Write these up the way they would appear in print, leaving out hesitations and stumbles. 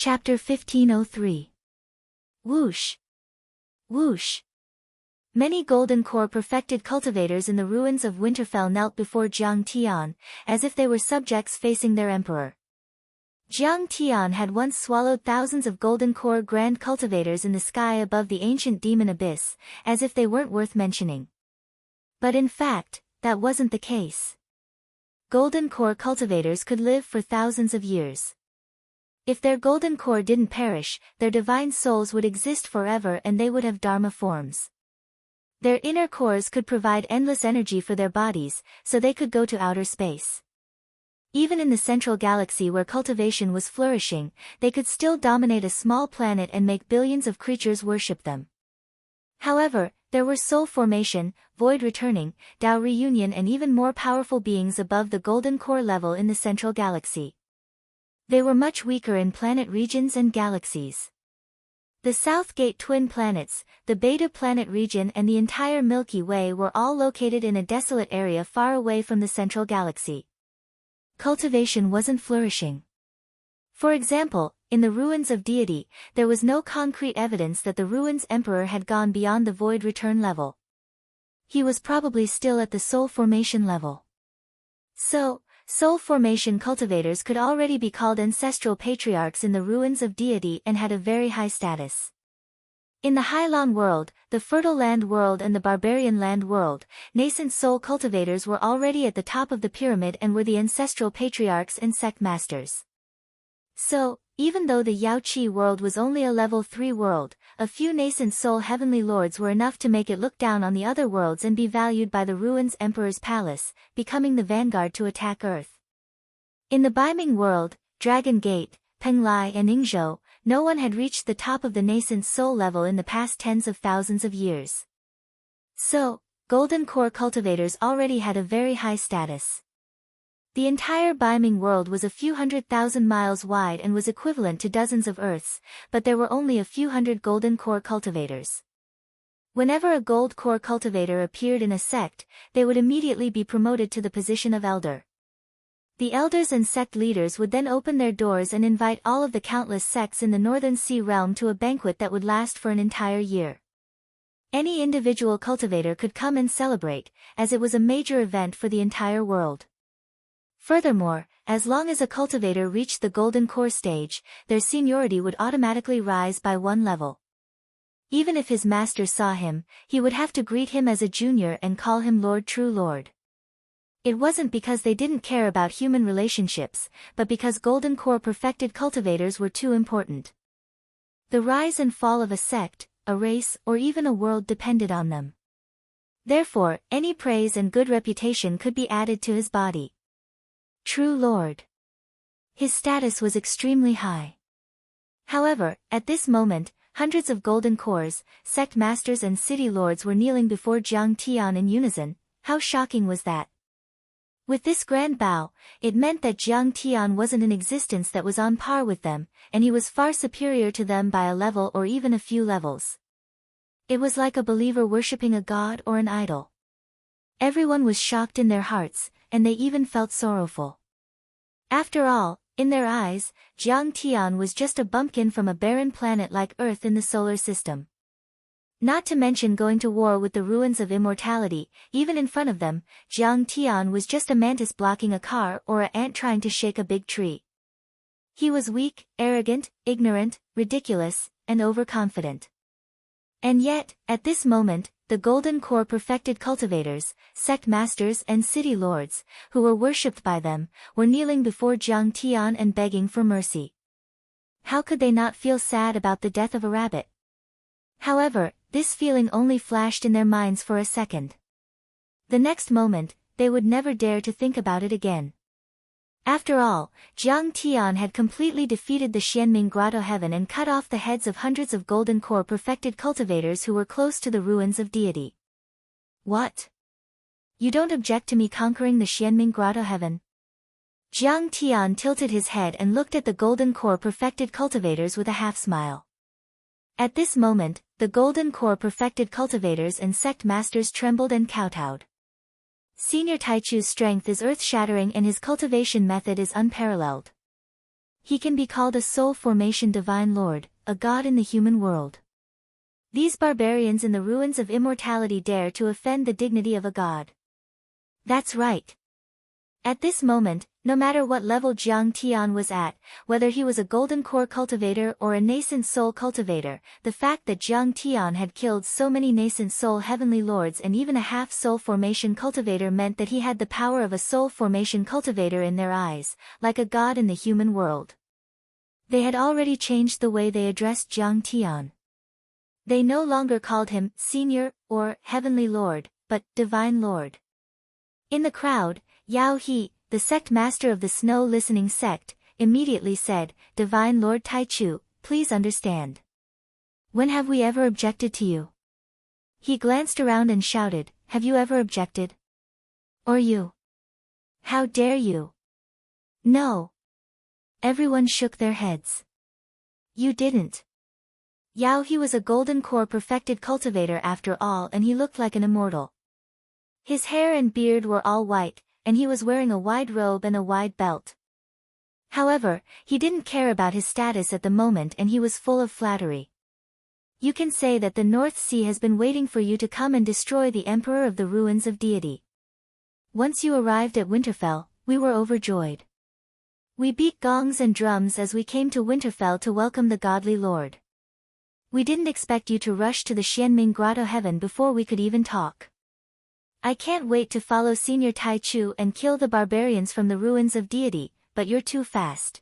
Chapter 1503. Whoosh! Whoosh! Many golden core perfected cultivators in the ruins of Winterfell knelt before Jiang Tian, as if they were subjects facing their emperor. Jiang Tian had once swallowed thousands of golden core grand cultivators in the sky above the ancient demon abyss, as if they weren't worth mentioning. But in fact, that wasn't the case. Golden core cultivators could live for thousands of years. If their golden core didn't perish, their divine souls would exist forever and they would have dharma forms. Their inner cores could provide endless energy for their bodies, so they could go to outer space. Even in the central galaxy where cultivation was flourishing, they could still dominate a small planet and make billions of creatures worship them. However, there were soul formation, void returning, Tao reunion and even more powerful beings above the golden core level in the central galaxy. They were much weaker in planet regions and galaxies. The South Gate twin planets, the Beta planet region and the entire Milky Way were all located in a desolate area far away from the central galaxy. Cultivation wasn't flourishing. For example, in the ruins of Deity, there was no concrete evidence that the ruins' emperor had gone beyond the void return level. He was probably still at the soul formation level. So, soul formation cultivators could already be called ancestral patriarchs in the ruins of Deity and had a very high status. In the Hylon world, the fertile land world and the barbarian land world, nascent soul cultivators were already at the top of the pyramid and were the ancestral patriarchs and sect masters. So, even though the Yaoqi world was only a level 3 world, a few nascent soul heavenly lords were enough to make it look down on the other worlds and be valued by the ruins' emperor's palace, becoming the vanguard to attack Earth. In the Baiming world, Dragon Gate, Penglai and Ningzhou, no one had reached the top of the nascent soul level in the past tens of thousands of years. So, golden core cultivators already had a very high status. The entire Baiming world was a few 100,000 miles wide and was equivalent to dozens of Earths, but there were only a few hundred golden core cultivators. Whenever a gold core cultivator appeared in a sect, they would immediately be promoted to the position of elder. The elders and sect leaders would then open their doors and invite all of the countless sects in the Northern Sea realm to a banquet that would last for an entire year. Any individual cultivator could come and celebrate, as it was a major event for the entire world. Furthermore, as long as a cultivator reached the golden core stage, their seniority would automatically rise by one level. Even if his master saw him, he would have to greet him as a junior and call him Lord True Lord. It wasn't because they didn't care about human relationships, but because golden core perfected cultivators were too important. The rise and fall of a sect, a race, or even a world depended on them. Therefore, any praise and good reputation could be added to his body. True Lord. His status was extremely high. However, at this moment, hundreds of golden cores, sect masters and city lords were kneeling before Jiang Tian in unison. How shocking was that? With this grand bow, it meant that Jiang Tian wasn't an existence that was on par with them, and he was far superior to them by a level or even a few levels. It was like a believer worshipping a god or an idol. Everyone was shocked in their hearts, and they even felt sorrowful. After all, in their eyes, Jiang Tian was just a bumpkin from a barren planet like Earth in the solar system. Not to mention going to war with the ruins of immortality, even in front of them, Jiang Tian was just a mantis blocking a car or an ant trying to shake a big tree. He was weak, arrogant, ignorant, ridiculous, and overconfident. And yet, at this moment, the golden core perfected cultivators, sect masters and city lords, who were worshipped by them, were kneeling before Jiang Tian and begging for mercy. How could they not feel sad about the death of a rabbit? However, this feeling only flashed in their minds for a second. The next moment, they would never dare to think about it again. After all, Jiang Tian had completely defeated the Xianming Grotto Heaven and cut off the heads of hundreds of golden core perfected cultivators who were close to the ruins of Deity. What? You don't object to me conquering the Xianming Grotto Heaven? Jiang Tian tilted his head and looked at the golden core perfected cultivators with a half-smile. At this moment, the golden core perfected cultivators and sect masters trembled and kowtowed. Senior Taichu's strength is earth-shattering and his cultivation method is unparalleled. He can be called a soul formation divine lord, a god in the human world. These barbarians in the ruins of immortality dare to offend the dignity of a god. That's right. At this moment, no matter what level Jiang Tian was at, whether he was a golden core cultivator or a nascent soul cultivator, the fact that Jiang Tian had killed so many nascent soul heavenly lords and even a half soul formation cultivator meant that he had the power of a soul formation cultivator in their eyes, like a god in the human world. They had already changed the way they addressed Jiang Tian. They no longer called him Senior or Heavenly Lord, but Divine Lord. In the crowd, Yao He, the sect master of the Snow Listening sect, immediately said, Divine Lord Taichu, please understand. When have we ever objected to you? He glanced around and shouted, have you ever objected? Or you? How dare you? No. Everyone shook their heads. You didn't. Yao He was a golden core perfected cultivator after all, and he looked like an immortal. His hair and beard were all white, and he was wearing a wide robe and a wide belt. However, he didn't care about his status at the moment and he was full of flattery. You can say that the North Sea has been waiting for you to come and destroy the Emperor of the Ruins of Deity. Once you arrived at Winterfell, we were overjoyed. We beat gongs and drums as we came to Winterfell to welcome the godly lord. We didn't expect you to rush to the Xianming Grotto heaven before we could even talk. I can't wait to follow Senior Taichu and kill the barbarians from the ruins of deity, but you're too fast.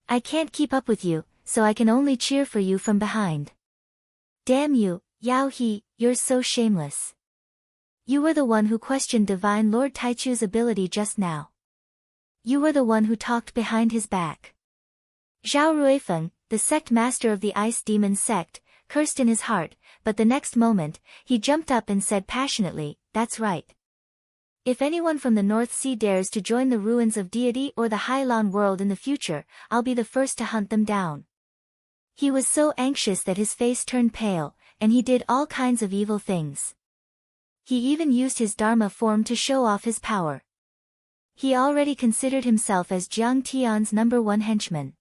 I can't keep up with you, so I can only cheer for you from behind. Damn you, Yao He, you're so shameless. You were the one who questioned Divine Lord Taichu's ability just now. You were the one who talked behind his back. Zhao Ruifeng, the sect master of the Ice Demon sect, cursed in his heart, but the next moment, he jumped up and said passionately, that's right. If anyone from the North Sea dares to join the ruins of deity or the Hylon world in the future, I'll be the first to hunt them down. He was so anxious that his face turned pale, and he did all kinds of evil things. He even used his Dharma form to show off his power. He already considered himself as Jiang Tian's #1 henchman.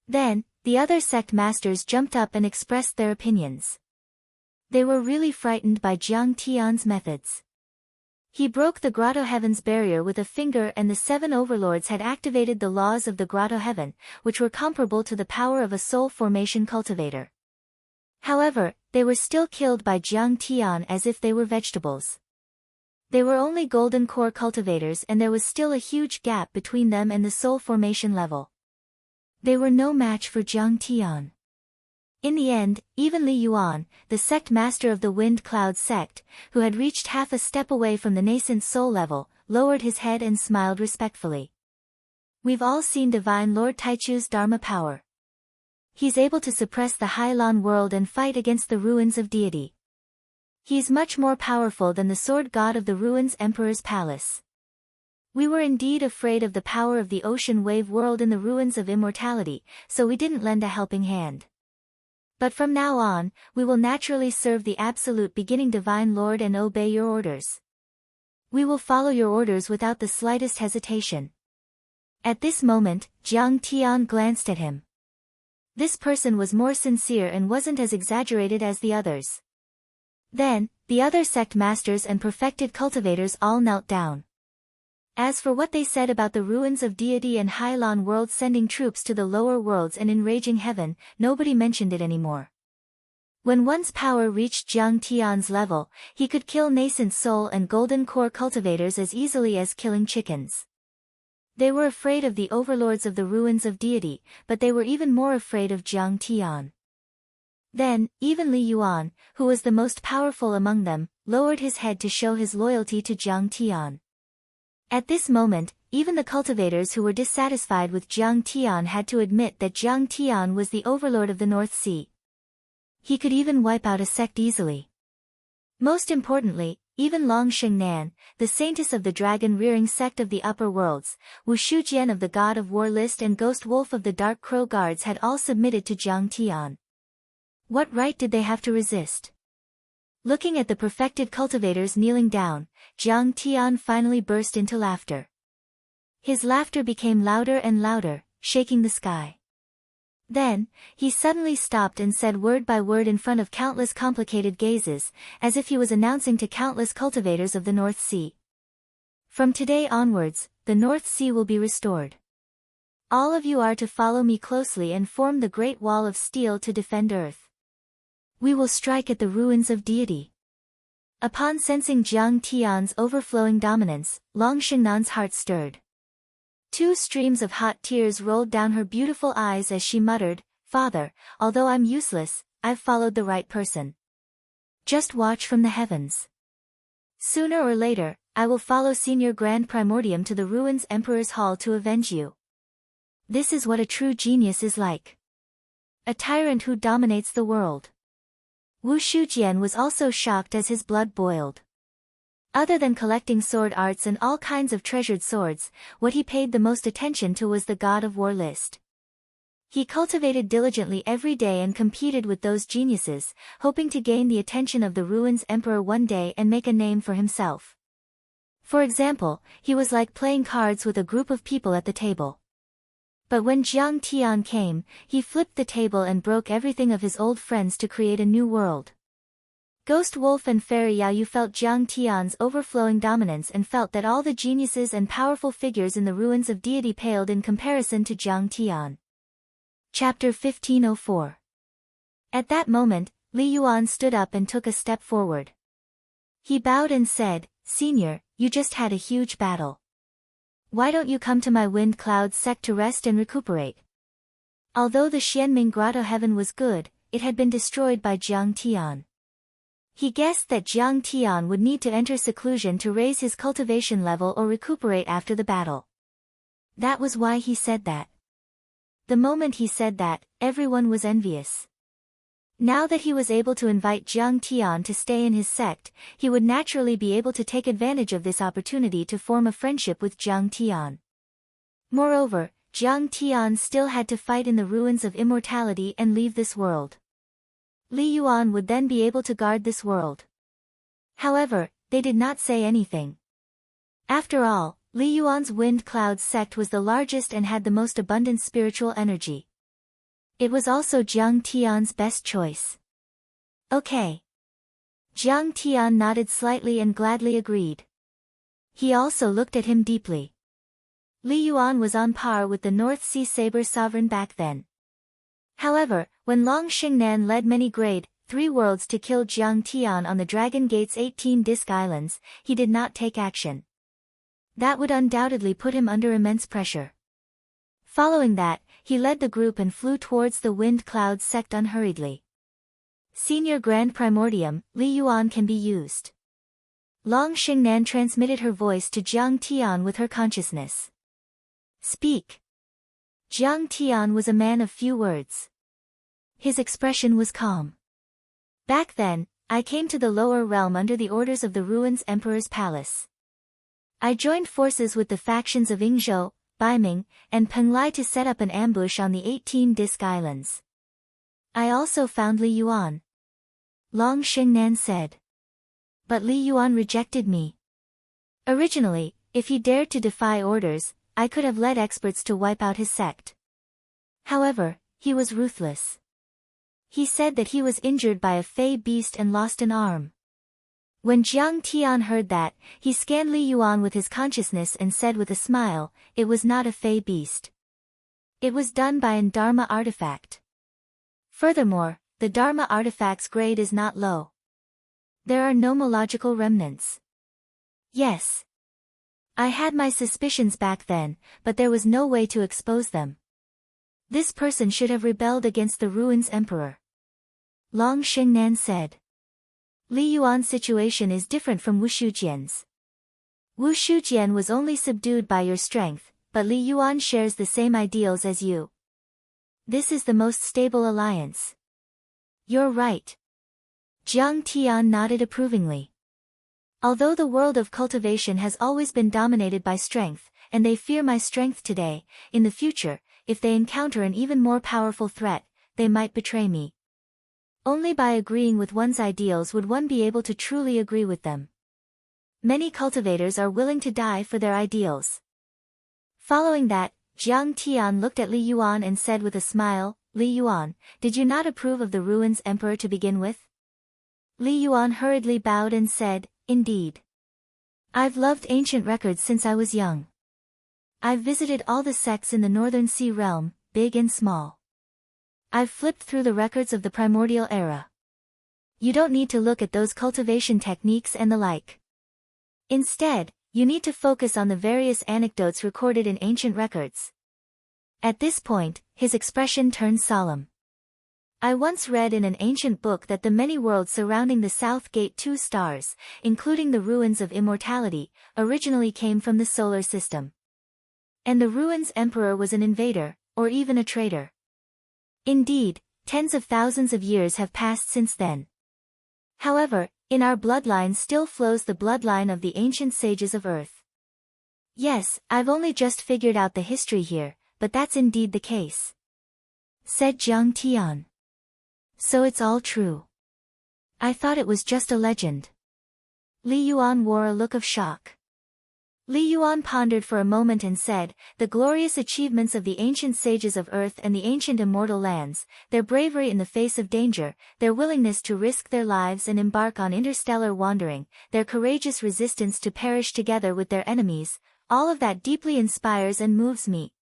Then, the other sect masters jumped up and expressed their opinions. They were really frightened by Jiang Tian's methods. He broke the Grotto Heaven's barrier with a finger, and the 7 overlords had activated the laws of the Grotto Heaven, which were comparable to the power of a soul formation cultivator. However, they were still killed by Jiang Tian as if they were vegetables. They were only golden core cultivators and there was still a huge gap between them and the soul formation level. They were no match for Jiang Tian. In the end, even Li Yuan, the sect master of the Wind Cloud sect, who had reached half a step away from the nascent soul level, lowered his head and smiled respectfully. We've all seen Divine Lord Taichu's Dharma power. He's able to suppress the Hylon world and fight against the ruins of deity. He's much more powerful than the sword god of the ruins Emperor's palace. We were indeed afraid of the power of the ocean wave world in the ruins of immortality, so we didn't lend a helping hand. But from now on, we will naturally serve the absolute beginning Divine Lord and obey your orders. We will follow your orders without the slightest hesitation. At this moment, Jiang Tian glanced at him. This person was more sincere and wasn't as exaggerated as the others. Then, the other sect masters and perfected cultivators all knelt down. As for what they said about the ruins of deity and Hylon world sending troops to the lower worlds and enraging heaven, nobody mentioned it anymore. When one's power reached Jiang Tian's level, he could kill nascent soul and golden core cultivators as easily as killing chickens. They were afraid of the overlords of the ruins of deity, but they were even more afraid of Jiang Tian. Then, even Li Yuan, who was the most powerful among them, lowered his head to show his loyalty to Jiang Tian. At this moment, even the cultivators who were dissatisfied with Jiang Tian had to admit that Jiang Tian was the overlord of the North Sea. He could even wipe out a sect easily. Most importantly, even Long Shengnan, the saintess of the dragon-rearing sect of the upper worlds, Wu Shujian of the god of war list and Ghost Wolf of the Dark Crow guards had all submitted to Jiang Tian. What right did they have to resist? Looking at the perfected cultivators kneeling down, Jiang Tian finally burst into laughter. His laughter became louder and louder, shaking the sky. Then, he suddenly stopped and said word by word in front of countless complicated gazes, as if he was announcing to countless cultivators of the North Sea. From today onwards, the North Sea will be restored. All of you are to follow me closely and form the great wall of steel to defend Earth. We will strike at the ruins of deity. Upon sensing Jiang Tian's overflowing dominance, Long Shengnan's heart stirred. 2 streams of hot tears rolled down her beautiful eyes as she muttered, "Father, although I'm useless, I've followed the right person. Just watch from the heavens. Sooner or later, I will follow Senior Grand Primordium to the ruins Emperor's Hall to avenge you." This is what a true genius is like. A tyrant who dominates the world. Wu Shujian was also shocked as his blood boiled. Other than collecting sword arts and all kinds of treasured swords, what he paid the most attention to was the god of war list. He cultivated diligently every day and competed with those geniuses, hoping to gain the attention of the ruins emperor one day and make a name for himself. For example, he was like playing cards with a group of people at the table. But when Jiang Tian came, he flipped the table and broke everything of his old friends to create a new world. Ghost Wolf and Fairy Yaoyu felt Jiang Tian's overflowing dominance and felt that all the geniuses and powerful figures in the ruins of deity paled in comparison to Jiang Tian. Chapter 1504. At that moment, Li Yuan stood up and took a step forward. He bowed and said, "Senior, you just had a huge battle. Why don't you come to my wind cloud sect to rest and recuperate?" Although the Xianming Grotto heaven was good, it had been destroyed by Jiang Tian. He guessed that Jiang Tian would need to enter seclusion to raise his cultivation level or recuperate after the battle. That was why he said that. The moment he said that, everyone was envious. Now that he was able to invite Jiang Tian to stay in his sect, he would naturally be able to take advantage of this opportunity to form a friendship with Jiang Tian. Moreover, Jiang Tian still had to fight in the ruins of immortality and leave this world. Li Yuan would then be able to guard this world. However, they did not say anything. After all, Li Yuan's Wind Cloud sect was the largest and had the most abundant spiritual energy. It was also Jiang Tian's best choice. Okay. Jiang Tian nodded slightly and gladly agreed. He also looked at him deeply. Li Yuan was on par with the North Sea Saber sovereign back then. However, when Long Xingnan led many grade 3 worlds to kill Jiang Tian on the Dragon Gate's 18 Disc Islands, he did not take action. That would undoubtedly put him under immense pressure. Following that, he led the group and flew towards the Wind Cloud sect unhurriedly. Senior Grand Primordium, Li Yuan can be used. Long Xingnan transmitted her voice to Jiang Tian with her consciousness. Speak. Jiang Tian was a man of few words. His expression was calm. Back then, I came to the lower realm under the orders of the Ruins Emperor's Palace. I joined forces with the factions of Yingzhou, Baiming, and Penglai to set up an ambush on the 18 Disc Islands. I also found Li Yuan. Long Xingnan said. But Li Yuan rejected me. Originally, if he dared to defy orders, I could have led experts to wipe out his sect. However, he was ruthless. He said that he was injured by a fey beast and lost an arm. When Jiang Tian heard that, he scanned Li Yuan with his consciousness and said with a smile, "It was not a fey beast. It was done by an Dharma artifact. Furthermore, the Dharma artifact's grade is not low. There are nomological remnants." Yes. I had my suspicions back then, but there was no way to expose them. This person should have rebelled against the Ruins Emperor. Long Xingnan said. Li Yuan's situation is different from Wu Shujian's. Wu Shujian was only subdued by your strength, but Li Yuan shares the same ideals as you. This is the most stable alliance. You're right. Jiang Tian nodded approvingly. Although the world of cultivation has always been dominated by strength, and they fear my strength today, in the future, if they encounter an even more powerful threat, they might betray me. Only by agreeing with one's ideals would one be able to truly agree with them. Many cultivators are willing to die for their ideals. Following that, Jiang Tian looked at Li Yuan and said with a smile, Li Yuan, did you not approve of the ruins emperor to begin with? Li Yuan hurriedly bowed and said, indeed. I've loved ancient records since I was young. I've visited all the sects in the Northern Sea realm, big and small. I've flipped through the records of the primordial era. You don't need to look at those cultivation techniques and the like. Instead, you need to focus on the various anecdotes recorded in ancient records. At this point, his expression turned solemn. I once read in an ancient book that the many worlds surrounding the South Gate 2 stars, including the ruins of immortality, originally came from the solar system. And the ruins emperor was an invader, or even a traitor. Indeed, tens of thousands of years have passed since then. However, in our bloodline still flows the bloodline of the ancient sages of Earth. Yes, I've only just figured out the history here, but that's indeed the case. Said Jiang Tian. So it's all true. I thought it was just a legend. Li Yuan wore a look of shock. Li Yuan pondered for a moment and said, the glorious achievements of the ancient sages of Earth and the ancient immortal lands, their bravery in the face of danger, their willingness to risk their lives and embark on interstellar wandering, their courageous resistance to perish together with their enemies, all of that deeply inspires and moves me.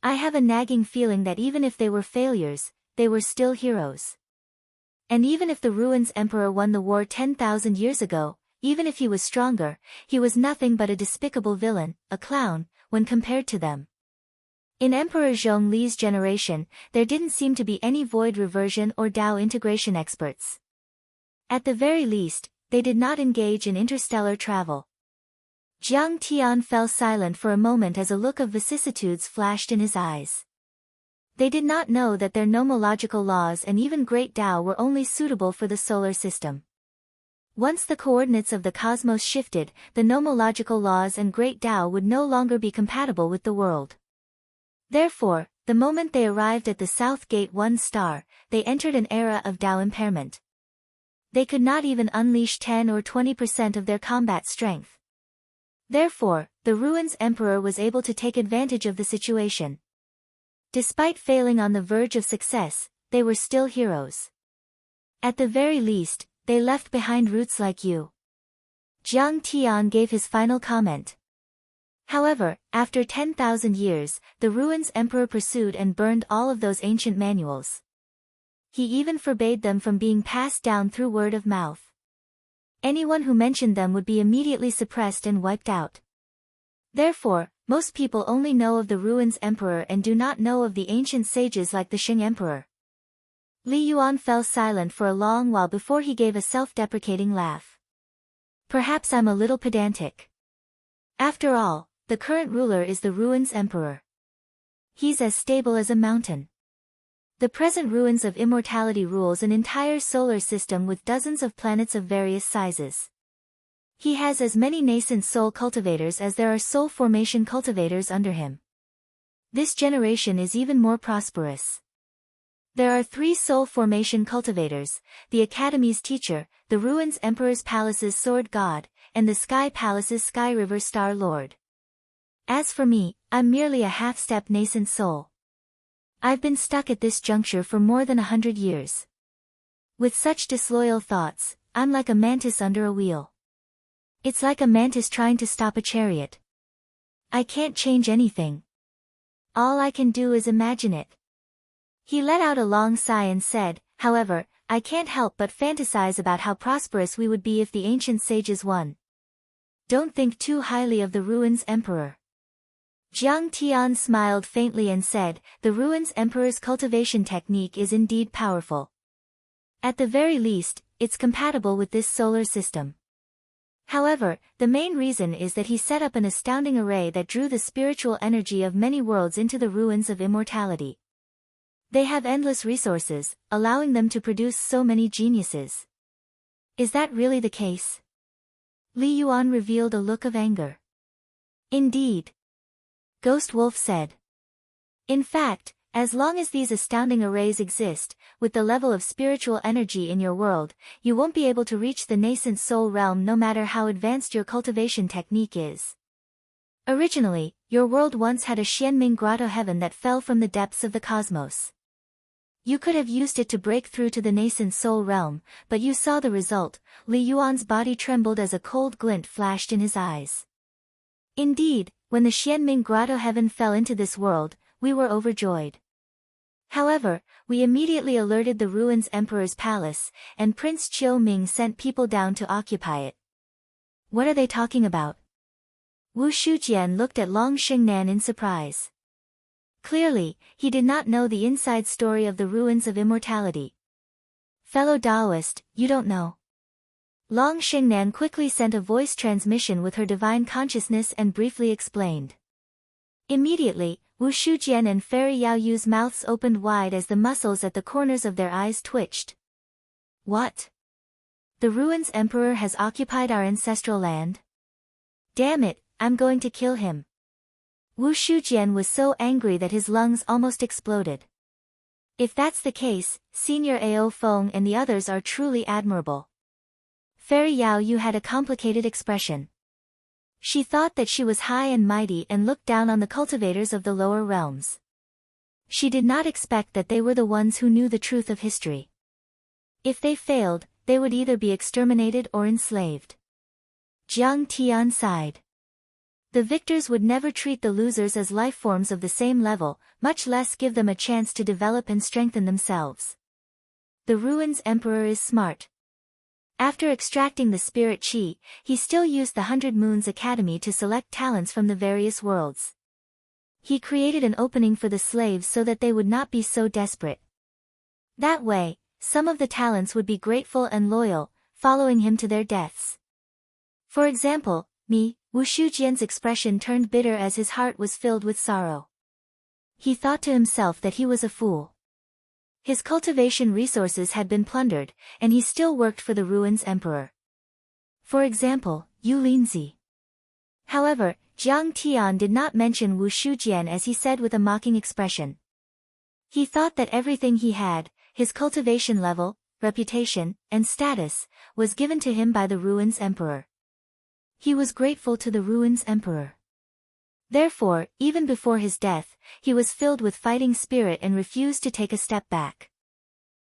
I have a nagging feeling that even if they were failures, they were still heroes. And even if the Ruins Emperor won the war 10,000 years ago, even if he was stronger, he was nothing but a despicable villain, a clown, when compared to them. In Emperor Zhongli's generation, there didn't seem to be any void reversion or Tao integration experts. At the very least, they did not engage in interstellar travel. Jiang Tian fell silent for a moment as a look of vicissitudes flashed in his eyes. They did not know that their nomological laws and even great Tao were only suitable for the solar system. Once the coordinates of the cosmos shifted, the nomological laws and great Tao would no longer be compatible with the world. Therefore, the moment they arrived at the South Gate 1 star, they entered an era of Tao impairment. They could not even unleash 10 or 20% of their combat strength. Therefore, the Ruins Emperor was able to take advantage of the situation. Despite failing on the verge of success, they were still heroes. At the very least, they left behind roots like you. Jiang Tian gave his final comment. However, after 10,000 years, the Ruins Emperor pursued and burned all of those ancient manuals. He even forbade them from being passed down through word of mouth. Anyone who mentioned them would be immediately suppressed and wiped out. Therefore, most people only know of the Ruins Emperor and do not know of the ancient sages like the Shing Emperor. Li Yuan fell silent for a long while before he gave a self-deprecating laugh. Perhaps I'm a little pedantic. After all, the current ruler is the Ruins Emperor. He's as stable as a mountain. The present Ruins of Immortality rules an entire solar system with dozens of planets of various sizes. He has as many nascent soul cultivators as there are soul formation cultivators under him. This generation is even more prosperous. There are 3 soul formation cultivators, the Academy's teacher, the Ruins Emperor's Palace's Sword God, and the Sky Palace's Sky River Star Lord. As for me, I'm merely a half-step nascent soul. I've been stuck at this juncture for more than 100 years. With such disloyal thoughts, I'm like a mantis under a wheel. It's like a mantis trying to stop a chariot. I can't change anything. All I can do is imagine it. He let out a long sigh and said, however, I can't help but fantasize about how prosperous we would be if the ancient sages won. Don't think too highly of the Ruins Emperor. Jiang Tian smiled faintly and said, the Ruins Emperor's cultivation technique is indeed powerful. At the very least, it's compatible with this solar system. However, the main reason is that he set up an astounding array that drew the spiritual energy of many worlds into the ruins of immortality. They have endless resources, allowing them to produce so many geniuses. Is that really the case? Li Yuan revealed a look of anger. Indeed. Ghost Wolf said. In fact, as long as these astounding arrays exist, with the level of spiritual energy in your world, you won't be able to reach the nascent soul realm no matter how advanced your cultivation technique is. Originally, your world once had a Xianming grotto heaven that fell from the depths of the cosmos. You could have used it to break through to the nascent soul realm, but you saw the result. Li Yuan's body trembled as a cold glint flashed in his eyes. Indeed, when the Xianming grotto heaven fell into this world, we were overjoyed. However, we immediately alerted the ruins Emperor's palace, and Prince Chiu Ming sent people down to occupy it. What are they talking about? Wu Shujian looked at Long Xingnan in surprise. Clearly, he did not know the inside story of the ruins of immortality. Fellow Taoist, you don't know. Long Xingnan quickly sent a voice transmission with her divine consciousness and briefly explained. Immediately, Wu Shujian and Fairy Yao Yu's mouths opened wide as the muscles at the corners of their eyes twitched. What? The ruins Emperor has occupied our ancestral land? Damn it, I'm going to kill him. Wu Shujian was so angry that his lungs almost exploded. If that's the case, Senior Ao Feng and the others are truly admirable. Fairy Yao Yu had a complicated expression. She thought that she was high and mighty and looked down on the cultivators of the lower realms. She did not expect that they were the ones who knew the truth of history. If they failed, they would either be exterminated or enslaved. Jiang Tian sighed. The victors would never treat the losers as life forms of the same level, much less give them a chance to develop and strengthen themselves. The ruins Emperor is smart. After extracting the spirit chi, he still used the 100 Moons Academy to select talents from the various worlds. He created an opening for the slaves so that they would not be so desperate. That way, some of the talents would be grateful and loyal, following him to their deaths. For example, me. Wu Shujian's expression turned bitter as his heart was filled with sorrow. He thought to himself that he was a fool. His cultivation resources had been plundered, and he still worked for the ruins Emperor. For example, Yu Linzi. However, Jiang Tian did not mention Wu Shujian as he said with a mocking expression. He thought that everything he had, his cultivation level, reputation, and status, was given to him by the ruins Emperor. He was grateful to the ruins Emperor. Therefore, even before his death, he was filled with fighting spirit and refused to take a step back.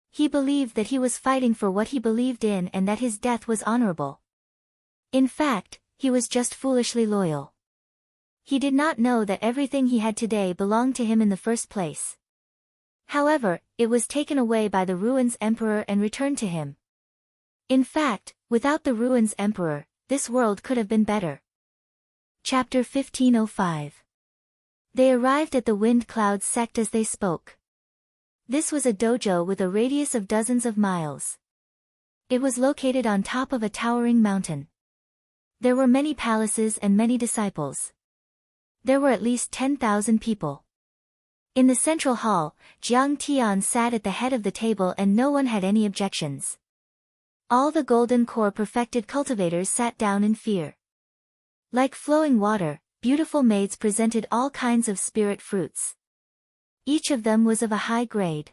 He believed that he was fighting for what he believed in and that his death was honorable. In fact, he was just foolishly loyal. He did not know that everything he had today belonged to him in the first place. However, it was taken away by the ruins Emperor and returned to him. In fact, without the ruins Emperor, this world could have been better. Chapter 1505. They arrived at the Wind Cloud sect as they spoke. This was a dojo with a radius of dozens of miles. It was located on top of a towering mountain. There were many palaces and many disciples. There were at least 10,000 people. In the central hall, Jiang Tian sat at the head of the table and no one had any objections. All the golden core perfected cultivators sat down in fear. Like flowing water, beautiful maids presented all kinds of spirit fruits. Each of them was of a high grade.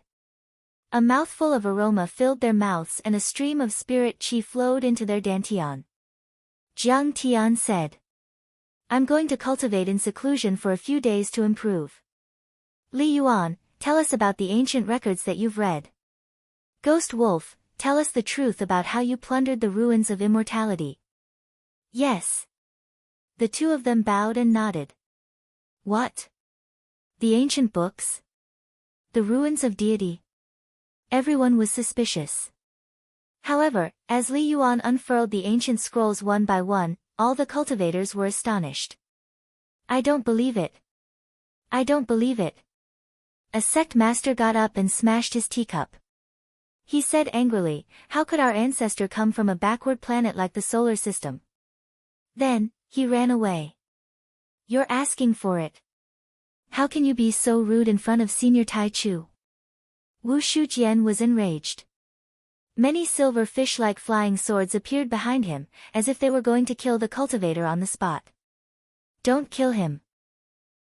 A mouthful of aroma filled their mouths and a stream of spirit chi flowed into their dantian. Jiang Tian said, "I'm going to cultivate in seclusion for a few days to improve. Li Yuan, tell us about the ancient records that you've read. Ghost Wolf, tell us the truth about how you plundered the ruins of immortality." Yes. The two of them bowed and nodded. What? The ancient books? The ruins of deity? Everyone was suspicious. However, as Li Yuan unfurled the ancient scrolls one by one, all the cultivators were astonished. I don't believe it. I don't believe it. A sect master got up and smashed his teacup. He said angrily, how could our ancestor come from a backward planet like the solar system? Then, he ran away. You're asking for it. How can you be so rude in front of Senior Tai Chu? Wu Shujian was enraged. Many silver fish-like flying swords appeared behind him, as if they were going to kill the cultivator on the spot. Don't kill him.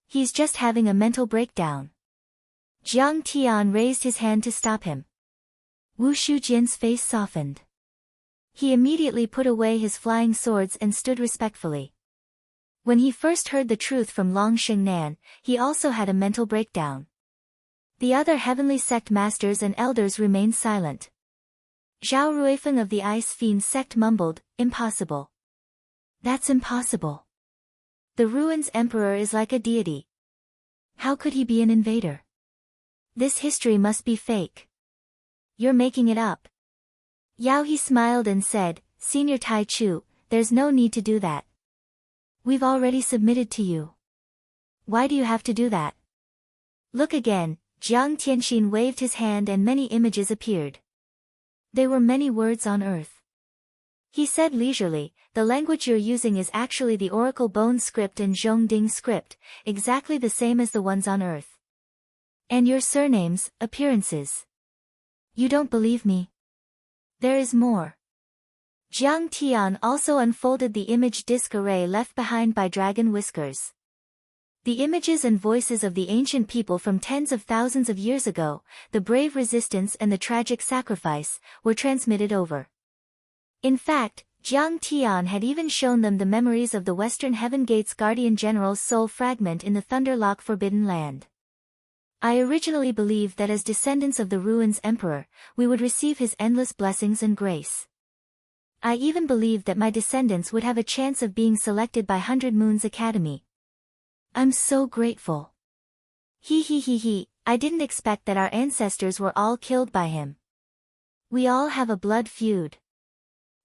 He's just having a mental breakdown. Jiang Tian raised his hand to stop him. Wu Shujian's face softened. He immediately put away his flying swords and stood respectfully. When he first heard the truth from Long Xingnan, he also had a mental breakdown. The other heavenly sect masters and elders remained silent. Zhao Ruifeng of the Ice Fiend sect mumbled, "Impossible. That's impossible. The Ruins Emperor is like a deity. How could he be an invader? This history must be fake. You're making it up." Yao He smiled and said, "Senior Tai Chu, there's no need to do that. We've already submitted to you. Why do you have to do that? Look again." Jiang Tianxin waved his hand and many images appeared. They were many words on earth. He said leisurely, "The language you're using is actually the Oracle Bone script and Zhongding script, exactly the same as the ones on earth. And your surnames, appearances. You don't believe me? There is more." Jiang Tian also unfolded the image disk array left behind by Dragon Whiskers. The images and voices of the ancient people from tens of thousands of years ago, the brave resistance and the tragic sacrifice, were transmitted over. In fact, Jiang Tian had even shown them the memories of the Western Heaven Gate's Guardian General's soul fragment in the Thunderlock Forbidden Land. I originally believed that as descendants of the Ruins Emperor, we would receive his endless blessings and grace. I even believed that my descendants would have a chance of being selected by 100 Moons Academy. I'm so grateful. He, I didn't expect that our ancestors were all killed by him. We all have a blood feud.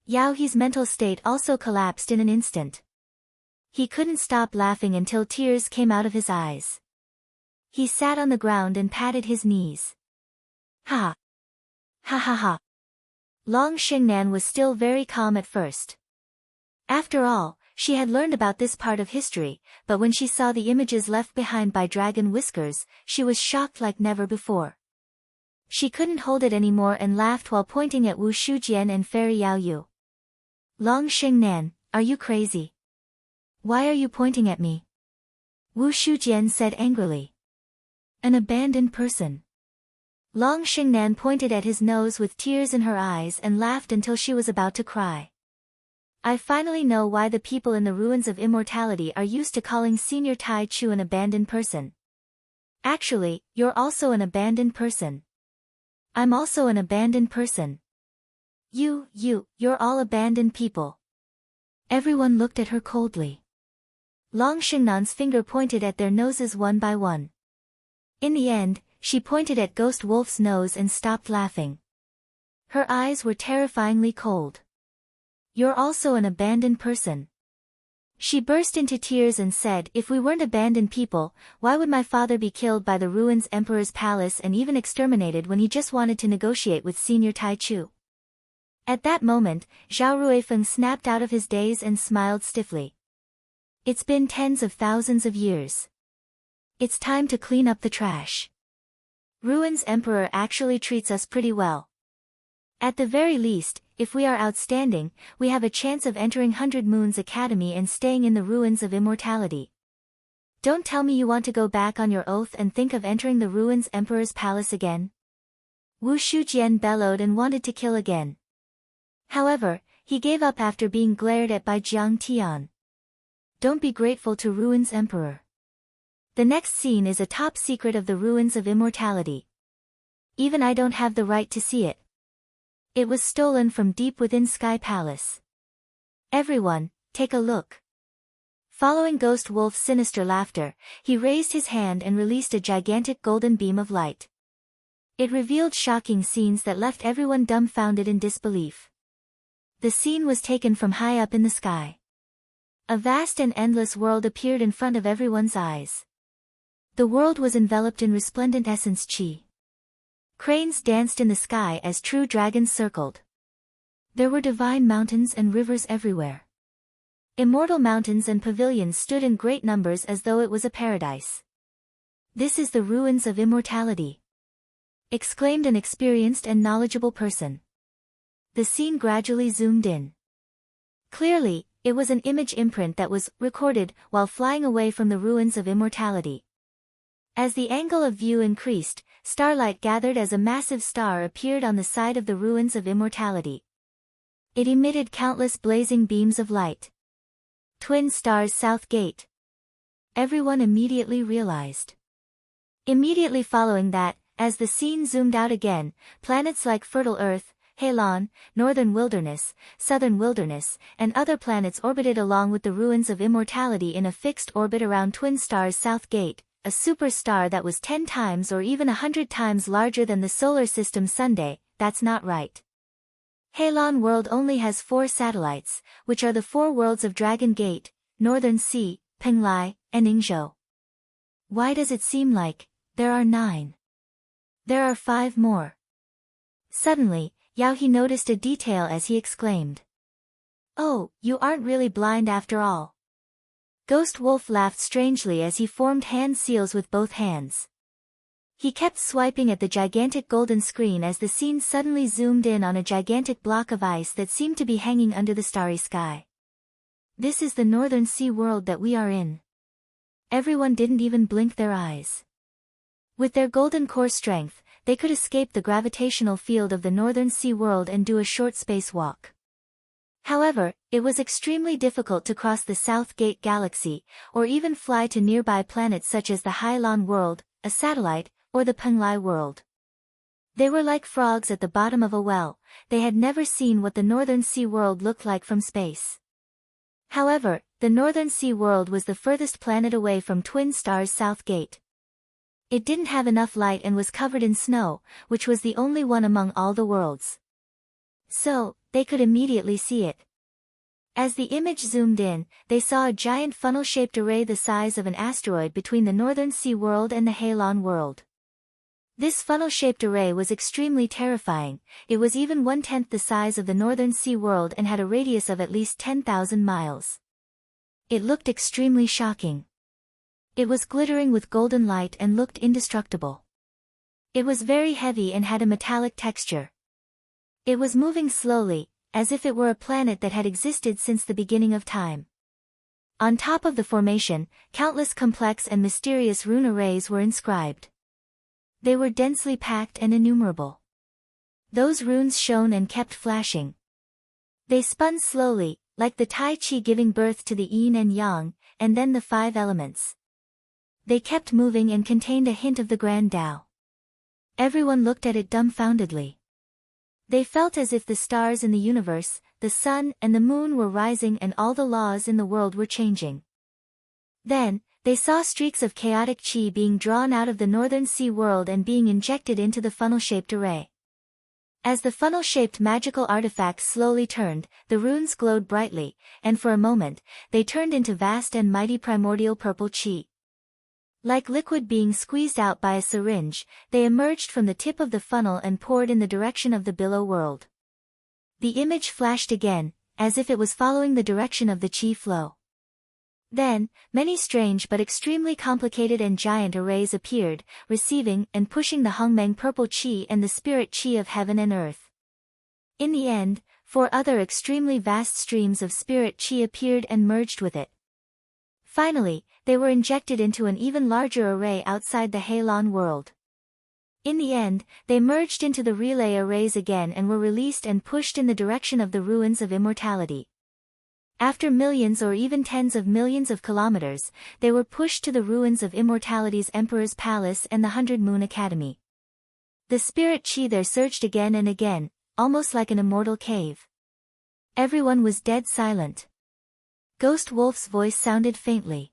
Yao He's mental state also collapsed in an instant. He couldn't stop laughing until tears came out of his eyes. He sat on the ground and patted his knees. Ha! Ha ha ha! Long Xingnan was still very calm at first. After all, she had learned about this part of history, but when she saw the images left behind by Dragon Whiskers, she was shocked like never before. She couldn't hold it anymore and laughed while pointing at Wu Shujian and Fairy Yao Yu. "Long Xingnan, are you crazy? Why are you pointing at me?" Wu Shujian said angrily. "An abandoned person." Long Xingnan pointed at his nose with tears in her eyes and laughed until she was about to cry. "I finally know why the people in the Ruins of Immortality are used to calling Senior Tai Chu an abandoned person. Actually, you're also an abandoned person. I'm also an abandoned person. You're all abandoned people." Everyone looked at her coldly. Long Xingnan's finger pointed at their noses one by one. In the end, she pointed at Ghost Wolf's nose and stopped laughing. Her eyes were terrifyingly cold. "You're also an abandoned person." She burst into tears and said, "If we weren't abandoned people, why would my father be killed by the Ruins Emperor's palace and even exterminated when he just wanted to negotiate with Senior Tai Chu?" At that moment, Zhao Ruifeng snapped out of his daze and smiled stiffly. "It's been tens of thousands of years. It's time to clean up the trash. Ruins Emperor actually treats us pretty well. At the very least, if we are outstanding, we have a chance of entering 100 Moons Academy and staying in the Ruins of Immortality. Don't tell me you want to go back on your oath and think of entering the Ruins Emperor's palace again." Wu Shujian bellowed and wanted to kill again. However, he gave up after being glared at by Jiang Tian. "Don't be grateful to Ruins Emperor. The next scene is a top secret of the Ruins of Immortality. Even I don't have the right to see it. It was stolen from deep within Sky Palace. Everyone, take a look." Following Ghost Wolf's sinister laughter, he raised his hand and released a gigantic golden beam of light. It revealed shocking scenes that left everyone dumbfounded in disbelief. The scene was taken from high up in the sky. A vast and endless world appeared in front of everyone's eyes. The world was enveloped in resplendent essence chi. Cranes danced in the sky as true dragons circled. There were divine mountains and rivers everywhere. Immortal mountains and pavilions stood in great numbers as though it was a paradise. "This is the Ruins of Immortality," exclaimed an experienced and knowledgeable person. The scene gradually zoomed in. Clearly, it was an image imprint that was recorded while flying away from the Ruins of Immortality. As the angle of view increased, starlight gathered as a massive star appeared on the side of the Ruins of Immortality. It emitted countless blazing beams of light. Twin stars south gate. Everyone immediately realized. Immediately following that, as the scene zoomed out again, planets like fertile Earth, Halon, northern wilderness, southern wilderness, and other planets orbited along with the ruins of immortality in a fixed orbit around twin stars south gate, a superstar that was 10 times or even 100 times larger than the solar system Sunday. That's not right. Halon world only has 4 satellites, which are the 4 worlds of Dragon Gate, Northern Sea, Penglai, and Ningzhou. Why does it seem like there are 9? There are 5 more. Suddenly, Yao He noticed a detail as he exclaimed. Oh, you aren't really blind after all. Ghost Wolf laughed strangely as he formed hand seals with both hands. He kept swiping at the gigantic golden screen as the scene suddenly zoomed in on a gigantic block of ice that seemed to be hanging under the starry sky. This is the Northern Sea world that we are in. Everyone didn't even blink their eyes. With their golden core strength, they could escape the gravitational field of the Northern Sea world and do a short space walk. However, it was extremely difficult to cross the South Gate Galaxy, or even fly to nearby planets such as the Halon world, a satellite, or the Penglai world. They were like frogs at the bottom of a well. They had never seen what the Northern Sea world looked like from space. However, the Northern Sea world was the furthest planet away from twin stars South Gate. It didn't have enough light and was covered in snow, which was the only one among all the worlds. So, they could immediately see it. As the image zoomed in, they saw a giant funnel-shaped array the size of an asteroid between the Northern Sea world and the Halon world. This funnel-shaped array was extremely terrifying. It was even 1/10 the size of the Northern Sea world and had a radius of at least 10,000 miles. It looked extremely shocking. It was glittering with golden light and looked indestructible. It was very heavy and had a metallic texture. It was moving slowly, as if it were a planet that had existed since the beginning of time. On top of the formation, countless complex and mysterious rune arrays were inscribed. They were densely packed and innumerable. Those runes shone and kept flashing. They spun slowly, like the Tai Chi giving birth to the yin and yang, and then the 5 elements. They kept moving and contained a hint of the Grand Tao. Everyone looked at it dumbfoundedly. They felt as if the stars in the universe, the sun and the moon were rising and all the laws in the world were changing. Then, they saw streaks of chaotic chi being drawn out of the Northern Sea world and being injected into the funnel-shaped array. As the funnel-shaped magical artifacts slowly turned, the runes glowed brightly, and for a moment, they turned into vast and mighty primordial purple chi. Like liquid being squeezed out by a syringe, they emerged from the tip of the funnel and poured in the direction of the Billow world. The image flashed again, as if it was following the direction of the chi flow. Then, many strange but extremely complicated and giant arrays appeared, receiving and pushing the Hongmeng purple chi and the spirit chi of heaven and earth. In the end, 4 other extremely vast streams of spirit chi appeared and merged with it. Finally, they were injected into an even larger array outside the Halon world. In the end, they merged into the relay arrays again and were released and pushed in the direction of the ruins of immortality. After millions or even tens of millions of kilometers, they were pushed to the ruins of immortality's Emperor's Palace and the 100 Moon Academy. The spirit chi there surged again and again, almost like an immortal cave. Everyone was dead silent. Ghost Wolf's voice sounded faintly.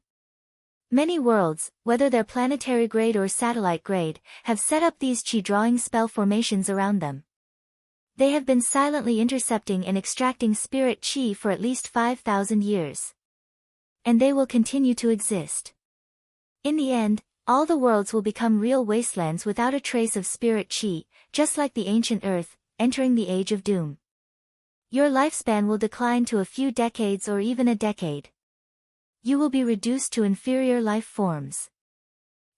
Many worlds, whether they're planetary grade or satellite grade, have set up these chi-drawing spell formations around them. They have been silently intercepting and extracting spirit chi for at least 5,000 years. And they will continue to exist. In the end, all the worlds will become real wastelands without a trace of spirit chi, just like the ancient Earth, entering the Age of Doom. Your lifespan will decline to a few decades or even a decade. You will be reduced to inferior life forms.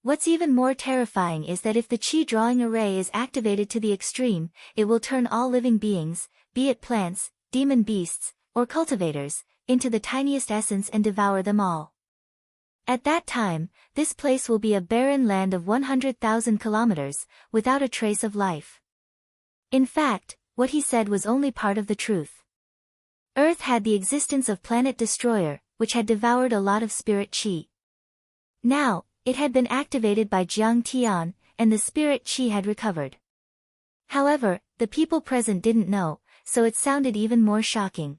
What's even more terrifying is that if the chi drawing array is activated to the extreme, it will turn all living beings, be it plants, demon beasts, or cultivators, into the tiniest essence and devour them all. At that time, this place will be a barren land of 100,000 kilometers, without a trace of life. In fact, what he said was only part of the truth. Earth had the existence of Planet Destroyer, which had devoured a lot of spirit qi. Now, it had been activated by Jiang Tian, and the spirit qi had recovered. However, the people present didn't know, so it sounded even more shocking.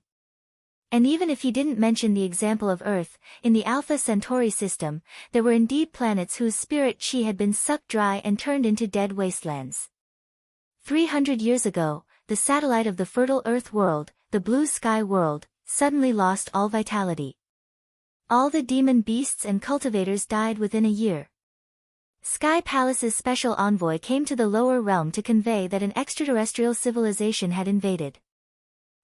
And even if he didn't mention the example of Earth, in the Alpha Centauri system, there were indeed planets whose spirit qi had been sucked dry and turned into dead wastelands. 300 years ago, the satellite of the fertile Earth world, the blue sky world, suddenly lost all vitality. All the demon beasts and cultivators died within a year. Sky Palace's special envoy came to the lower realm to convey that an extraterrestrial civilization had invaded.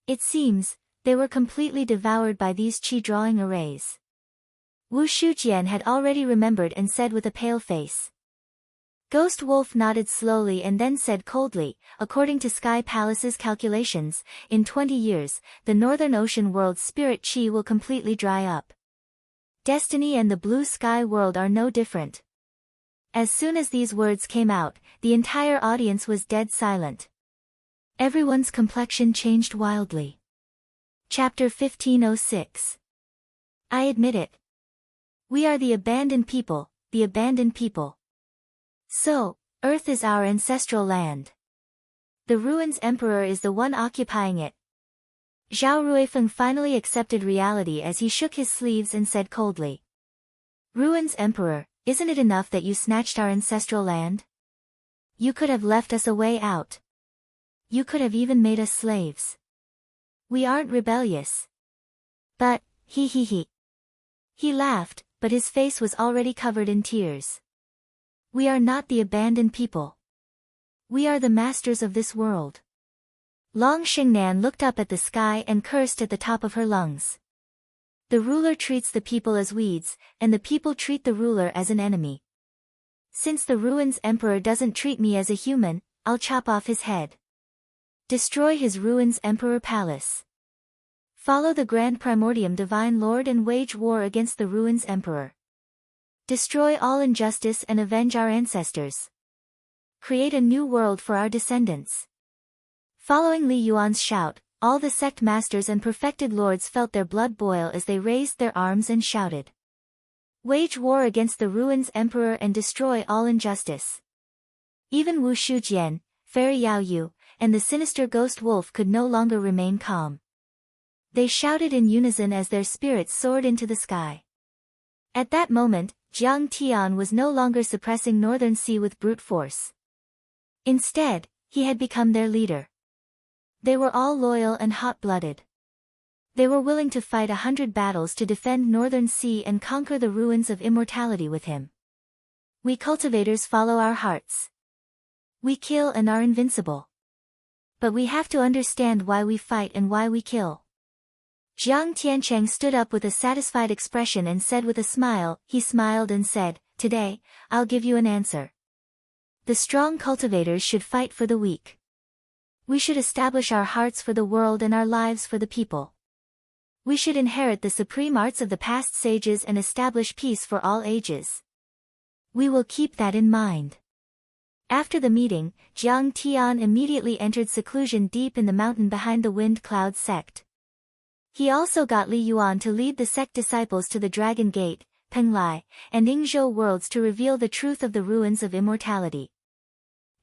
It seems, they were completely devoured by these qi-drawing arrays. Wu Shujian had already remembered and said with a pale face. Ghost Wolf nodded slowly and then said coldly, according to Sky Palace's calculations, in 20 years, the Northern Ocean world's spirit qi will completely dry up. Destiny and the Blue Sky world are no different. As soon as these words came out, the entire audience was dead silent. Everyone's complexion changed wildly. Chapter 1506. I admit it. We are the abandoned people, the abandoned people. So, Earth is our ancestral land. The Ruins Emperor is the one occupying it. Zhao Ruifeng finally accepted reality as he shook his sleeves and said coldly. Ruins Emperor, isn't it enough that you snatched our ancestral land? You could have left us a way out. You could have even made us slaves. We aren't rebellious. But, he. He laughed, but his face was already covered in tears. We are not the abandoned people. We are the masters of this world. Long Xingnan looked up at the sky and cursed at the top of her lungs. The ruler treats the people as weeds, and the people treat the ruler as an enemy. Since the Ruins Emperor doesn't treat me as a human, I'll chop off his head. Destroy his Ruins Emperor Palace. Follow the Grand Primordium Divine Lord and wage war against the Ruins Emperor. Destroy all injustice and avenge our ancestors. Create a new world for our descendants. Following Li Yuan's shout, all the sect masters and perfected lords felt their blood boil as they raised their arms and shouted. Wage war against the Ruins Emperor and destroy all injustice. Even Wu Shujian, Fairy Yao Yu, and the sinister ghost wolf could no longer remain calm. They shouted in unison as their spirits soared into the sky. At that moment, Jiang Tian was no longer suppressing Northern Sea with brute force. Instead, he had become their leader. They were all loyal and hot-blooded. They were willing to fight 100 battles to defend Northern Sea and conquer the ruins of immortality with him. We cultivators follow our hearts. We kill and are invincible. But we have to understand why we fight and why we kill. Jiang Tiancheng stood up with a satisfied expression and said with a smile, he smiled and said, Today, I'll give you an answer. The strong cultivators should fight for the weak. We should establish our hearts for the world and our lives for the people. We should inherit the supreme arts of the past sages and establish peace for all ages. We will keep that in mind. After the meeting, Jiang Tian immediately entered seclusion deep in the mountain behind the Wind Cloud sect. He also got Li Yuan to lead the sect disciples to the Dragon Gate, Penglai, and Yingzhou worlds to reveal the truth of the ruins of immortality.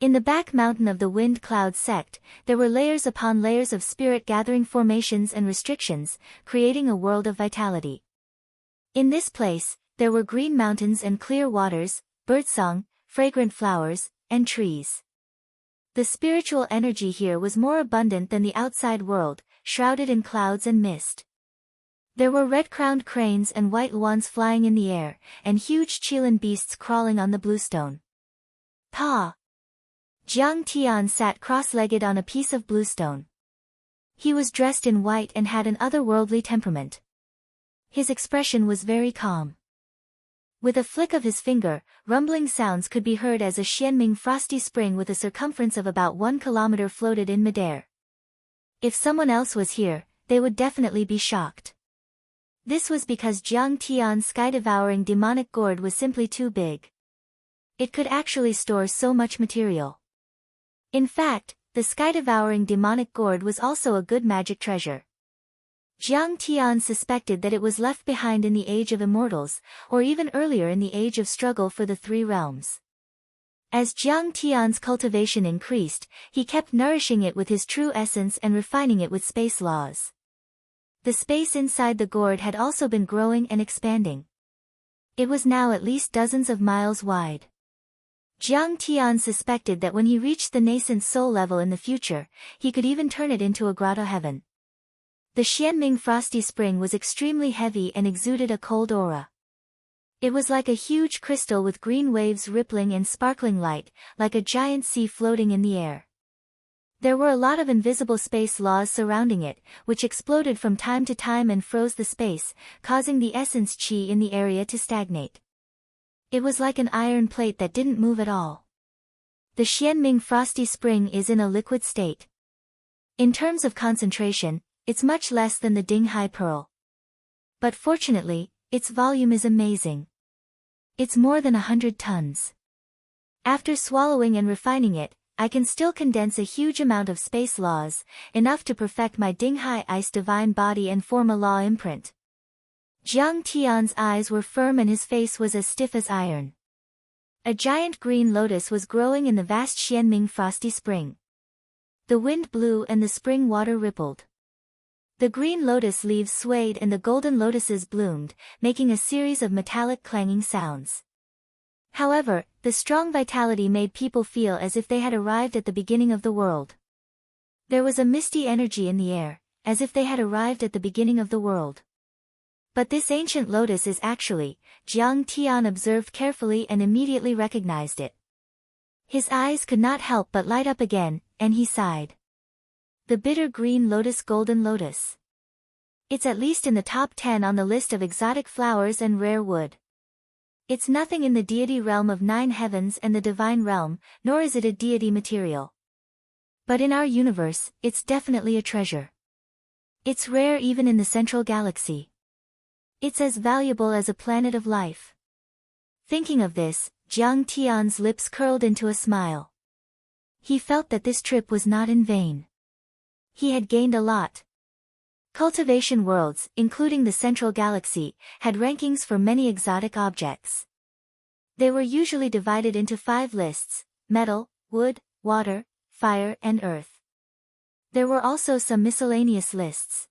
In the back mountain of the Wind Cloud sect, there were layers upon layers of spirit-gathering formations and restrictions, creating a world of vitality. In this place, there were green mountains and clear waters, birdsong, fragrant flowers, and trees. The spiritual energy here was more abundant than the outside world, shrouded in clouds and mist. There were red-crowned cranes and white luans flying in the air, and huge Qilin beasts crawling on the bluestone. Pa! Jiang Tian sat cross-legged on a piece of bluestone. He was dressed in white and had an otherworldly temperament. His expression was very calm. With a flick of his finger, rumbling sounds could be heard as a Xianming frosty spring with a circumference of about 1 kilometer floated in midair. If someone else was here, they would definitely be shocked. This was because Jiang Tian's sky-devouring demonic gourd was simply too big. It could actually store so much material. In fact, the sky-devouring demonic gourd was also a good magic treasure. Jiang Tian suspected that it was left behind in the Age of Immortals, or even earlier in the Age of Struggle for the Three Realms. As Jiang Tian's cultivation increased, he kept nourishing it with his true essence and refining it with space laws. The space inside the gourd had also been growing and expanding. It was now at least dozens of miles wide. Jiang Tian suspected that when he reached the nascent soul level in the future, he could even turn it into a grotto heaven. The Xianming frosty spring was extremely heavy and exuded a cold aura. It was like a huge crystal with green waves rippling and sparkling light, like a giant sea floating in the air. There were a lot of invisible space laws surrounding it, which exploded from time to time and froze the space, causing the essence qi in the area to stagnate. It was like an iron plate that didn't move at all. The Xianming frosty spring is in a liquid state. In terms of concentration, it's much less than the Dinghai pearl. But fortunately, its volume is amazing. It's more than 100 tons. After swallowing and refining it, I can still condense a huge amount of space laws, enough to perfect my Dinghai Ice divine body and form a law imprint. Jiang Tian's eyes were firm and his face was as stiff as iron. A giant green lotus was growing in the vast Xianming frosty spring. The wind blew and the spring water rippled. The green lotus leaves swayed and the golden lotuses bloomed, making a series of metallic clanging sounds. However, the strong vitality made people feel as if they had arrived at the beginning of the world. There was a misty energy in the air, as if they had arrived at the beginning of the world. But this ancient lotus is actually, Jiang Tian observed carefully and immediately recognized it. His eyes could not help but light up again, and he sighed. The bitter green lotus, golden lotus. It's at least in the top 10 on the list of exotic flowers and rare wood. It's nothing in the deity realm of 9 heavens and the divine realm, nor is it a deity material. But in our universe, it's definitely a treasure. It's rare even in the central galaxy. It's as valuable as a planet of life. Thinking of this, Jiang Tian's lips curled into a smile. He felt that this trip was not in vain. He had gained a lot. Cultivation worlds, including the central galaxy, had rankings for many exotic objects. They were usually divided into 5 lists: metal, wood, water, fire, and earth. There were also some miscellaneous lists.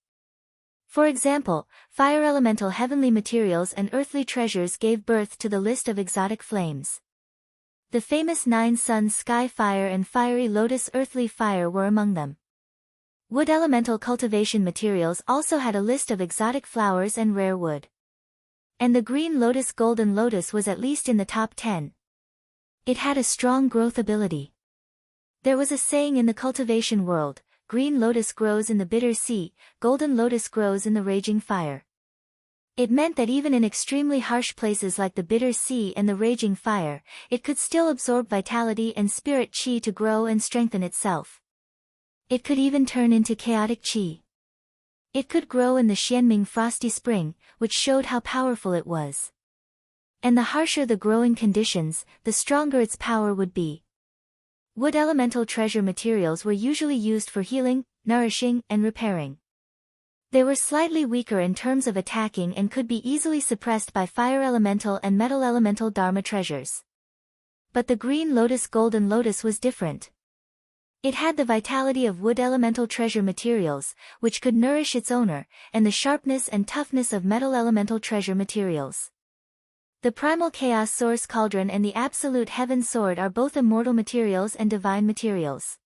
For example, fire elemental heavenly materials and earthly treasures gave birth to the list of exotic flames. The famous 9 suns sky fire and fiery lotus earthly fire were among them. Wood elemental cultivation materials also had a list of exotic flowers and rare wood. And the green lotus golden lotus was at least in the top 10. It had a strong growth ability. There was a saying in the cultivation world: green lotus grows in the bitter sea, golden lotus grows in the raging fire. It meant that even in extremely harsh places like the bitter sea and the raging fire, it could still absorb vitality and spirit qi to grow and strengthen itself. It could even turn into chaotic qi. It could grow in the Xianming frosty spring, which showed how powerful it was. And the harsher the growing conditions, the stronger its power would be. Wood elemental treasure materials were usually used for healing, nourishing, and repairing. They were slightly weaker in terms of attacking and could be easily suppressed by fire elemental and metal elemental dharma treasures. But the green lotus golden lotus was different. It had the vitality of wood elemental treasure materials, which could nourish its owner, and the sharpness and toughness of metal elemental treasure materials. The primal chaos source cauldron and the absolute heaven sword are both immortal materials and divine materials.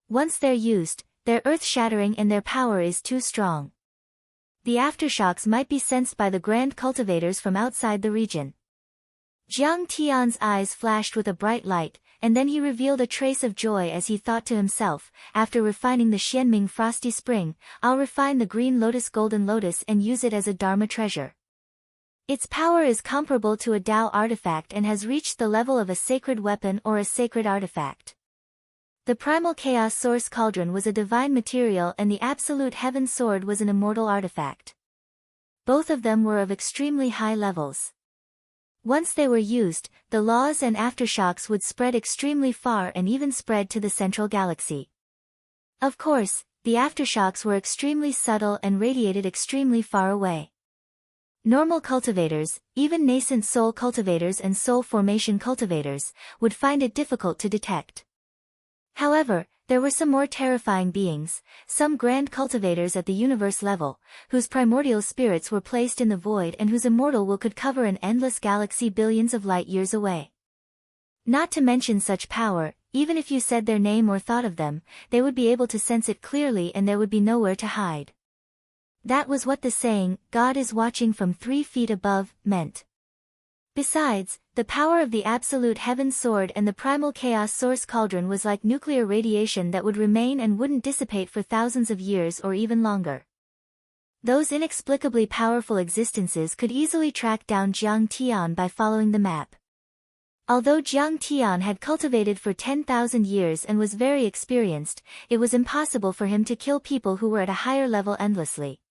Once they're used, they're earth-shattering and their power is too strong. The aftershocks might be sensed by the grand cultivators from outside the region. Jiang Tian's eyes flashed with a bright light, and then he revealed a trace of joy as he thought to himself, after refining the Xianming frosty spring, I'll refine the green lotus golden lotus and use it as a dharma treasure. Its power is comparable to a Tao artifact and has reached the level of a sacred weapon or a sacred artifact. The primal chaos source cauldron was a divine material and the absolute heaven sword was an immortal artifact. Both of them were of extremely high levels. Once they were used, the laws and aftershocks would spread extremely far and even spread to the central galaxy. Of course, the aftershocks were extremely subtle and radiated extremely far away. Normal cultivators, even nascent soul cultivators and soul formation cultivators, would find it difficult to detect. However, there were some more terrifying beings, some grand cultivators at the universe level, whose primordial spirits were placed in the void and whose immortal will could cover an endless galaxy billions of light years away. Not to mention such power, even if you said their name or thought of them, they would be able to sense it clearly and there would be nowhere to hide. That was what the saying, "God is watching from 3 feet above," meant. Besides, the power of the absolute heaven sword and the primal chaos source cauldron was like nuclear radiation that would remain and wouldn't dissipate for thousands of years or even longer. Those inexplicably powerful existences could easily track down Jiang Tian by following the map. Although Jiang Tian had cultivated for 10,000 years and was very experienced, it was impossible for him to kill people who were at a higher level endlessly.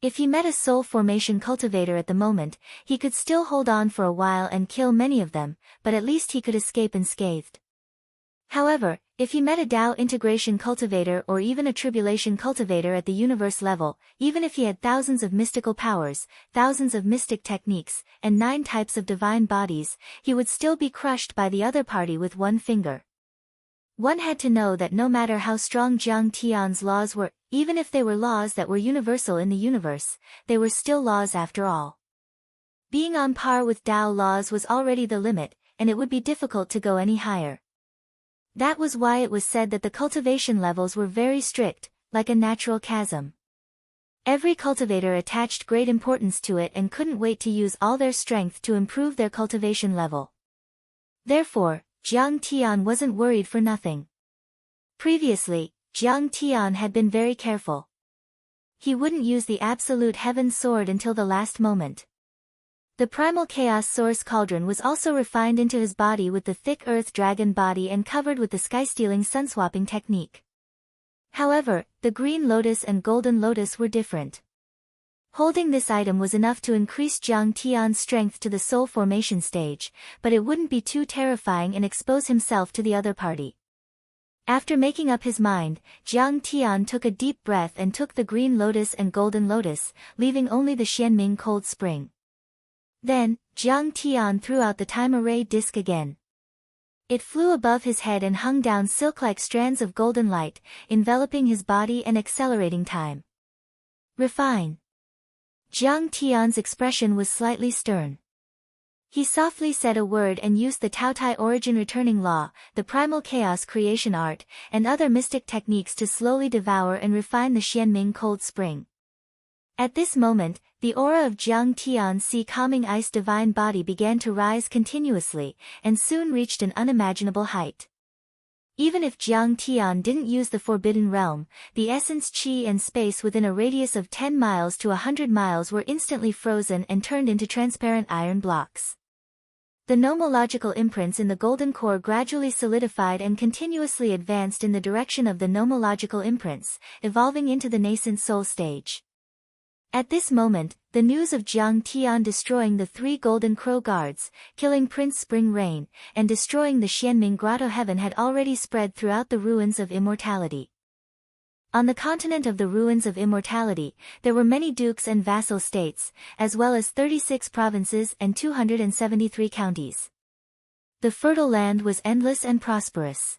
If he met a soul formation cultivator at the moment, he could still hold on for a while and kill many of them, but at least he could escape unscathed. However, if he met a Tao integration cultivator or even a tribulation cultivator at the universe level, even if he had thousands of mystical powers, thousands of mystic techniques, and 9 types of divine bodies, he would still be crushed by the other party with one finger. One had to know that no matter how strong Jiang Tian's laws were, even if they were laws that were universal in the universe, they were still laws after all. Being on par with Tao laws was already the limit, and it would be difficult to go any higher. That was why it was said that the cultivation levels were very strict, like a natural chasm. Every cultivator attached great importance to it and couldn't wait to use all their strength to improve their cultivation level. Therefore, Jiang Tian wasn't worried for nothing. Previously, Jiang Tian had been very careful. He wouldn't use the absolute heaven sword until the last moment. The primal chaos source cauldron was also refined into his body with the thick earth dragon body and covered with the sky-stealing sun-swapping technique. However, the green lotus and golden lotus were different. Holding this item was enough to increase Jiang Tian's strength to the soul formation stage, but it wouldn't be too terrifying and expose himself to the other party. After making up his mind, Jiang Tian took a deep breath and took the green lotus and golden lotus, leaving only the Xianming cold spring. Then, Jiang Tian threw out the time array disc again. It flew above his head and hung down silk-like strands of golden light, enveloping his body and accelerating time. Refine. Jiang Tian's expression was slightly stern. He softly said a word and used the Taotai origin returning law, the primal chaos creation art, and other mystic techniques to slowly devour and refine the Xianming cold spring. At this moment, the aura of Jiang Tian's sea calming ice divine body began to rise continuously, and soon reached an unimaginable height. Even if Jiang Tian didn't use the Forbidden Realm, the essence qi and space within a radius of 10 miles to 100 miles were instantly frozen and turned into transparent iron blocks. The nomological imprints in the golden core gradually solidified and continuously advanced in the direction of the nomological imprints, evolving into the nascent soul stage. At this moment, the news of Jiang Tian destroying the 3 golden crow guards, killing Prince Spring Rain, and destroying the Xianming Grotto Heaven had already spread throughout the ruins of immortality. On the continent of the ruins of immortality, there were many dukes and vassal states, as well as 36 provinces and 273 counties. The fertile land was endless and prosperous.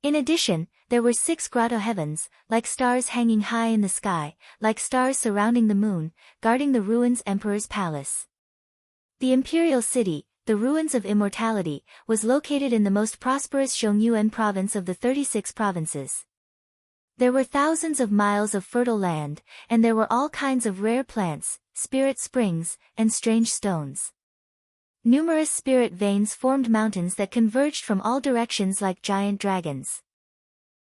In addition, there were 6 grotto heavens, like stars hanging high in the sky, like stars surrounding the moon, guarding the ruins' emperor's palace. The imperial city, the ruins of immortality, was located in the most prosperous Zhongyuan province of the 36 provinces. There were thousands of miles of fertile land, and there were all kinds of rare plants, spirit springs, and strange stones. Numerous spirit veins formed mountains that converged from all directions like giant dragons.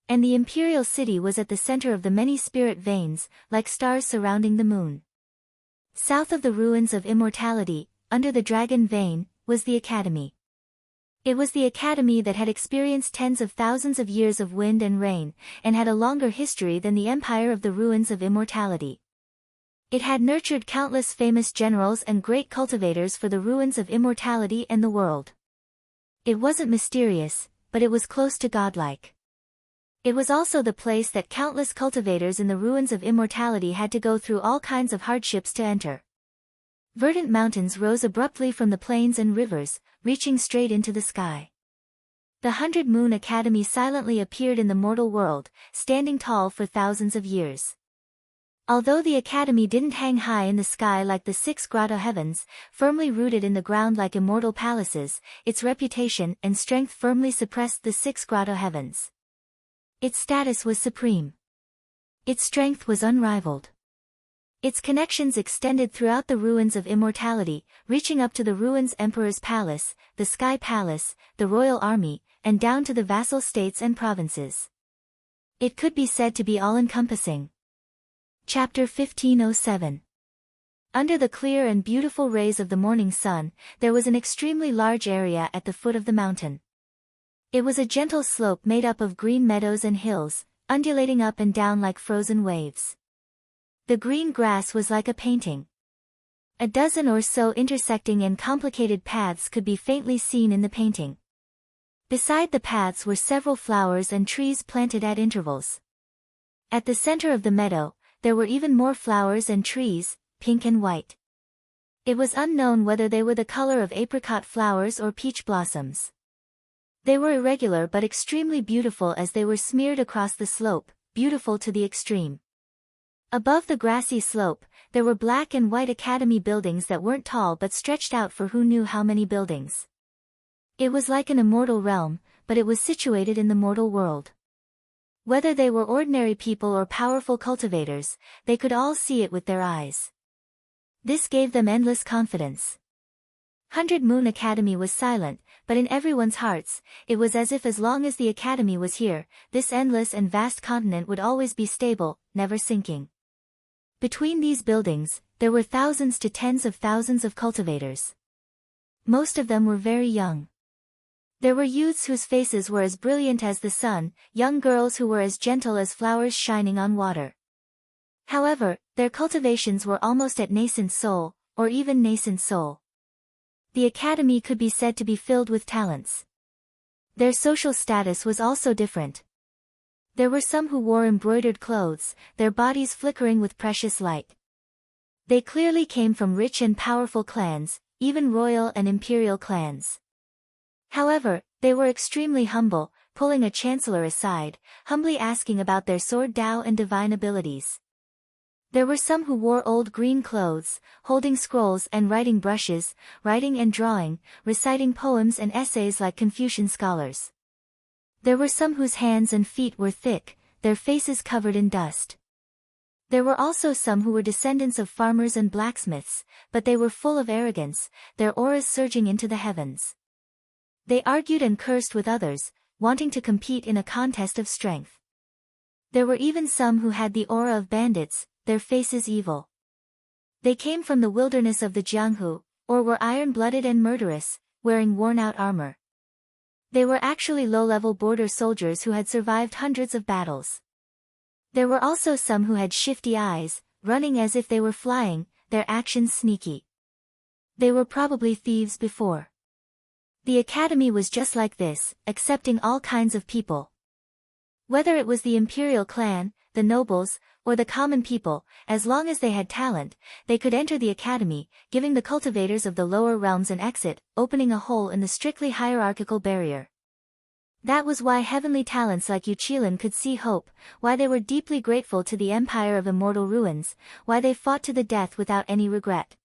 And the imperial city was at the center of the many spirit veins, like stars surrounding the moon. South of the ruins of immortality, under the dragon vein, was the academy. It was the academy that had experienced tens of thousands of years of wind and rain, and had a longer history than the empire of the ruins of immortality. It had nurtured countless famous generals and great cultivators for the ruins of immortality and the world. It wasn't mysterious, but it was close to godlike. It was also the place that countless cultivators in the ruins of immortality had to go through all kinds of hardships to enter. Verdant mountains rose abruptly from the plains and rivers, reaching straight into the sky. The 100-Moon Academy silently appeared in the mortal world, standing tall for thousands of years. Although the academy didn't hang high in the sky like the 6 grotto heavens, firmly rooted in the ground like immortal palaces, its reputation and strength firmly suppressed the 6 grotto heavens. Its status was supreme. Its strength was unrivaled. Its connections extended throughout the ruins of immortality, reaching up to the ruins Emperor's Palace, the Sky Palace, the Royal Army, and down to the vassal states and provinces. It could be said to be all-encompassing. Chapter 1507. Under the clear and beautiful rays of the morning sun, there was an extremely large area at the foot of the mountain. It was a gentle slope made up of green meadows and hills, undulating up and down like frozen waves. The green grass was like a painting. A dozen or so intersecting and complicated paths could be faintly seen in the painting. Beside the paths were several flowers and trees planted at intervals. At the center of the meadow, there were even more flowers and trees, pink and white. It was unknown whether they were the color of apricot flowers or peach blossoms. They were irregular but extremely beautiful as they were smeared across the slope, beautiful to the extreme. Above the grassy slope, there were black and white academy buildings that weren't tall but stretched out for who knew how many buildings. It was like an immortal realm, but it was situated in the mortal world. Whether they were ordinary people or powerful cultivators, they could all see it with their eyes. This gave them endless confidence. 100-Moon Academy was silent, but in everyone's hearts, it was as if as long as the academy was here, this endless and vast continent would always be stable, never sinking. Between these buildings, there were thousands to tens of thousands of cultivators. Most of them were very young. There were youths whose faces were as brilliant as the sun, young girls who were as gentle as flowers shining on water. However, their cultivations were almost at nascent soul, or even nascent soul. The academy could be said to be filled with talents. Their social status was also different. There were some who wore embroidered clothes, their bodies flickering with precious light. They clearly came from rich and powerful clans, even royal and imperial clans. However, they were extremely humble, pulling a chancellor aside, humbly asking about their sword Tao and divine abilities. There were some who wore old green clothes, holding scrolls and writing brushes, writing and drawing, reciting poems and essays like Confucian scholars. There were some whose hands and feet were thick, their faces covered in dust. There were also some who were descendants of farmers and blacksmiths, but they were full of arrogance, their auras surging into the heavens. They argued and cursed with others, wanting to compete in a contest of strength. There were even some who had the aura of bandits, their faces evil. They came from the wilderness of the Jianghu, or were iron-blooded and murderous, wearing worn-out armor. They were actually low-level border soldiers who had survived hundreds of battles. There were also some who had shifty eyes, running as if they were flying, their actions sneaky. They were probably thieves before. The academy was just like this, accepting all kinds of people. Whether it was the imperial clan, the nobles, or the common people, as long as they had talent, they could enter the academy, giving the cultivators of the lower realms an exit, opening a hole in the strictly hierarchical barrier. That was why heavenly talents like Yuchilin could see hope, why they were deeply grateful to the Empire of Immortal Ruins, why they fought to the death without any regret.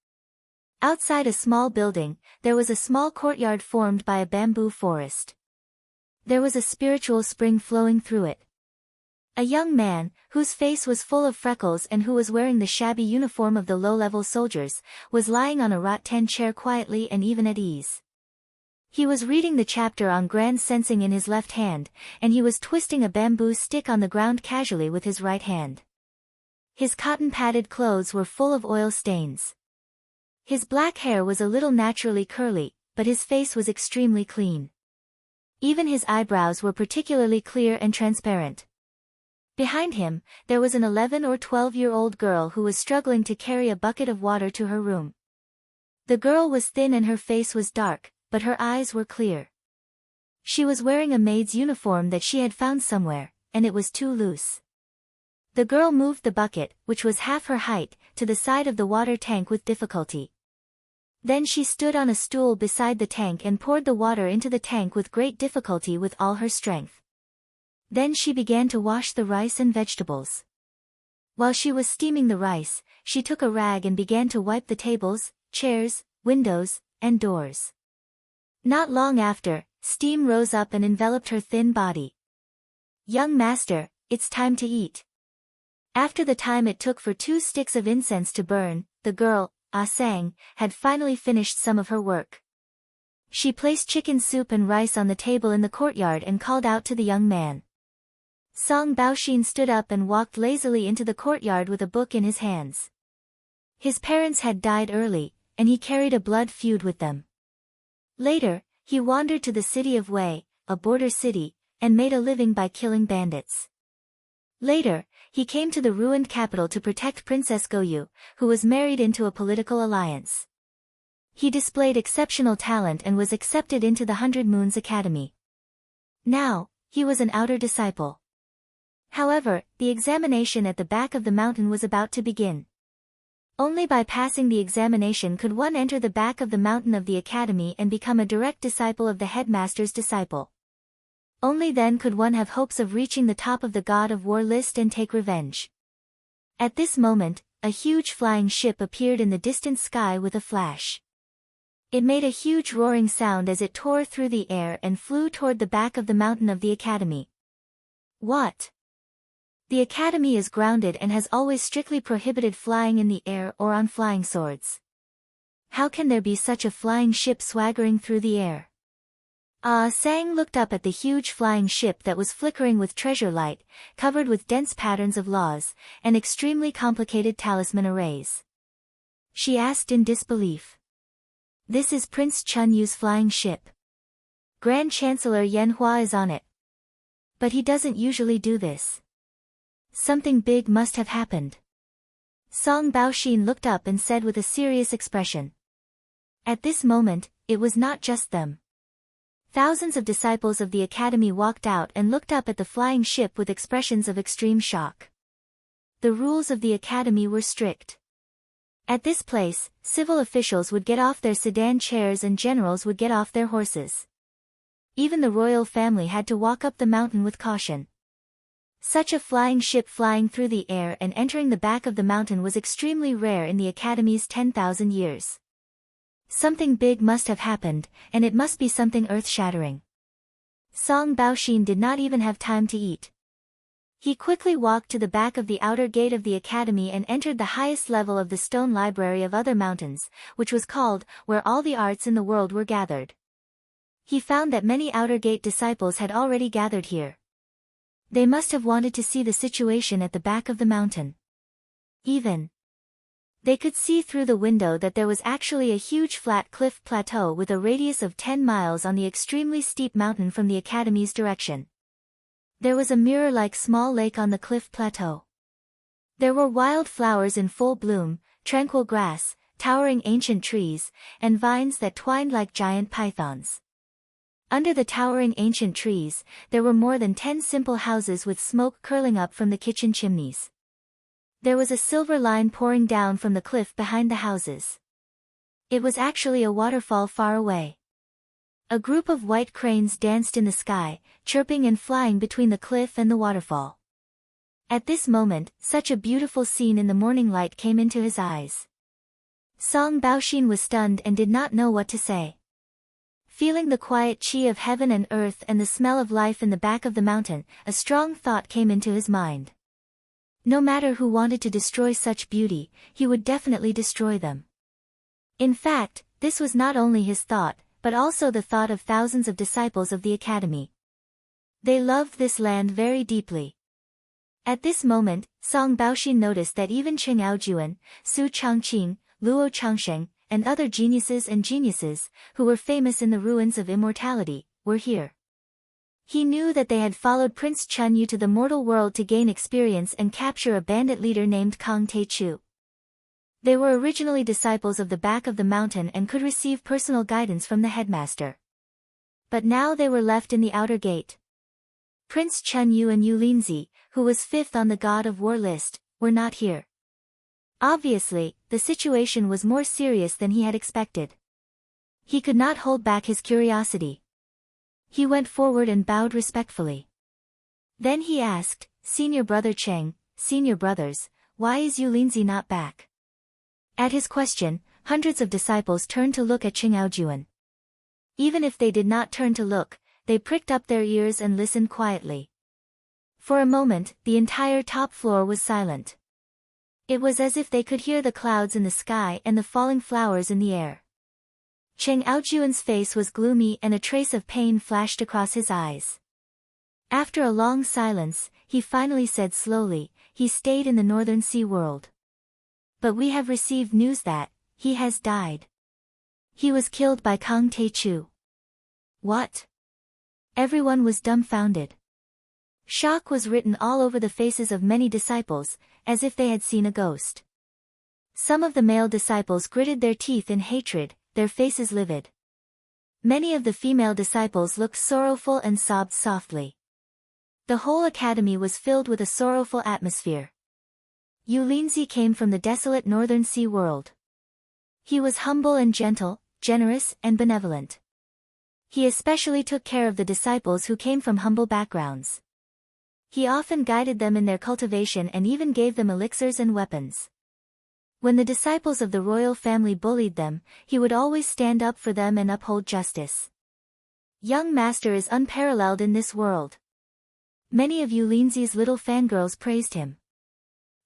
Outside a small building, there was a small courtyard formed by a bamboo forest. There was a spiritual spring flowing through it. A young man, whose face was full of freckles and who was wearing the shabby uniform of the low-level soldiers, was lying on a rattan chair quietly and even at ease. He was reading the chapter on grand sensing in his left hand, and he was twisting a bamboo stick on the ground casually with his right hand. His cotton-padded clothes were full of oil stains. His black hair was a little naturally curly, but his face was extremely clean. Even his eyebrows were particularly clear and transparent. Behind him, there was an 11 or 12-year-old girl who was struggling to carry a bucket of water to her room. The girl was thin and her face was dark, but her eyes were clear. She was wearing a maid's uniform that she had found somewhere, and it was too loose. The girl moved the bucket, which was half her height, to the side of the water tank with difficulty. Then she stood on a stool beside the tank and poured the water into the tank with great difficulty with all her strength. Then she began to wash the rice and vegetables. While she was steaming the rice, she took a rag and began to wipe the tables, chairs, windows, and doors. Not long after, steam rose up and enveloped her thin body. "Young master, it's time to eat." After the time it took for 2 sticks of incense to burn, the girl, Sang, had finally finished some of her work. She placed chicken soup and rice on the table in the courtyard and called out to the young man. Song Baoxin stood up and walked lazily into the courtyard with a book in his hands. His parents had died early, and he carried a blood feud with them. Later, he wandered to the city of Wei, a border city, and made a living by killing bandits. Later, he came to the ruined capital to protect Princess Goyu, who was married into a political alliance. He displayed exceptional talent and was accepted into the 100 Moons Academy. Now, he was an outer disciple. However, the examination at the back of the mountain was about to begin. Only by passing the examination could one enter the back of the mountain of the academy and become a direct disciple of the headmaster's disciple. Only then could one have hopes of reaching the top of the God of War list and take revenge. At this moment, a huge flying ship appeared in the distant sky with a flash. It made a huge roaring sound as it tore through the air and flew toward the back of the mountain of the academy. What? The academy is grounded and has always strictly prohibited flying in the air or on flying swords. How can there be such a flying ship swaggering through the air? Sang looked up at the huge flying ship that was flickering with treasure light, covered with dense patterns of laws, and extremely complicated talisman arrays. She asked in disbelief. "This is Prince Chun Yu's flying ship. Grand Chancellor Yan Hua is on it. But he doesn't usually do this. Something big must have happened." Song Baoxin looked up and said with a serious expression. At this moment, it was not just them. Thousands of disciples of the academy walked out and looked up at the flying ship with expressions of extreme shock. The rules of the academy were strict. At this place, civil officials would get off their sedan chairs and generals would get off their horses. Even the royal family had to walk up the mountain with caution. Such a flying ship flying through the air and entering the back of the mountain was extremely rare in the academy's 10,000 years. Something big must have happened, and it must be something earth-shattering. Song Baoxin did not even have time to eat. He quickly walked to the back of the outer gate of the academy and entered the highest level of the stone library of other mountains, which was called, where all the arts in the world were gathered. He found that many outer gate disciples had already gathered here. They must have wanted to see the situation at the back of the mountain. They could see through the window that there was actually a huge flat cliff plateau with a radius of 10 miles on the extremely steep mountain from the academy's direction. There was a mirror-like small lake on the cliff plateau. There were wild flowers in full bloom, tranquil grass, towering ancient trees, and vines that twined like giant pythons. Under the towering ancient trees, there were more than 10 simple houses with smoke curling up from the kitchen chimneys. There was a silver line pouring down from the cliff behind the houses. It was actually a waterfall far away. A group of white cranes danced in the sky, chirping and flying between the cliff and the waterfall. At this moment, such a beautiful scene in the morning light came into his eyes. Song Baoxin was stunned and did not know what to say. Feeling the quiet chi of heaven and earth and the smell of life in the back of the mountain, a strong thought came into his mind. No matter who wanted to destroy such beauty, he would definitely destroy them. In fact, this was not only his thought, but also the thought of thousands of disciples of the academy. They loved this land very deeply. At this moment, Song Baoxin noticed that even Cheng Aojuan, Su Changqing, Luo Changsheng, and other geniuses, who were famous in the ruins of immortality, were here. He knew that they had followed Prince Chun Yu to the mortal world to gain experience and capture a bandit leader named Kang Taechu. They were originally disciples of the back of the mountain and could receive personal guidance from the headmaster. But now they were left in the outer gate. Prince Chun Yu and Yu Linzi, who was 5th on the God of War list, were not here. Obviously, the situation was more serious than he had expected. He could not hold back his curiosity. He went forward and bowed respectfully. Then he asked, Senior Brother Cheng, Senior Brothers, why is Yu Linzi not back? At his question, hundreds of disciples turned to look at Cheng Aojuan. Even if they did not turn to look, they pricked up their ears and listened quietly. For a moment, the entire top floor was silent. It was as if they could hear the clouds in the sky and the falling flowers in the air. Cheng Aojuan's face was gloomy and a trace of pain flashed across his eyes. After a long silence, he finally said slowly, he stayed in the Northern Sea world. But we have received news that he has died. He was killed by Kang Tae-chu. What? Everyone was dumbfounded. Shock was written all over the faces of many disciples, as if they had seen a ghost. Some of the male disciples gritted their teeth in hatred, their faces livid. Many of the female disciples looked sorrowful and sobbed softly. The whole academy was filled with a sorrowful atmosphere. Yu Linzi came from the desolate Northern Sea world. He was humble and gentle, generous and benevolent. He especially took care of the disciples who came from humble backgrounds. He often guided them in their cultivation and even gave them elixirs and weapons. When the disciples of the royal family bullied them, he would always stand up for them and uphold justice. Young master is unparalleled in this world. Many of Yu Linzi's little fangirls praised him.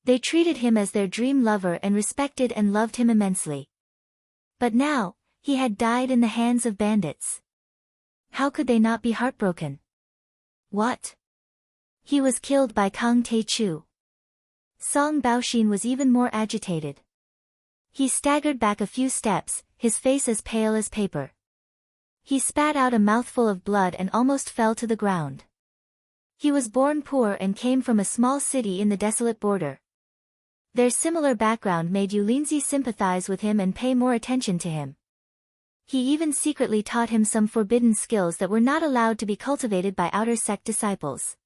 They treated him as their dream lover and respected and loved him immensely. But now, he had died in the hands of bandits. How could they not be heartbroken? What? He was killed by Kang Tae-chu. Song Baoxin was even more agitated. He staggered back a few steps, his face as pale as paper. He spat out a mouthful of blood and almost fell to the ground. He was born poor and came from a small city in the desolate border. Their similar background made Yu Linzi sympathize with him and pay more attention to him. He even secretly taught him some forbidden skills that were not allowed to be cultivated by outer sect disciples.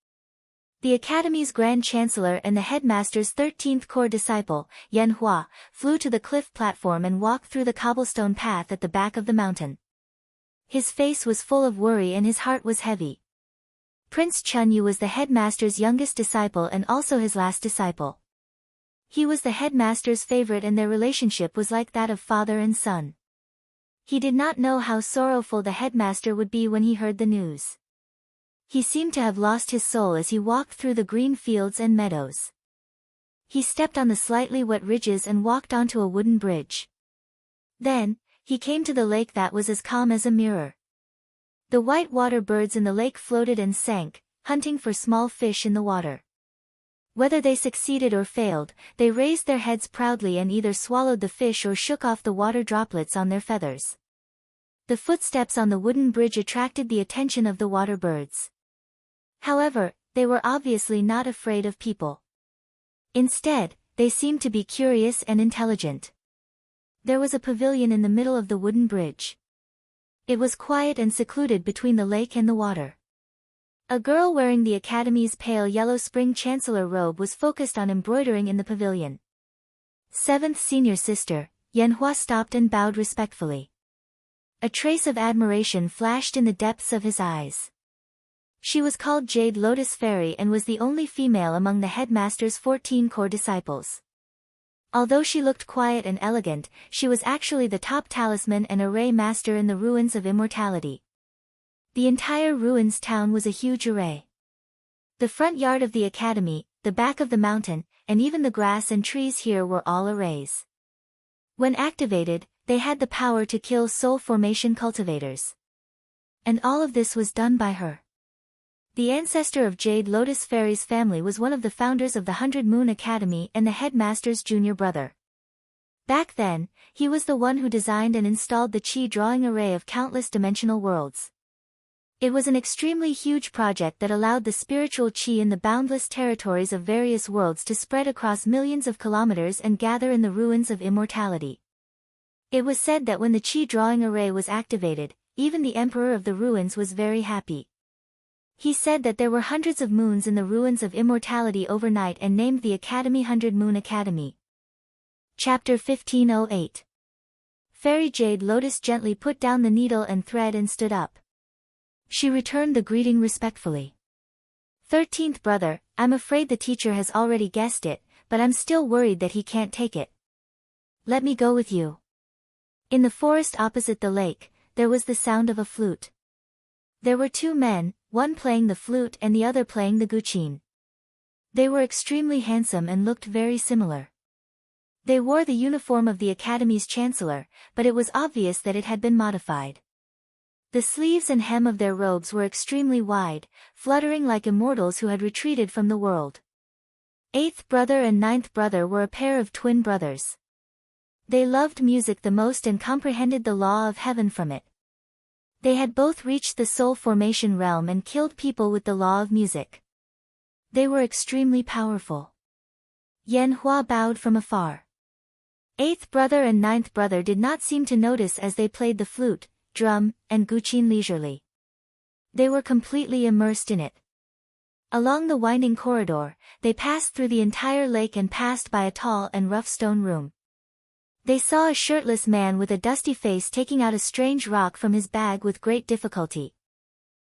The Academy's Grand Chancellor and the headmaster's 13th core disciple, Yan Hua, flew to the cliff platform and walked through the cobblestone path at the back of the mountain. His face was full of worry and his heart was heavy. Prince Chun Yu was the headmaster's youngest disciple and also his last disciple. He was the headmaster's favorite and their relationship was like that of father and son. He did not know how sorrowful the headmaster would be when he heard the news. He seemed to have lost his soul as he walked through the green fields and meadows. He stepped on the slightly wet ridges and walked onto a wooden bridge. Then, he came to the lake that was as calm as a mirror. The white water birds in the lake floated and sank, hunting for small fish in the water. Whether they succeeded or failed, they raised their heads proudly and either swallowed the fish or shook off the water droplets on their feathers. The footsteps on the wooden bridge attracted the attention of the water birds. However, they were obviously not afraid of people. Instead, they seemed to be curious and intelligent. There was a pavilion in the middle of the wooden bridge. It was quiet and secluded between the lake and the water. A girl wearing the Academy's pale yellow spring chancellor robe was focused on embroidering in the pavilion. 7th senior sister, Yanhua stopped and bowed respectfully. A trace of admiration flashed in the depths of his eyes. She was called Jade Lotus Fairy and was the only female among the headmaster's 14 core disciples. Although she looked quiet and elegant, she was actually the top talisman and array master in the ruins of immortality. The entire ruins town was a huge array. The front yard of the academy, the back of the mountain, and even the grass and trees here were all arrays. When activated, they had the power to kill soul formation cultivators. And all of this was done by her. The ancestor of Jade Lotus Fairy's family was one of the founders of the 100 Moon Academy and the headmaster's junior brother. Back then, he was the one who designed and installed the Qi drawing array of countless dimensional worlds. It was an extremely huge project that allowed the spiritual Qi in the boundless territories of various worlds to spread across millions of kilometers and gather in the ruins of immortality. It was said that when the Qi drawing array was activated, even the emperor of the ruins was very happy. He said that there were hundreds of moons in the ruins of immortality overnight and named the academy 100 Moon Academy. Chapter 1508. Fairy Jade Lotus gently put down the needle and thread and stood up. She returned the greeting respectfully. 13th brother, I'm afraid the teacher has already guessed it, but I'm still worried that he can't take it. Let me go with you. In the forest opposite the lake, there was the sound of a flute. There were two men, one playing the flute and the other playing the guqin. They were extremely handsome and looked very similar. They wore the uniform of the academy's chancellor, but it was obvious that it had been modified. The sleeves and hem of their robes were extremely wide, fluttering like immortals who had retreated from the world. 8th brother and 9th brother were a pair of twin brothers. They loved music the most and comprehended the law of heaven from it. They had both reached the soul formation realm and killed people with the law of music. They were extremely powerful. Yan Hua bowed from afar. 8th brother and 9th brother did not seem to notice as they played the flute, drum, and guqin leisurely. They were completely immersed in it. Along the winding corridor, they passed through the entire lake and passed by a tall and rough stone room. They saw a shirtless man with a dusty face taking out a strange rock from his bag with great difficulty.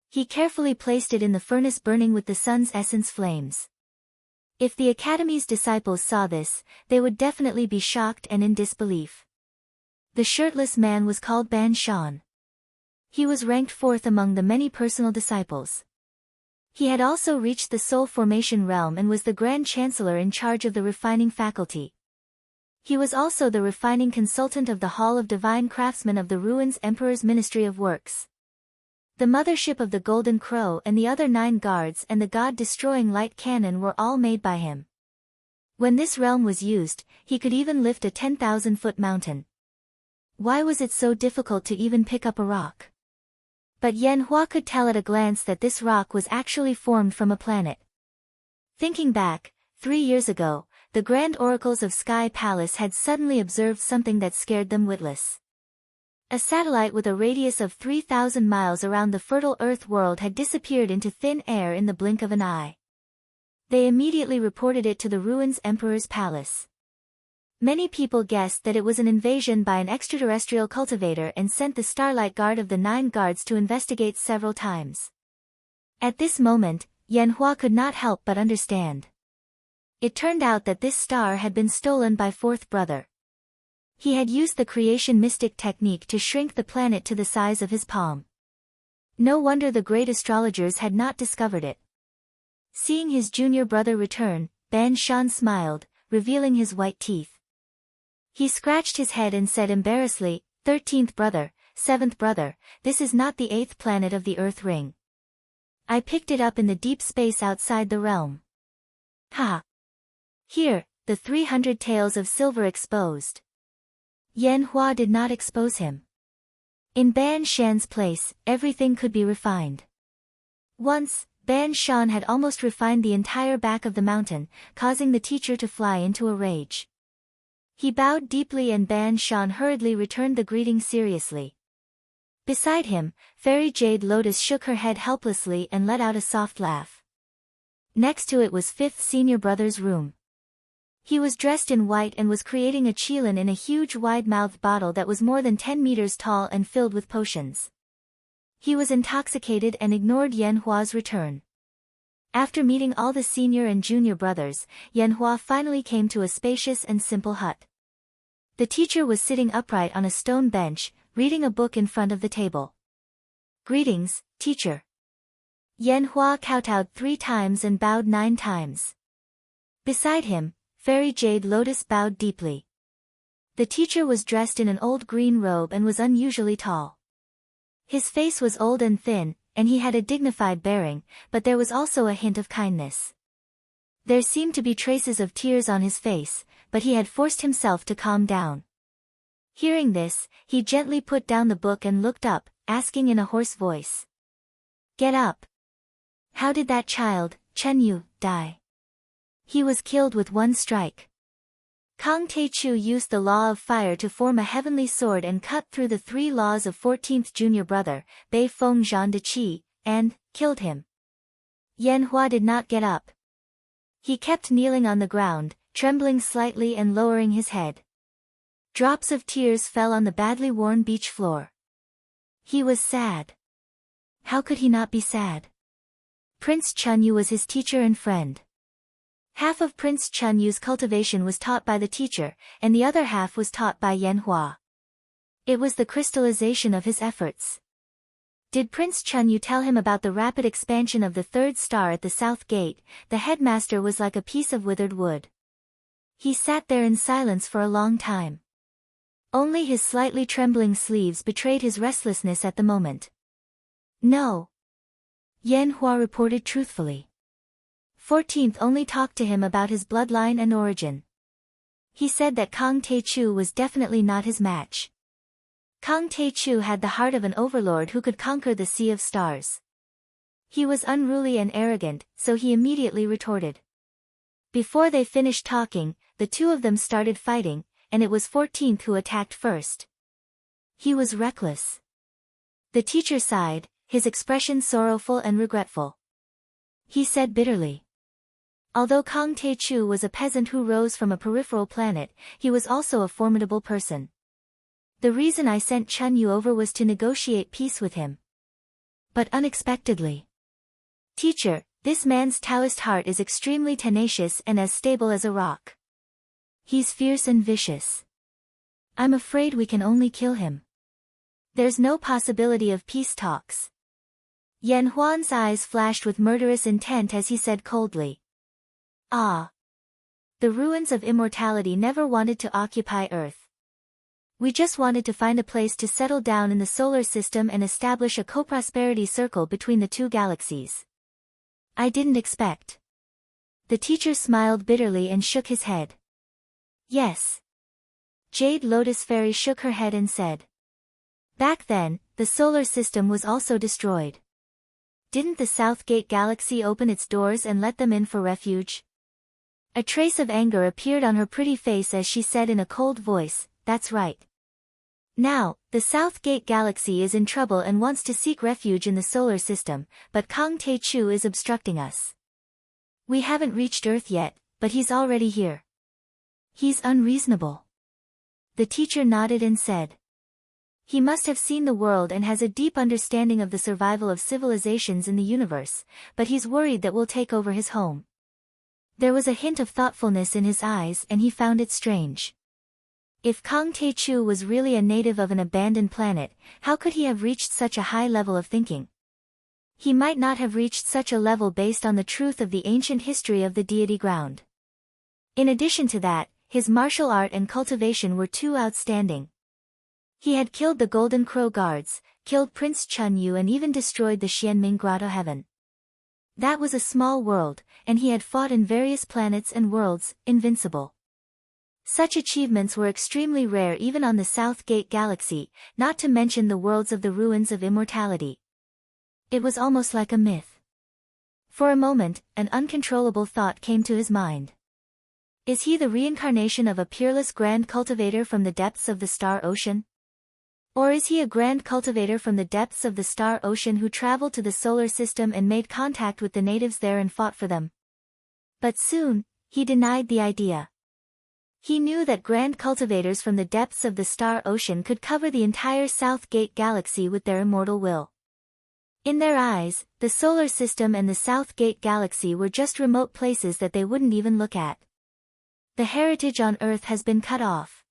He carefully placed it in the furnace burning with the sun's essence flames. If the academy's disciples saw this, they would definitely be shocked and in disbelief. The shirtless man was called Ban Shan. He was ranked 4th among the many personal disciples. He had also reached the soul formation realm and was the Grand Chancellor in charge of the refining faculty. He was also the refining consultant of the Hall of Divine Craftsmen of the Ruins Emperor's Ministry of Works. The mothership of the Golden Crow and the other 9 guards and the god-destroying light cannon were all made by him. When this realm was used, he could even lift a 10,000-foot mountain. Why was it so difficult to even pick up a rock? But Yan Hua could tell at a glance that this rock was actually formed from a planet. Thinking back, 3 years ago, the Grand Oracles of Sky Palace had suddenly observed something that scared them witless. A satellite with a radius of 3,000 miles around the fertile Earth world had disappeared into thin air in the blink of an eye. They immediately reported it to the Ruins Emperor's Palace. Many people guessed that it was an invasion by an extraterrestrial cultivator and sent the Starlight Guard of the 9 guards to investigate several times. At this moment, Yan Hua could not help but understand. It turned out that this star had been stolen by 4th brother. He had used the creation mystic technique to shrink the planet to the size of his palm. No wonder the great astrologers had not discovered it. Seeing his junior brother return, Ban Shan smiled, revealing his white teeth. He scratched his head and said embarrassedly, 13th brother, 7th brother, this is not the 8th planet of the Earth ring. I picked it up in the deep space outside the realm. Ha! Here, the 300 tails of silver exposed. Yan Hua did not expose him. In Ban Shan's place, everything could be refined. Once, Ban Shan had almost refined the entire back of the mountain, causing the teacher to fly into a rage. He bowed deeply and Ban Shan hurriedly returned the greeting seriously. Beside him, Fairy Jade Lotus shook her head helplessly and let out a soft laugh. Next to it was 5th senior brother's room. He was dressed in white and was creating a qilin in a huge wide-mouthed bottle that was more than 10 meters tall and filled with potions. He was intoxicated and ignored Yan Hua's return. After meeting all the senior and junior brothers, Yan Hua finally came to a spacious and simple hut. The teacher was sitting upright on a stone bench, reading a book in front of the table. Greetings, teacher. Yan Hua kowtowed 3 times and bowed 9 times. Beside him, Fairy Jade Lotus bowed deeply. The teacher was dressed in an old green robe and was unusually tall. His face was old and thin, and he had a dignified bearing, but there was also a hint of kindness. There seemed to be traces of tears on his face, but he had forced himself to calm down. Hearing this, he gently put down the book and looked up, asking in a hoarse voice. Get up. How did that child, Chen Yu, die? He was killed with 1 strike. Kang Taechu used the law of fire to form a heavenly sword and cut through the 3 laws of 14th junior brother, Bei Feng Zhan De Qi, and killed him. Yan Hua did not get up. He kept kneeling on the ground, trembling slightly and lowering his head. Drops of tears fell on the badly worn beach floor. He was sad. How could he not be sad? Prince Chunyu was his teacher and friend. Half of Prince Chunyu's cultivation was taught by the teacher, and the other half was taught by Yan Hua. It was the crystallization of his efforts. Did Prince Chunyu tell him about the rapid expansion of the third star at the south gate? The headmaster was like a piece of withered wood. He sat there in silence for a long time. Only his slightly trembling sleeves betrayed his restlessness at the moment. No. Yan Hua reported truthfully. 14th only talked to him about his bloodline and origin. He said that Kang Taechu was definitely not his match. Kang Taechu had the heart of an overlord who could conquer the Sea of Stars. He was unruly and arrogant, so he immediately retorted. Before they finished talking, the two of them started fighting, and it was 14th who attacked first. He was reckless. The teacher sighed, his expression sorrowful and regretful. He said bitterly. Although Kang Taechu was a peasant who rose from a peripheral planet, he was also a formidable person. The reason I sent Chunyu over was to negotiate peace with him. But unexpectedly. Teacher, this man's Taoist heart is extremely tenacious and as stable as a rock. He's fierce and vicious. I'm afraid we can only kill him. There's no possibility of peace talks. Yan Huan's eyes flashed with murderous intent as he said coldly. Ah. The ruins of immortality never wanted to occupy Earth. We just wanted to find a place to settle down in the solar system and establish a co-prosperity circle between the two galaxies. I didn't expect. The teacher smiled bitterly and shook his head. Yes. Jade Lotus Fairy shook her head and said. Back then, the solar system was also destroyed. Didn't the Southgate Galaxy open its doors and let them in for refuge? A trace of anger appeared on her pretty face as she said in a cold voice, that's right. Now, the Southgate Galaxy is in trouble and wants to seek refuge in the solar system, but Kang Taechu is obstructing us. We haven't reached Earth yet, but he's already here. He's unreasonable. The teacher nodded and said. He must have seen the world and has a deep understanding of the survival of civilizations in the universe, but he's worried that we'll take over his home. There was a hint of thoughtfulness in his eyes and he found it strange. If Kang Taechu was really a native of an abandoned planet, how could he have reached such a high level of thinking? He might not have reached such a level based on the truth of the ancient history of the deity ground. In addition to that, his martial art and cultivation were too outstanding. He had killed the Golden Crow guards, killed Prince Chunyu and even destroyed the Xianming Grotto Heaven. That was a small world, and he had fought in various planets and worlds, invincible. Such achievements were extremely rare even on the Southgate Galaxy, not to mention the worlds of the ruins of immortality. It was almost like a myth. For a moment, an uncontrollable thought came to his mind. Is he the reincarnation of a peerless grand cultivator from the depths of the star ocean? Or is he a grand cultivator from the depths of the star ocean who traveled to the solar system and made contact with the natives there and fought for them? But soon, he denied the idea. He knew that grand cultivators from the depths of the star ocean could cover the entire Southgate Galaxy with their immortal will. In their eyes, the solar system and the Southgate Galaxy were just remote places that they wouldn't even look at. The heritage on Earth has been cut off.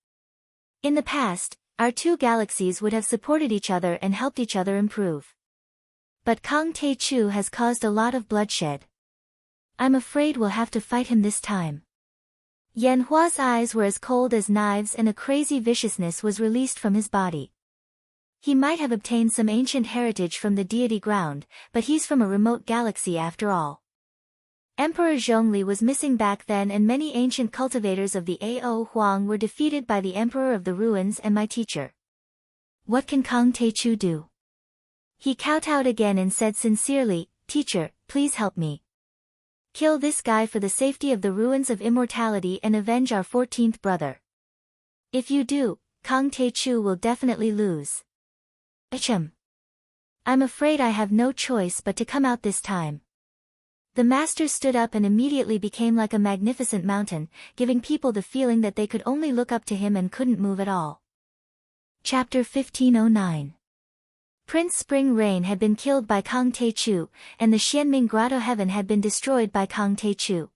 In the past, our two galaxies would have supported each other and helped each other improve. But Kang Taechu has caused a lot of bloodshed. I'm afraid we'll have to fight him this time. Yan Hua's eyes were as cold as knives and a crazy viciousness was released from his body. He might have obtained some ancient heritage from the deity ground, but he's from a remote galaxy after all. Emperor Zhongli was missing back then and many ancient cultivators of the Ao Huang were defeated by the Emperor of the Ruins and my teacher. What can Kang Taechu do? He kowtowed again and said sincerely, Teacher, please help me. Kill this guy for the safety of the ruins of immortality and avenge our 14th brother. If you do, Kang Taechu will definitely lose. Ahem. I'm afraid I have no choice but to come out this time. The master stood up and immediately became like a magnificent mountain, giving people the feeling that they could only look up to him and couldn't move at all. Chapter 1509. Prince Spring Rain had been killed by Kang Tae-chu, and the Xianming Grotto Heaven had been destroyed by Kang Tae-chu.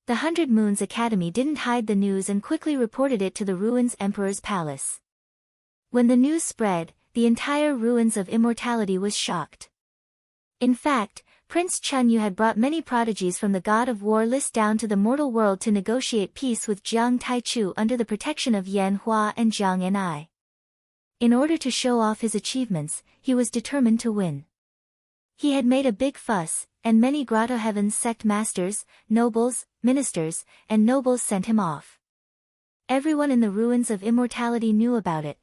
The 100 Moons Academy didn't hide the news and quickly reported it to the Ruins Emperor's palace. When the news spread, the entire Ruins of Immortality was shocked. In fact, Prince Chunyu had brought many prodigies from the God of War list down to the mortal world to negotiate peace with Jiang Taichu under the protection of Yan Hua and Jiang Enai. In order to show off his achievements, he was determined to win. He had made a big fuss, and many Grotto Heaven's sect masters, nobles, ministers, and nobles sent him off. Everyone in the Ruins of Immortality knew about it.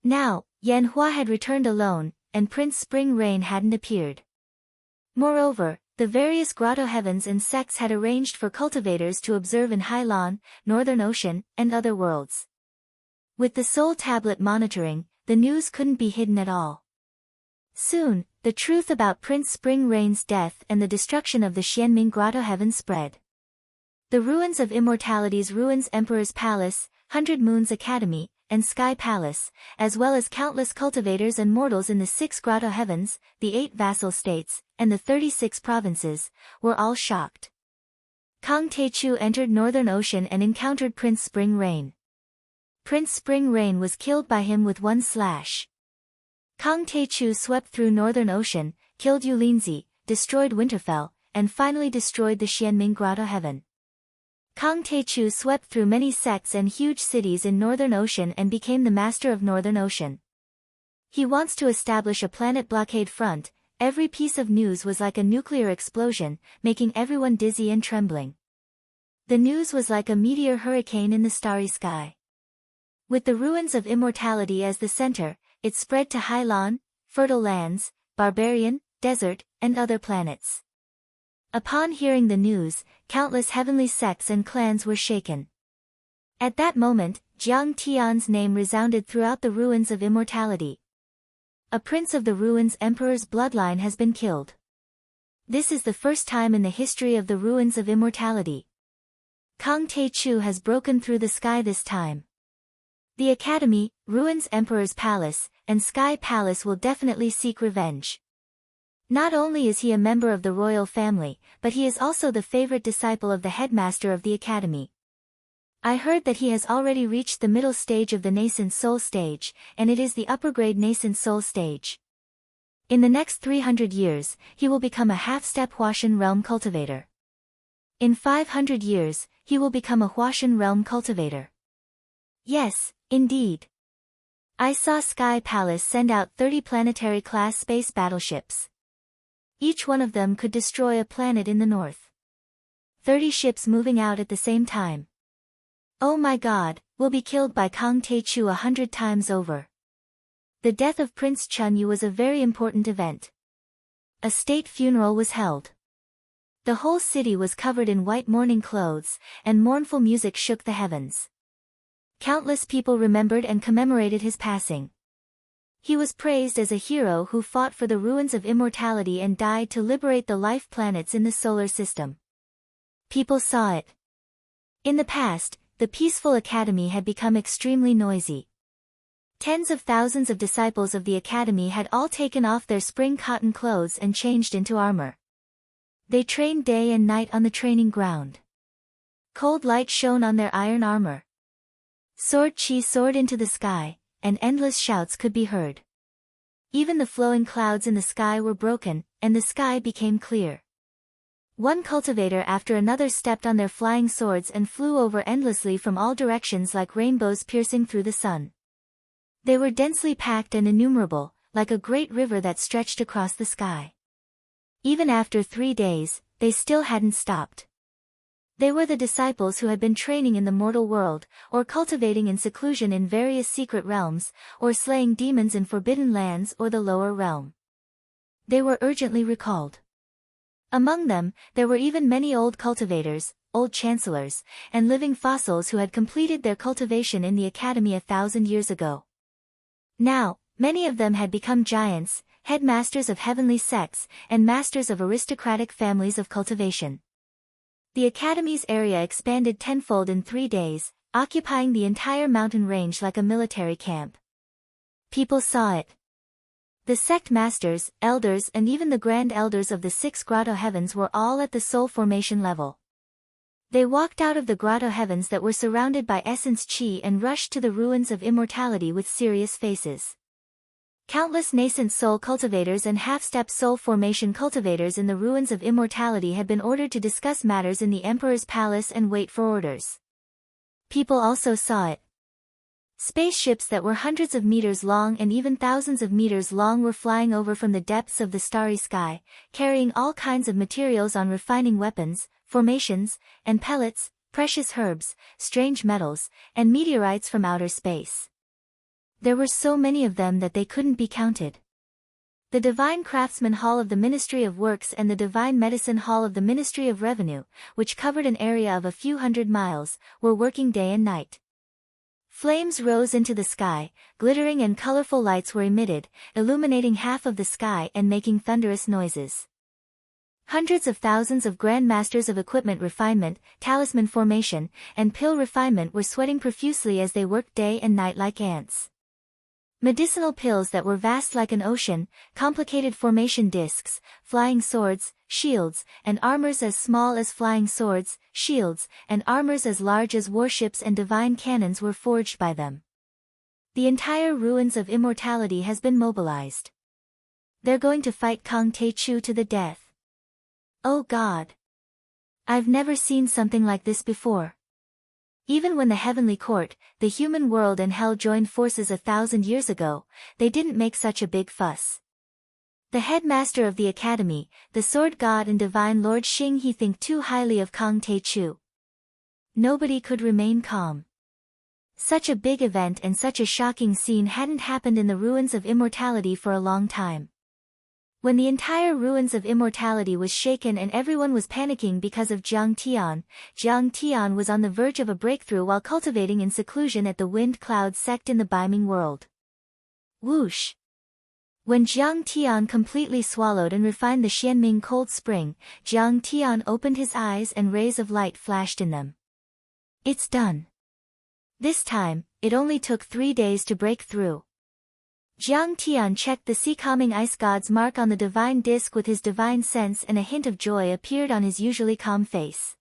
Now, Yan Hua had returned alone, and Prince Spring Rain hadn't appeared. Moreover, the various Grotto Heavens and sects had arranged for cultivators to observe in Hailan, Northern Ocean, and other worlds. With the Soul Tablet monitoring, the news couldn't be hidden at all. Soon, the truth about Prince Spring Rain's death and the destruction of the Xianming Grotto Heaven spread. The Ruins of Immortality's Ruins Emperor's Palace, 100 Moons Academy, and Sky Palace, as well as countless cultivators and mortals in the 6 Grotto Heavens, the 8 vassal states, and the 36 provinces, were all shocked. Kang Tae-chu entered Northern Ocean and encountered Prince Spring Rain. Prince Spring Rain was killed by him with one slash. Kang Tae-chu swept through Northern Ocean, killed Yulinzi, destroyed Winterfell, and finally destroyed the Xianming Grotto Heaven. Kang Tae-chu swept through many sects and huge cities in Northern Ocean and became the master of Northern Ocean. He wants to establish a planet blockade front. Every piece of news was like a nuclear explosion, making everyone dizzy and trembling. The news was like a meteor hurricane in the starry sky. With the Ruins of Immortality as the center, it spread to Hailan, fertile lands, barbarian, desert, and other planets. Upon hearing the news, countless heavenly sects and clans were shaken. At that moment, Jiang Tian's name resounded throughout the Ruins of Immortality. A prince of the Ruins Emperor's bloodline has been killed. This is the first time in the history of the Ruins of Immortality. Kang Tae-chu has broken through the sky this time. The Academy, Ruins Emperor's Palace, and Sky Palace will definitely seek revenge. Not only is he a member of the royal family, but he is also the favorite disciple of the headmaster of the Academy. I heard that he has already reached the middle stage of the nascent soul stage, and it is the upper grade nascent soul stage. In the next 300 years, he will become a half-step Huashan realm cultivator. In 500 years, he will become a Huashan realm cultivator. Yes, indeed. I saw Sky Palace send out 30 planetary-class space battleships. Each one of them could destroy a planet in the north. 30 ships moving out at the same time. Oh my God, we'll be killed by Kang Tae-chu 100 times over. The death of Prince Chunyu was a very important event. A state funeral was held. The whole city was covered in white mourning clothes, and mournful music shook the heavens. Countless people remembered and commemorated his passing. He was praised as a hero who fought for the Ruins of Immortality and died to liberate the life planets in the solar system. People saw it. In the past, the peaceful academy had become extremely noisy. Tens of thousands of disciples of the academy had all taken off their spring cotton clothes and changed into armor. They trained day and night on the training ground. Cold light shone on their iron armor. Sword chi soared into the sky, and endless shouts could be heard. Even the flowing clouds in the sky were broken, and the sky became clear. One cultivator after another stepped on their flying swords and flew over endlessly from all directions like rainbows piercing through the sun. They were densely packed and innumerable, like a great river that stretched across the sky. Even after 3 days, they still hadn't stopped. They were the disciples who had been training in the mortal world, or cultivating in seclusion in various secret realms, or slaying demons in forbidden lands or the lower realm. They were urgently recalled. Among them, there were even many old cultivators, old chancellors, and living fossils who had completed their cultivation in the academy 1,000 years ago. Now, many of them had become giants, headmasters of heavenly sects, and masters of aristocratic families of cultivation. The academy's area expanded tenfold in 3 days, occupying the entire mountain range like a military camp. People saw it. The sect masters, elders and even the grand elders of the 6 grotto heavens were all at the soul formation level. They walked out of the grotto heavens that were surrounded by essence chi and rushed to the ruins of immortality with serious faces. Countless nascent soul cultivators and half-step soul formation cultivators in the ruins of immortality had been ordered to discuss matters in the Emperor's palace and wait for orders. People also saw it. Spaceships that were hundreds of meters long and even thousands of meters long were flying over from the depths of the starry sky, carrying all kinds of materials on refining weapons, formations, and pellets, precious herbs, strange metals, and meteorites from outer space. There were so many of them that they couldn't be counted. The Divine Craftsman Hall of the Ministry of Works and the Divine Medicine Hall of the Ministry of Revenue, which covered an area of a few hundred miles, were working day and night. Flames rose into the sky, glittering and colorful lights were emitted, illuminating half of the sky and making thunderous noises. Hundreds of thousands of grandmasters of equipment refinement, talisman formation, and pill refinement were sweating profusely as they worked day and night like ants. Medicinal pills that were vast like an ocean, complicated formation discs, flying swords, shields, and armors as small as flying swords, shields, and armors as large as warships and divine cannons were forged by them. The entire ruins of immortality has been mobilized. They're going to fight Kang Tae-chu to the death. Oh God! I've never seen something like this before. Even when the heavenly court, the human world and hell joined forces 1,000 years ago, they didn't make such a big fuss. The headmaster of the academy, the sword god and divine lord Xing He think too highly of Kang Tae-chu. Nobody could remain calm. Such a big event and such a shocking scene hadn't happened in the ruins of immortality for a long time. When the entire ruins of immortality was shaken and everyone was panicking because of Jiang Tian was on the verge of a breakthrough while cultivating in seclusion at the Wind Cloud sect in the Beiming world. Whoosh! When Jiang Tian completely swallowed and refined the Xianming cold spring, Jiang Tian opened his eyes and rays of light flashed in them. It's done. This time, it only took 3 days to break through. Jiang Tian checked the sea-calming ice god's mark on the divine disc with his divine sense and a hint of joy appeared on his usually calm face.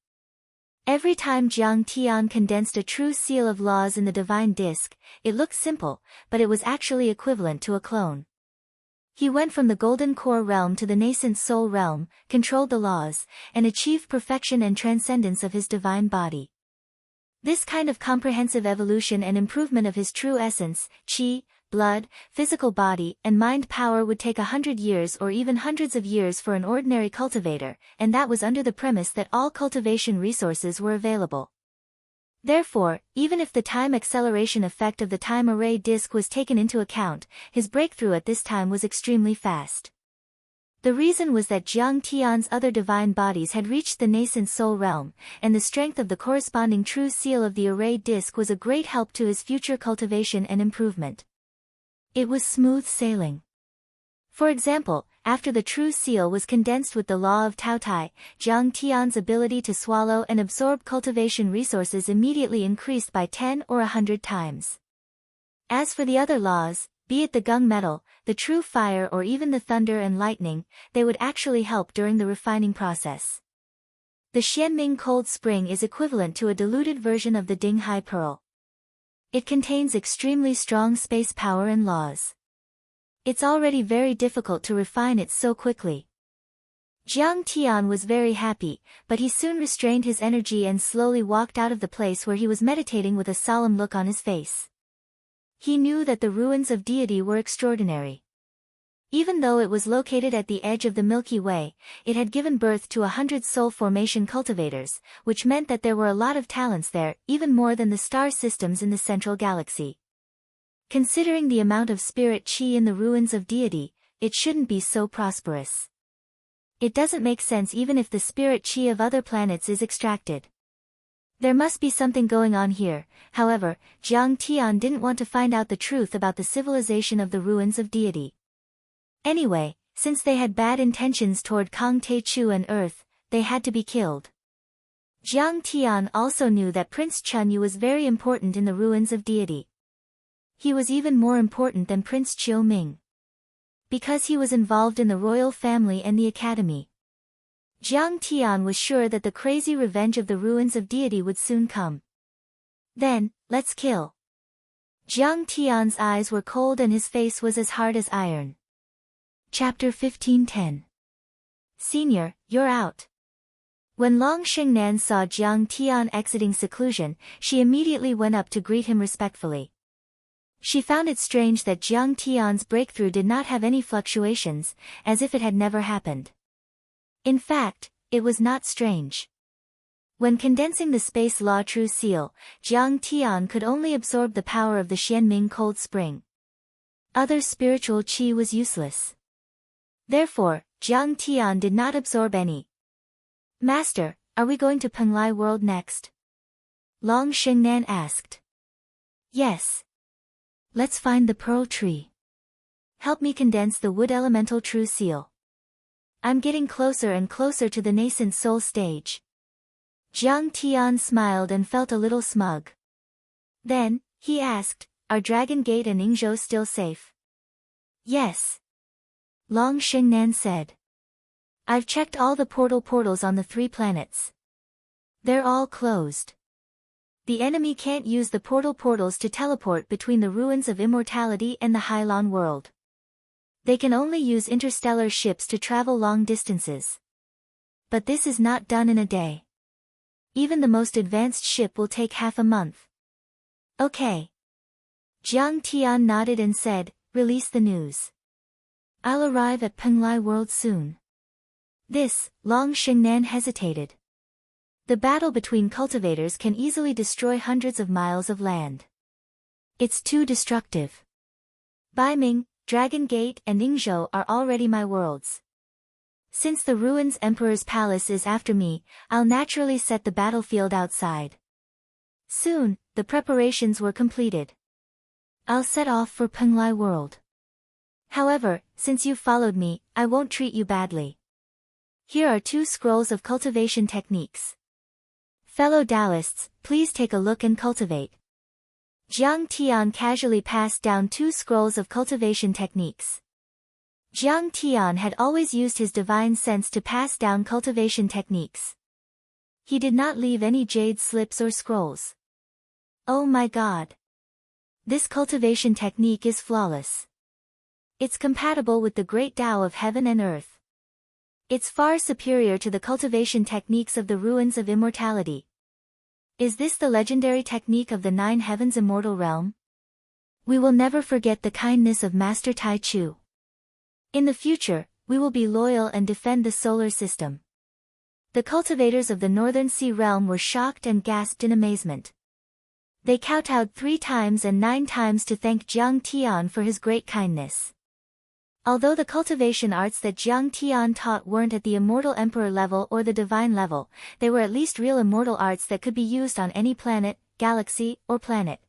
Every time Jiang Tian condensed a true seal of laws in the divine disc, it looked simple, but it was actually equivalent to a clone. He went from the golden core realm to the nascent soul realm, controlled the laws, and achieved perfection and transcendence of his divine body. This kind of comprehensive evolution and improvement of his true essence, chi, blood, physical body, and mind power would take 100 years or even hundreds of years for an ordinary cultivator, and that was under the premise that all cultivation resources were available. Therefore, even if the time acceleration effect of the time array disk was taken into account, his breakthrough at this time was extremely fast. The reason was that Jiang Tian's other divine bodies had reached the nascent soul realm, and the strength of the corresponding true seal of the array disk was a great help to his future cultivation and improvement. It was smooth sailing. For example, after the true seal was condensed with the law of Taotai, Jiang Tian's ability to swallow and absorb cultivation resources immediately increased by 10 or 100 times. As for the other laws, be it the gung metal, the true fire or even the thunder and lightning, they would actually help during the refining process. The Xianming cold spring is equivalent to a diluted version of the Dinghai pearl. It contains extremely strong space power and laws. It's already very difficult to refine it so quickly. Jiang Tian was very happy, but he soon restrained his energy and slowly walked out of the place where he was meditating with a solemn look on his face. He knew that the ruins of deity were extraordinary. Even though it was located at the edge of the Milky Way, it had given birth to 100 soul formation cultivators, which meant that there were a lot of talents there, even more than the star systems in the central galaxy. Considering the amount of spirit chi in the ruins of deity, it shouldn't be so prosperous. It doesn't make sense even if the spirit chi of other planets is extracted. There must be something going on here. However, Jiang Tian didn't want to find out the truth about the civilization of the ruins of deity. Anyway, since they had bad intentions toward Kang Tae-chu and Earth, they had to be killed. Jiang Tian also knew that Prince Chunyu was very important in the ruins of deity. He was even more important than Prince Chiu Ming, because he was involved in the royal family and the academy. Jiang Tian was sure that the crazy revenge of the ruins of deity would soon come. Then, let's kill. Jiang Tian's eyes were cold and his face was as hard as iron. Chapter 15:10. Senior, you're out. When Long Xingnan saw Jiang Tian exiting seclusion, she immediately went up to greet him respectfully. She found it strange that Jiang Tian's breakthrough did not have any fluctuations, as if it had never happened. In fact, it was not strange. When condensing the space law true seal, Jiang Tian could only absorb the power of the Xianming cold spring. Other spiritual qi was useless. Therefore, Jiang Tian did not absorb any. Master, are we going to Penglai world next? Long Xingnan asked. Yes. Let's find the pearl tree. Help me condense the wood elemental true seal. I'm getting closer and closer to the nascent soul stage. Jiang Tian smiled and felt a little smug. Then, he asked, are Dragon Gate and Yingzhou still safe? Yes. Long Xingnan said. I've checked all the portals on the 3 planets. They're all closed. The enemy can't use the portals to teleport between the ruins of immortality and the Hylon world. They can only use interstellar ships to travel long distances. But this is not done in a day. Even the most advanced ship will take half a month. Okay. Jiang Tian nodded and said, release the news. I'll arrive at Penglai world soon. This, Long Xingnan hesitated. The battle between cultivators can easily destroy hundreds of miles of land. It's too destructive. Baiming, Dragon Gate and Yingzhou are already my worlds. Since the ruins Emperor's Palace is after me, I'll naturally set the battlefield outside. Soon, the preparations were completed. I'll set off for Penglai world. However, since you've followed me, I won't treat you badly. Here are 2 scrolls of cultivation techniques. Fellow Taoists, please take a look and cultivate. Jiang Tian casually passed down 2 scrolls of cultivation techniques. Jiang Tian had always used his divine sense to pass down cultivation techniques. He did not leave any jade slips or scrolls. Oh my god. This cultivation technique is flawless. It's compatible with the great Tao of heaven and earth. It's far superior to the cultivation techniques of the ruins of immortality. Is this the legendary technique of the 9 heavens immortal realm? We will never forget the kindness of Master Tai Chu. In the future, we will be loyal and defend the solar system. The cultivators of the Northern Sea realm were shocked and gasped in amazement. They kowtowed 3 times and 9 times to thank Jiang Tian for his great kindness. Although the cultivation arts that Jiang Tian taught weren't at the immortal emperor level or the divine level, they were at least real immortal arts that could be used on any planet, galaxy, or planet.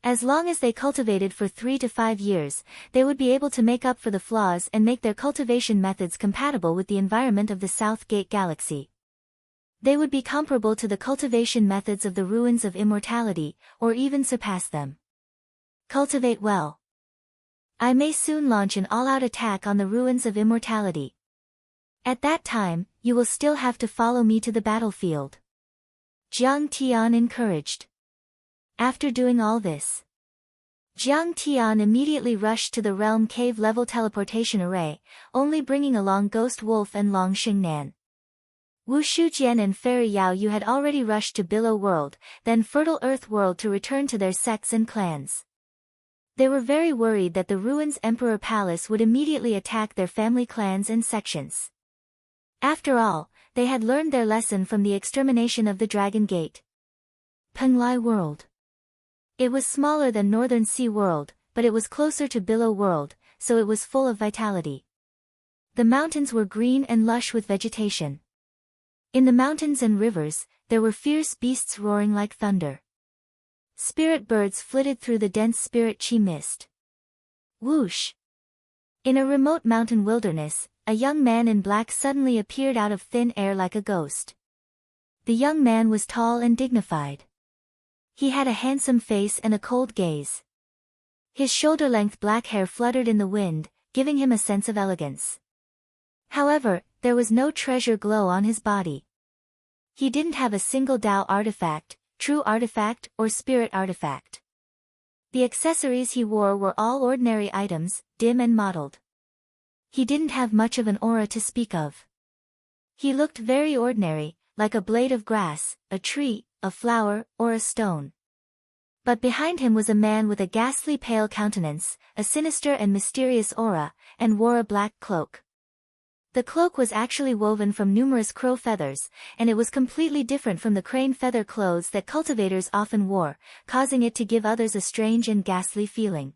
As long as they cultivated for 3 to 5 years, they would be able to make up for the flaws and make their cultivation methods compatible with the environment of the South Gate Galaxy. They would be comparable to the cultivation methods of the ruins of immortality, or even surpass them. Cultivate well. I may soon launch an all-out attack on the ruins of immortality. At that time, you will still have to follow me to the battlefield. Jiang Tian encouraged. After doing all this, Jiang Tian immediately rushed to the realm cave-level teleportation array, only bringing along Ghost Wolf and Long Xingnan. Wu Shujian and Fairy Yao Yu had already rushed to Billow World, then Fertile Earth World to return to their sects and clans. They were very worried that the ruins Emperor Palace would immediately attack their family clans and sections. After all, they had learned their lesson from the extermination of the Dragon Gate. Penglai World. It was smaller than Northern Sea World, but it was closer to Billow World, so it was full of vitality. The mountains were green and lush with vegetation. In the mountains and rivers, there were fierce beasts roaring like thunder. Spirit birds flitted through the dense spirit chi mist. Whoosh! In a remote mountain wilderness, a young man in black suddenly appeared out of thin air like a ghost. The young man was tall and dignified. He had a handsome face and a cold gaze. His shoulder-length black hair fluttered in the wind, giving him a sense of elegance. However, there was no treasure glow on his body. He didn't have a single Tao artifact, true artifact, or spirit artifact. The accessories he wore were all ordinary items, dim and mottled. He didn't have much of an aura to speak of. He looked very ordinary, like a blade of grass, a tree, a flower, or a stone. But behind him was a man with a ghastly pale countenance, a sinister and mysterious aura, and wore a black cloak. The cloak was actually woven from numerous crow feathers, and it was completely different from the crane feather clothes that cultivators often wore, causing it to give others a strange and ghastly feeling.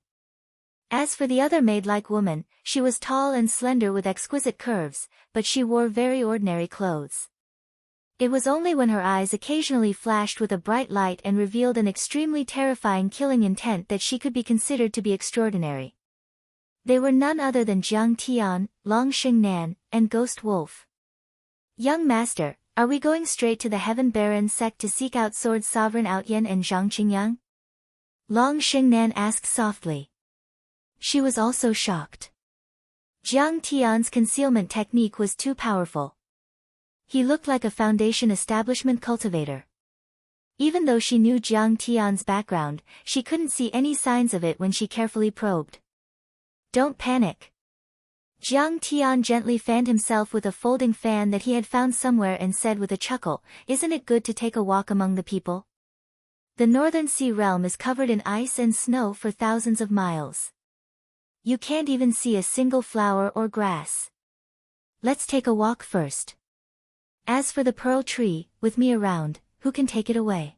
As for the other maid-like woman, she was tall and slender with exquisite curves, but she wore very ordinary clothes. It was only when her eyes occasionally flashed with a bright light and revealed an extremely terrifying killing intent that she could be considered to be extraordinary. They were none other than Jiang Tian, Long Xingnan, and Ghost Wolf. "Young master, are we going straight to the Heaven Baron sect to seek out Sword Sovereign Outyan and Zhang Qingyang?" Long Xingnan asked softly. She was also shocked. Jiang Tian's concealment technique was too powerful. He looked like a Foundation establishment cultivator. Even though she knew Jiang Tian's background, she couldn't see any signs of it when she carefully probed. "Don't panic." Jiang Tian gently fanned himself with a folding fan that he had found somewhere and said with a chuckle, "Isn't it good to take a walk among the people? The Northern Sea realm is covered in ice and snow for thousands of miles. You can't even see a single flower or grass. Let's take a walk first. As for the pearl tree, with me around, who can take it away?"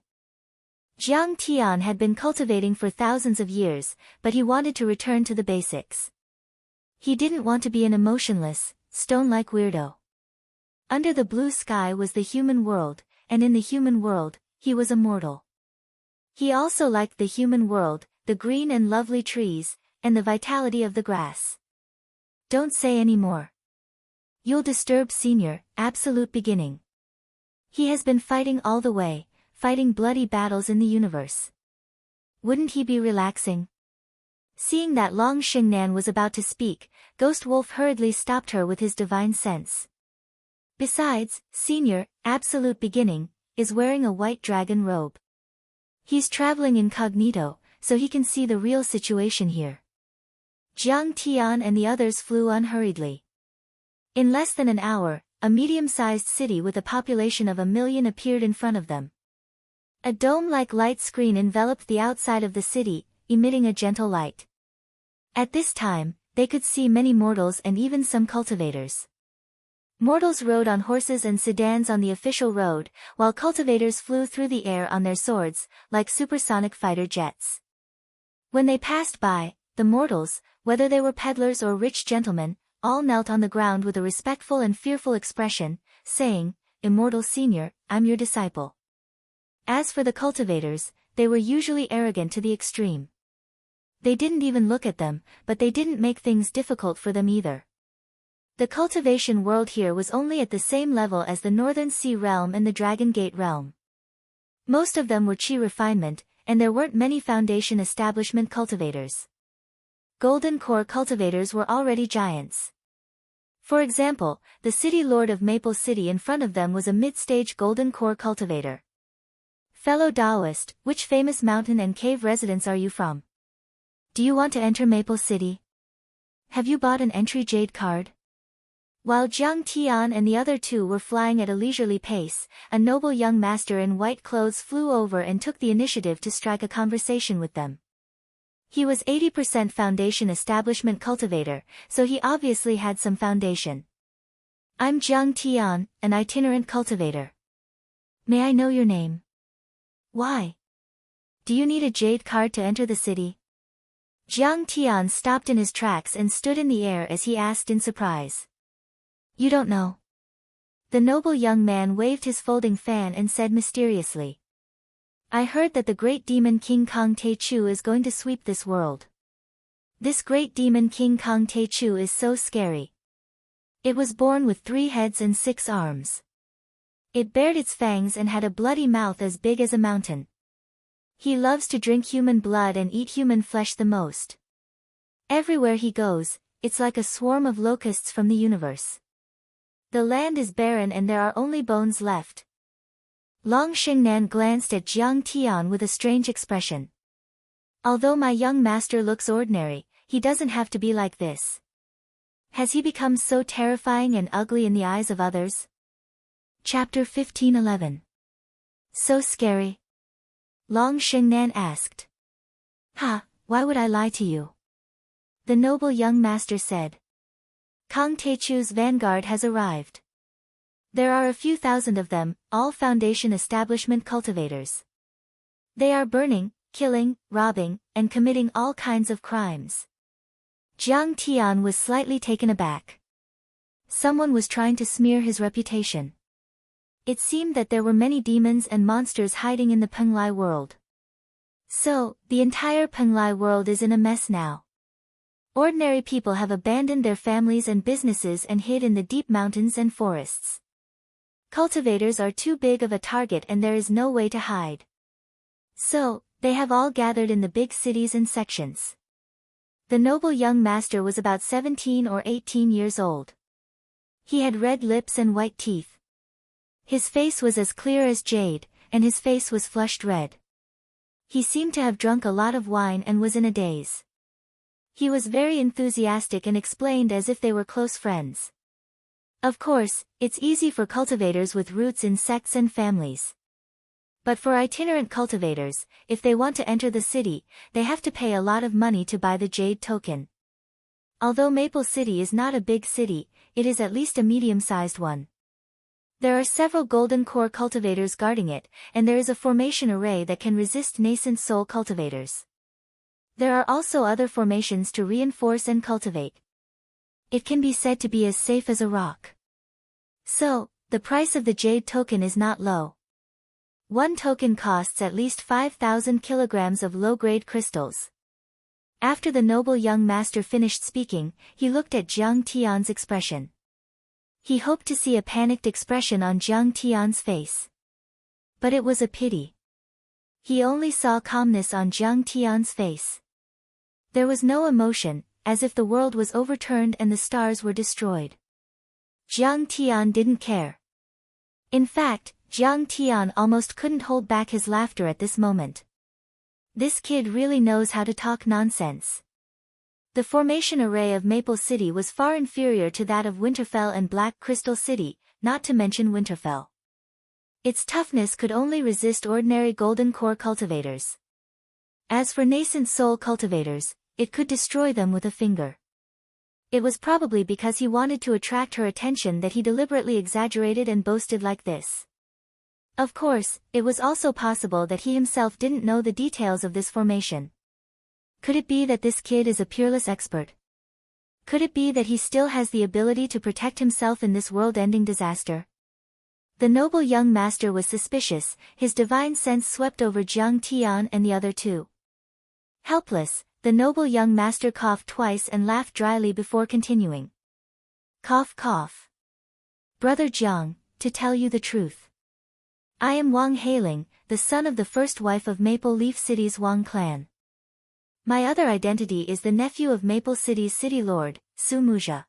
Jiang Tian had been cultivating for thousands of years, but he wanted to return to the basics. He didn't want to be an emotionless, stone-like weirdo. Under the blue sky was the human world, and in the human world, he was a mortal. He also liked the human world, the green and lovely trees, and the vitality of the grass. "Don't say any more. You'll disturb Senior, absolute beginning. He has been fighting all the way, fighting bloody battles in the universe. Wouldn't he be relaxing?" Seeing that Long Xingnan was about to speak, Ghost Wolf hurriedly stopped her with his divine sense. "Besides, Senior, absolute beginning, is wearing a white dragon robe. He's traveling incognito, so he can see the real situation here." Jiang Tian and the others flew unhurriedly. In less than an hour, a medium-sized city with a population of 1 million appeared in front of them. A dome-like light screen enveloped the outside of the city, emitting a gentle light. At this time, they could see many mortals and even some cultivators. Mortals rode on horses and sedans on the official road, while cultivators flew through the air on their swords, like supersonic fighter jets. When they passed by, the mortals, whether they were peddlers or rich gentlemen, all knelt on the ground with a respectful and fearful expression, saying, "Immortal Senior, I'm your disciple." As for the cultivators, they were usually arrogant to the extreme. They didn't even look at them, but they didn't make things difficult for them either. The cultivation world here was only at the same level as the Northern Sea realm and the Dragon Gate realm. Most of them were Qi refinement, and there weren't many Foundation establishment cultivators. Golden Core cultivators were already giants. For example, the city lord of Maple City in front of them was a mid-stage Golden Core cultivator. "Fellow Taoist, which famous mountain and cave residence are you from? Do you want to enter Maple City? Have you bought an entry jade card?" While Jiang Tian and the other two were flying at a leisurely pace, a noble young master in white clothes flew over and took the initiative to strike a conversation with them. He was 80% Foundation establishment cultivator, so he obviously had some foundation. "I'm Jiang Tian, an itinerant cultivator. May I know your name?" "Why? Do you need a jade card to enter the city?" Jiang Tian stopped in his tracks and stood in the air as he asked in surprise. "You don't know?" The noble young man waved his folding fan and said mysteriously, "I heard that the great demon King Kong Te Chu is going to sweep this world. This great demon King Kong Taechu is so scary. It was born with 3 heads and 6 arms. It bared its fangs and had a bloody mouth as big as a mountain. He loves to drink human blood and eat human flesh the most. Everywhere he goes, it's like a swarm of locusts from the universe. The land is barren and there are only bones left. Long Xingnan glanced at Jiang Tian with a strange expression. Although my young master looks ordinary, he doesn't have to be like this. Has he become so terrifying and ugly in the eyes of others? Chapter 15:11. So scary? Long Xingnan asked. Ha, why would I lie to you? The noble young master said. Kong Taechu's vanguard has arrived. There are a few thousand of them, all Foundation establishment cultivators. They are burning, killing, robbing, and committing all kinds of crimes. Jiang Tian was slightly taken aback. Someone was trying to smear his reputation. It seemed that there were many demons and monsters hiding in the Penglai world. So, the entire Penglai world is in a mess now. Ordinary people have abandoned their families and businesses and hid in the deep mountains and forests. Cultivators are too big of a target and there is no way to hide. So, they have all gathered in the big cities and sections. The noble young master was about 17 or 18 years old. He had red lips and white teeth. His face was as clear as jade, and his face was flushed red. He seemed to have drunk a lot of wine and was in a daze. He was very enthusiastic and explained as if they were close friends. Of course, it's easy for cultivators with roots in sects and families. But for itinerant cultivators, if they want to enter the city, they have to pay a lot of money to buy the jade token. Although Maple City is not a big city, it is at least a medium-sized one. There are several golden core cultivators guarding it, and there is a formation array that can resist nascent soul cultivators. There are also other formations to reinforce and cultivate. It can be said to be as safe as a rock. So, the price of the jade token is not low. 1 token costs at least 5,000 kilograms of low-grade crystals. After the noble young master finished speaking, he looked at Jiang Tian's expression. He hoped to see a panicked expression on Jiang Tian's face. But it was a pity. He only saw calmness on Jiang Tian's face. There was no emotion, as if the world was overturned and the stars were destroyed. Jiang Tian didn't care. In fact, Jiang Tian almost couldn't hold back his laughter at this moment. This kid really knows how to talk nonsense. The formation array of Maple City was far inferior to that of Winterfell and Black Crystal City, not to mention Winterfell. Its toughness could only resist ordinary golden core cultivators. As for nascent soul cultivators, it could destroy them with a finger. It was probably because he wanted to attract her attention that he deliberately exaggerated and boasted like this. Of course, it was also possible that he himself didn't know the details of this formation. Could it be that this kid is a peerless expert? Could it be that he still has the ability to protect himself in this world-ending disaster? The noble young master was suspicious, his divine sense swept over Jiang Tian and the other two. Helpless, the noble young master coughed twice and laughed dryly before continuing. Cough cough. Brother Jiang, to tell you the truth. I am Wang Hailing, the son of the first wife of Maple Leaf City's Wang clan. My other identity is the nephew of Maple City's city lord, Su Muja.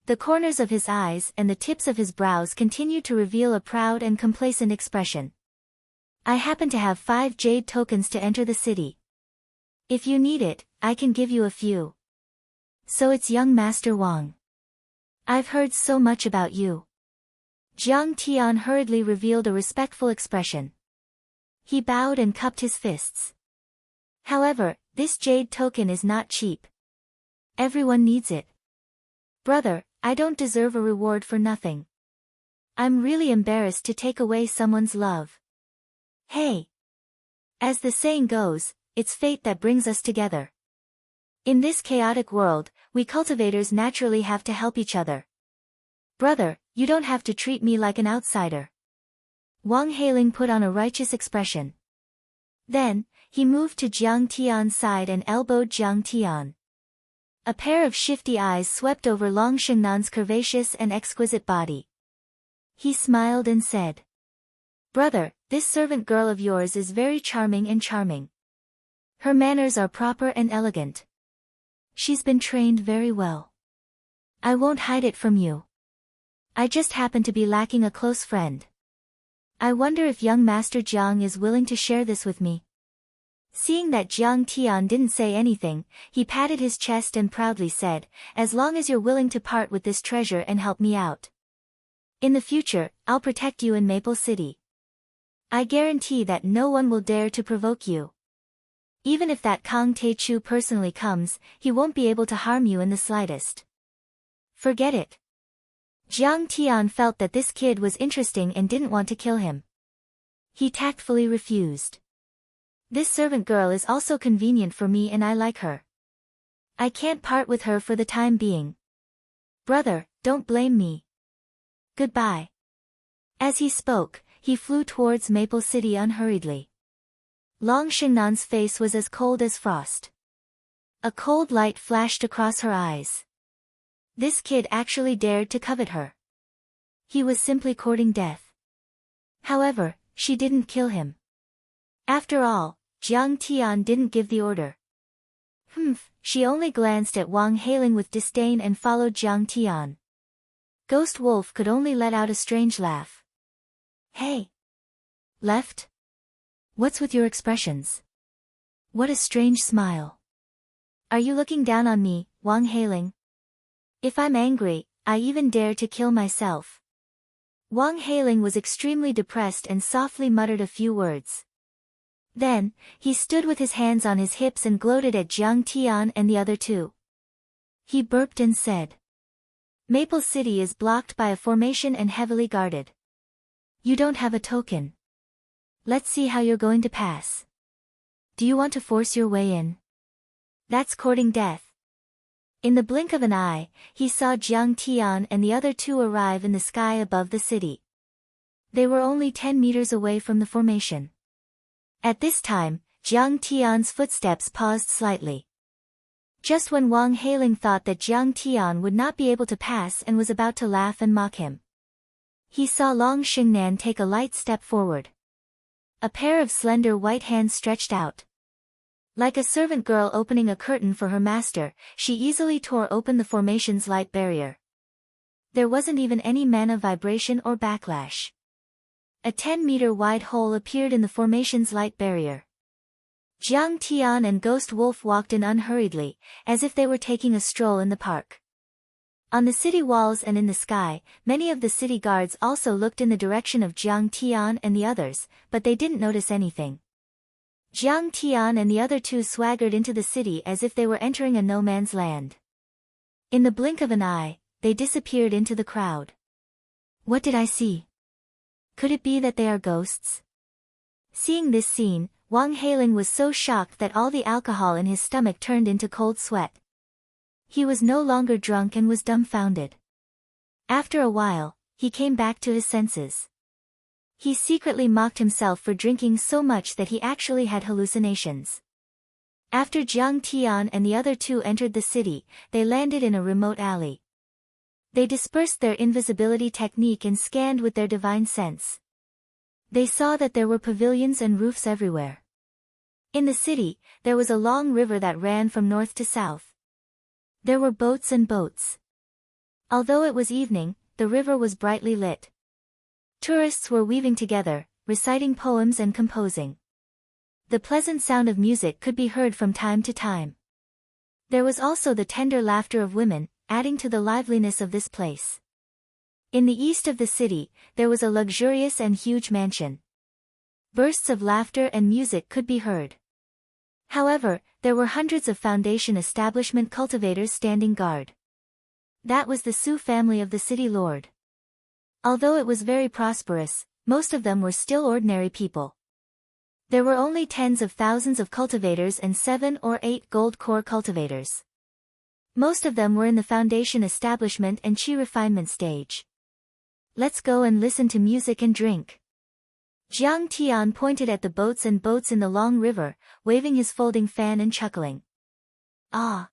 The corners of his eyes and the tips of his brows continue to reveal a proud and complacent expression. I happen to have 5 jade tokens to enter the city. If you need it, I can give you a few. So it's young Master Wang. I've heard so much about you. Jiang Tian hurriedly revealed a respectful expression. He bowed and cupped his fists. However, this jade token is not cheap. Everyone needs it. Brother, I don't deserve a reward for nothing. I'm really embarrassed to take away someone's love. Hey! As the saying goes, it's fate that brings us together. In this chaotic world, we cultivators naturally have to help each other. Brother, you don't have to treat me like an outsider. Wang Hailing put on a righteous expression. Then, he moved to Jiang Tian's side and elbowed Jiang Tian. A pair of shifty eyes swept over Long Shingnan's curvaceous and exquisite body. He smiled and said, "Brother, this servant girl of yours is very charming and charming. Her manners are proper and elegant. She's been trained very well. I won't hide it from you. I just happen to be lacking a close friend. I wonder if young Master Jiang is willing to share this with me." Seeing that Jiang Tian didn't say anything, he patted his chest and proudly said, "As long as you're willing to part with this treasure and help me out. In the future, I'll protect you in Maple City. I guarantee that no one will dare to provoke you. Even if that Kang Tae-chu personally comes, he won't be able to harm you in the slightest. Forget it." Jiang Tian felt that this kid was interesting and didn't want to kill him. He tactfully refused. "This servant girl is also convenient for me and I like her. I can't part with her for the time being. Brother, don't blame me. Goodbye." As he spoke, he flew towards Maple City unhurriedly. Long Shingnan's face was as cold as frost. A cold light flashed across her eyes. This kid actually dared to covet her. He was simply courting death. However, she didn't kill him. After all, Jiang Tian didn't give the order. She only glanced at Wang Hailing with disdain and followed Jiang Tian. Ghost Wolf could only let out a strange laugh. "Hey! Left? What's with your expressions? What a strange smile. Are you looking down on me, Wang Hailing? If I'm angry, I even dare to kill myself." Wang Hailing was extremely depressed and softly muttered a few words. Then, he stood with his hands on his hips and gloated at Jiang Tian and the other two. He burped and said, "Maple City is blocked by a formation and heavily guarded. You don't have a token. Let's see how you're going to pass. Do you want to force your way in? That's courting death." In the blink of an eye, he saw Jiang Tian and the other two arrive in the sky above the city. They were only 10 meters away from the formation. At this time, Jiang Tian's footsteps paused slightly. Just when Wang Hailing thought that Jiang Tian would not be able to pass and was about to laugh and mock him, he saw Long Xingnan take a light step forward. A pair of slender white hands stretched out. Like a servant girl opening a curtain for her master, she easily tore open the formation's light barrier. There wasn't even any mana vibration or backlash. A 10-meter wide hole appeared in the formation's light barrier. Jiang Tian and Ghost Wolf walked in unhurriedly, as if they were taking a stroll in the park. On the city walls and in the sky, many of the city guards also looked in the direction of Jiang Tian and the others, but they didn't notice anything. Jiang Tian and the other two swaggered into the city as if they were entering a no-man's land. In the blink of an eye, they disappeared into the crowd. What did I see? Could it be that they are ghosts? Seeing this scene, Wang Hailing was so shocked that all the alcohol in his stomach turned into cold sweat. He was no longer drunk and was dumbfounded. After a while, he came back to his senses. He secretly mocked himself for drinking so much that he actually had hallucinations. After Jiang Tian and the other two entered the city, they landed in a remote alley. They dispersed their invisibility technique and scanned with their divine sense. They saw that there were pavilions and roofs everywhere. In the city, there was a long river that ran from north to south. There were boats and boats. Although it was evening, the river was brightly lit. Tourists were weaving together, reciting poems and composing. The pleasant sound of music could be heard from time to time. There was also the tender laughter of women, adding to the liveliness of this place. In the east of the city, there was a luxurious and huge mansion. Bursts of laughter and music could be heard. However, there were hundreds of foundation establishment cultivators standing guard. That was the Su family of the city lord. Although it was very prosperous, most of them were still ordinary people. There were only tens of thousands of cultivators and 7 or 8 gold core cultivators. Most of them were in the foundation establishment and chi refinement stage. Let's go and listen to music and drink. Jiang Tian pointed at the boats and boats in the long river, waving his folding fan and chuckling. Ah!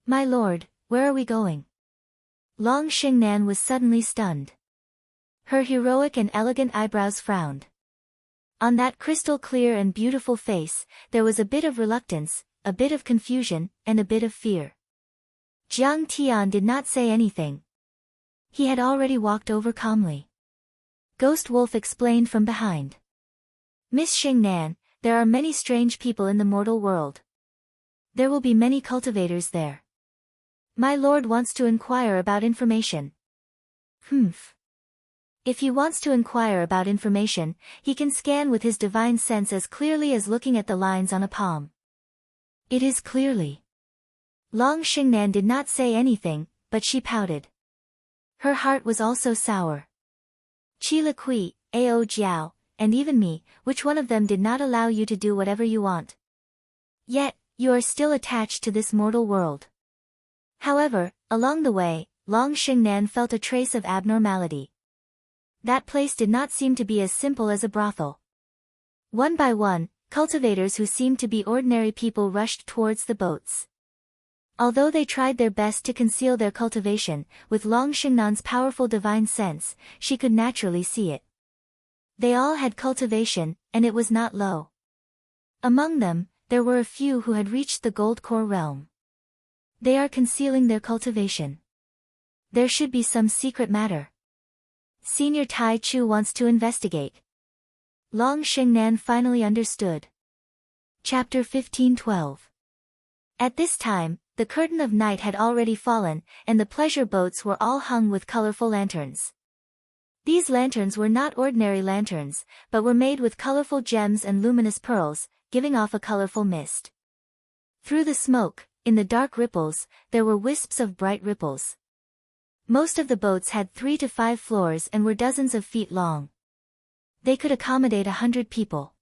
My lord, where are we going? Long Xingnan was suddenly stunned. Her heroic and elegant eyebrows frowned. On that crystal-clear and beautiful face, there was a bit of reluctance, a bit of confusion, and a bit of fear. Jiang Tian did not say anything. He had already walked over calmly. Ghost Wolf explained from behind. Miss Xingnan, there are many strange people in the mortal world. There will be many cultivators there. My lord wants to inquire about information. Humph. If he wants to inquire about information, he can scan with his divine sense as clearly as looking at the lines on a palm. It is clearly. Long Xingnan did not say anything, but she pouted. Her heart was also sour. Qi Liqui, Ao Jiao, and even me, which one of them did not allow you to do whatever you want? Yet, you are still attached to this mortal world. However, along the way, Long Xingnan felt a trace of abnormality. That place did not seem to be as simple as a brothel. One by one, cultivators who seemed to be ordinary people rushed towards the boats. Although they tried their best to conceal their cultivation, with Long Xingnan's powerful divine sense, she could naturally see it. They all had cultivation, and it was not low. Among them, there were a few who had reached the gold core realm. They are concealing their cultivation. There should be some secret matter. Senior Tai Chu wants to investigate. Long Xingnan finally understood. Chapter 15:12. At this time, the curtain of night had already fallen, and the pleasure boats were all hung with colorful lanterns. These lanterns were not ordinary lanterns, but were made with colorful gems and luminous pearls, giving off a colorful mist. Through the smoke, in the dark ripples, there were wisps of bright ripples. Most of the boats had 3 to 5 floors and were dozens of feet long. They could accommodate 100 people.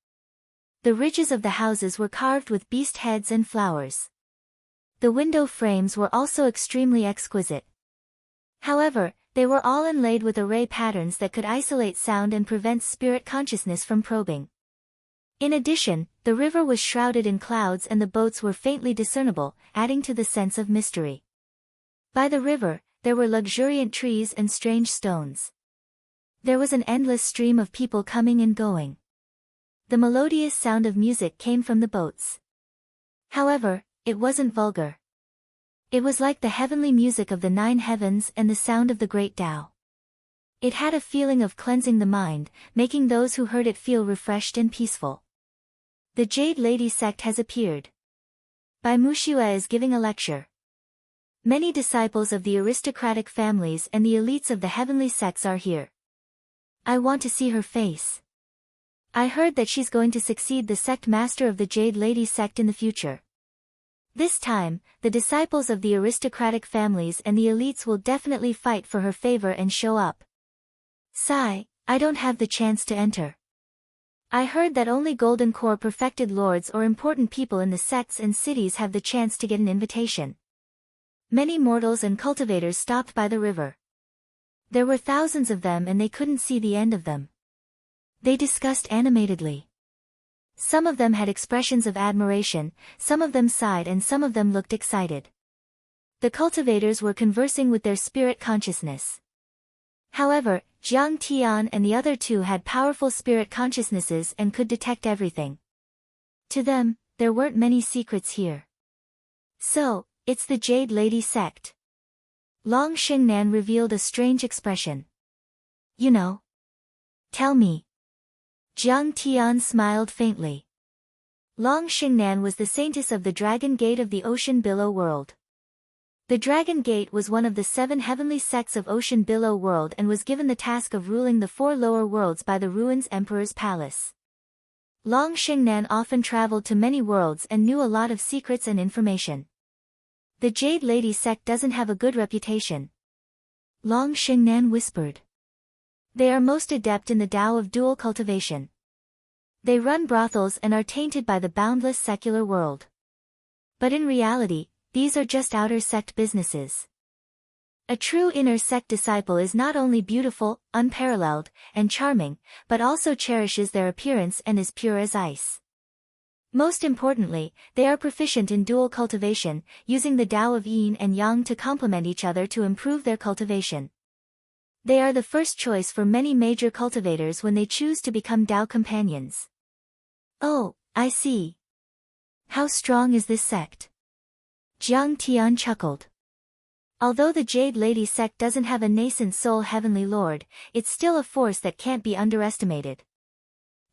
The ridges of the houses were carved with beast heads and flowers. The window frames were also extremely exquisite. However, they were all inlaid with array patterns that could isolate sound and prevent spirit consciousness from probing. In addition, the river was shrouded in clouds and the boats were faintly discernible, adding to the sense of mystery. By the river, there were luxuriant trees and strange stones. There was an endless stream of people coming and going. The melodious sound of music came from the boats. However, it wasn't vulgar. It was like the heavenly music of the 9 heavens and the sound of the great Tao. It had a feeling of cleansing the mind, making those who heard it feel refreshed and peaceful. The Jade Lady sect has appeared. Bai Muxue is giving a lecture. Many disciples of the aristocratic families and the elites of the heavenly sects are here. I want to see her face. I heard that she's going to succeed the sect master of the Jade Lady sect in the future. This time, the disciples of the aristocratic families and the elites will definitely fight for her favor and show up. Sigh, I don't have the chance to enter. I heard that only Golden Core perfected lords or important people in the sects and cities have the chance to get an invitation. Many mortals and cultivators stopped by the river. There were thousands of them and they couldn't see the end of them. They discussed animatedly. Some of them had expressions of admiration, some of them sighed and some of them looked excited. The cultivators were conversing with their spirit consciousness. However, Jiang Tian and the other 2 had powerful spirit consciousnesses and could detect everything. To them, there weren't many secrets here. So, it's the Jade Lady sect. Long Xingnan revealed a strange expression. You know. Tell me. Jiang Tian smiled faintly. Long Xingnan was the saintess of the Dragon Gate of the Ocean Billow World. The Dragon Gate was one of the 7 heavenly sects of Ocean Billow World and was given the task of ruling the 4 lower worlds by the Ruins Emperor's Palace. Long Xingnan often traveled to many worlds and knew a lot of secrets and information. The Jade Lady sect doesn't have a good reputation. Long Xingnan whispered. They are most adept in the Tao of dual cultivation. They run brothels and are tainted by the boundless secular world. But in reality, these are just outer sect businesses. A true inner sect disciple is not only beautiful, unparalleled, and charming, but also cherishes their appearance and is pure as ice. Most importantly, they are proficient in dual cultivation, using the Tao of Yin and Yang to complement each other to improve their cultivation. They are the first choice for many major cultivators when they choose to become Tao companions. Oh, I see. How strong is this sect? Jiang Tian chuckled. Although the Jade Lady sect doesn't have a nascent soul heavenly lord, it's still a force that can't be underestimated.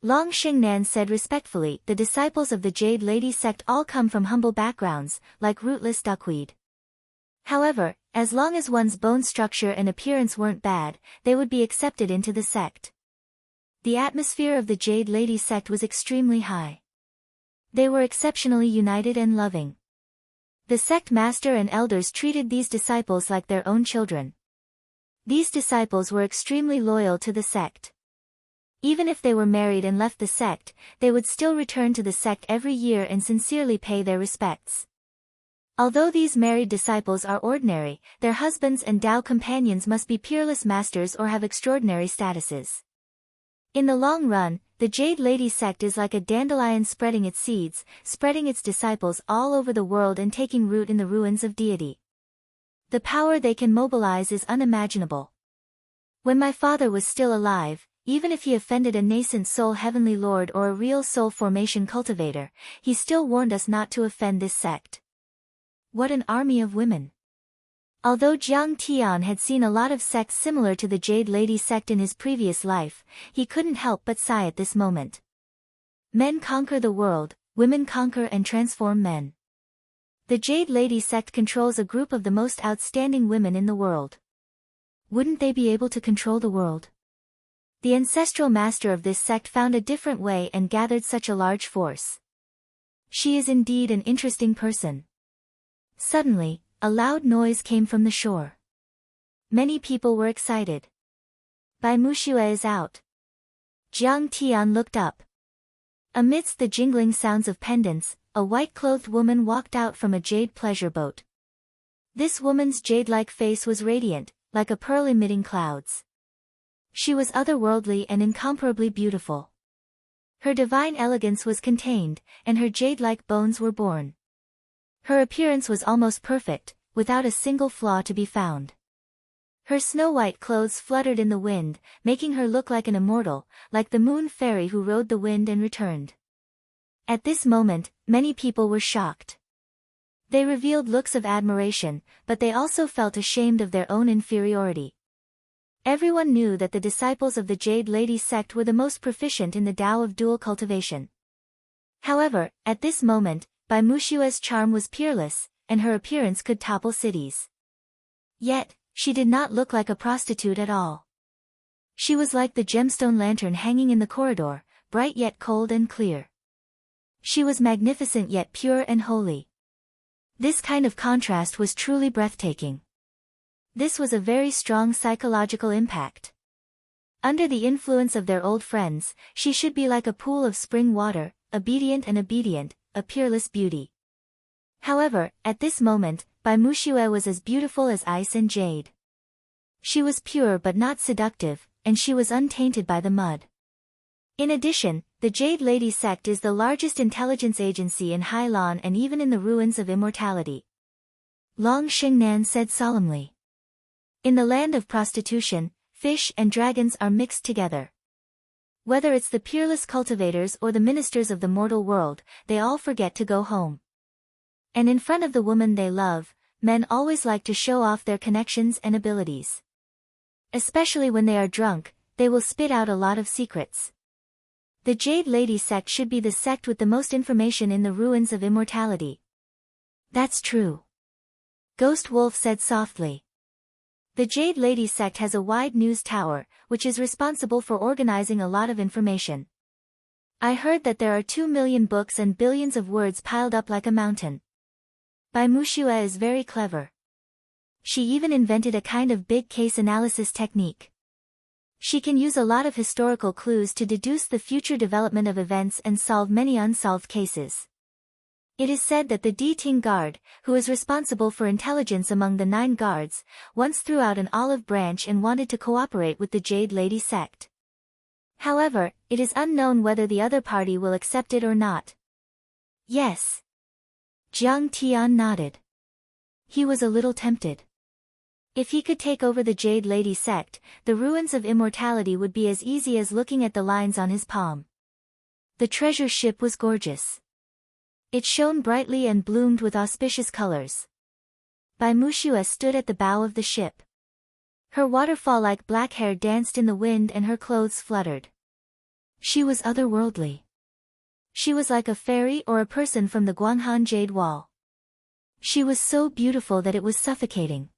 Long Xingnan said respectfully, the disciples of the Jade Lady sect all come from humble backgrounds, like rootless duckweed. However, as long as one's bone structure and appearance weren't bad, they would be accepted into the sect. The atmosphere of the Jade Lady sect was extremely high. They were exceptionally united and loving. The sect master and elders treated these disciples like their own children. These disciples were extremely loyal to the sect. Even if they were married and left the sect, they would still return to the sect every year and sincerely pay their respects. Although these married disciples are ordinary, their husbands and Tao companions must be peerless masters or have extraordinary statuses. In the long run, the Jade Lady sect is like a dandelion spreading its seeds, spreading its disciples all over the world and taking root in the ruins of deity. The power they can mobilize is unimaginable. When my father was still alive, even if he offended a nascent soul heavenly lord or a real soul formation cultivator, he still warned us not to offend this sect. What an army of women! Although Jiang Tian had seen a lot of sects similar to the Jade Lady sect in his previous life, he couldn't help but sigh at this moment. Men conquer the world, women conquer and transform men. The Jade Lady sect controls a group of the most outstanding women in the world. Wouldn't they be able to control the world? The ancestral master of this sect found a different way and gathered such a large force. She is indeed an interesting person. Suddenly, a loud noise came from the shore. Many people were excited. Bai Muxue is out. Jiang Tian looked up. Amidst the jingling sounds of pendants, a white-clothed woman walked out from a jade pleasure boat. This woman's jade-like face was radiant, like a pearl emitting clouds. She was otherworldly and incomparably beautiful. Her divine elegance was contained, and her jade-like bones were born. Her appearance was almost perfect, without a single flaw to be found. Her snow-white clothes fluttered in the wind, making her look like an immortal, like the moon fairy who rode the wind and returned. At this moment, many people were shocked. They revealed looks of admiration, but they also felt ashamed of their own inferiority. Everyone knew that the disciples of the Jade Lady sect were the most proficient in the Tao of dual cultivation. However, at this moment, Bai Muxue's charm was peerless, and her appearance could topple cities. Yet, she did not look like a prostitute at all. She was like the gemstone lantern hanging in the corridor, bright yet cold and clear. She was magnificent yet pure and holy. This kind of contrast was truly breathtaking. This was a very strong psychological impact. Under the influence of their old friends, she should be like a pool of spring water, obedient, a peerless beauty. However, at this moment, Bai Muxue was as beautiful as ice and jade. She was pure but not seductive, and she was untainted by the mud. In addition, the Jade Lady sect is the largest intelligence agency in Hailan and even in the ruins of immortality. Long Xingnan said solemnly. In the land of prostitution, fish and dragons are mixed together. Whether it's the peerless cultivators or the ministers of the mortal world, they all forget to go home. And in front of the woman they love, men always like to show off their connections and abilities. Especially when they are drunk, they will spit out a lot of secrets. The Jade Lady sect should be the sect with the most information in the ruins of immortality. That's true. Ghost Wolf said softly. The Jade Lady sect has a wide news tower, which is responsible for organizing a lot of information. I heard that there are 2 million books and billions of words piled up like a mountain. Bai Muxue is very clever. She even invented a kind of big case analysis technique. She can use a lot of historical clues to deduce the future development of events and solve many unsolved cases. It is said that the Di Ting Guard, who is responsible for intelligence among the 9 guards, once threw out an olive branch and wanted to cooperate with the Jade Lady sect. However, it is unknown whether the other party will accept it or not. Yes. Jiang Tian nodded. He was a little tempted. If he could take over the Jade Lady sect, the ruins of immortality would be as easy as looking at the lines on his palm. The treasure ship was gorgeous. It shone brightly and bloomed with auspicious colors. Bai Muxue stood at the bow of the ship. Her waterfall-like black hair danced in the wind and her clothes fluttered. She was otherworldly. She was like a fairy or a person from the Guanghan Jade Wall. She was so beautiful that it was suffocating.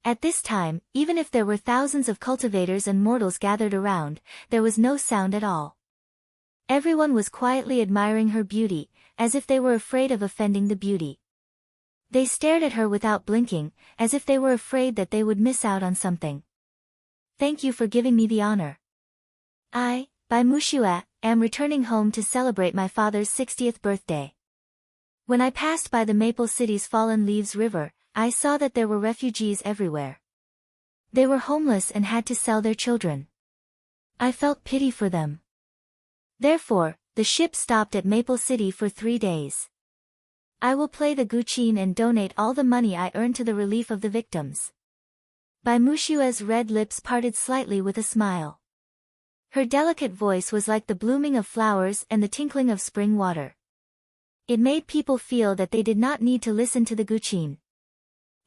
At this time, even if there were thousands of cultivators and mortals gathered around, there was no sound at all. Everyone was quietly admiring her beauty, as if they were afraid of offending the beauty. They stared at her without blinking, as if they were afraid that they would miss out on something. Thank you for giving me the honor. I, Bai Muxue, am returning home to celebrate my father's 60th birthday. When I passed by the Maple City's Fallen Leaves River, I saw that there were refugees everywhere. They were homeless and had to sell their children. I felt pity for them. Therefore, the ship stopped at Maple City for 3 days. I will play the guqin and donate all the money I earn to the relief of the victims. Bai Muxue's red lips parted slightly with a smile. Her delicate voice was like the blooming of flowers and the tinkling of spring water. It made people feel that they did not need to listen to the guqin.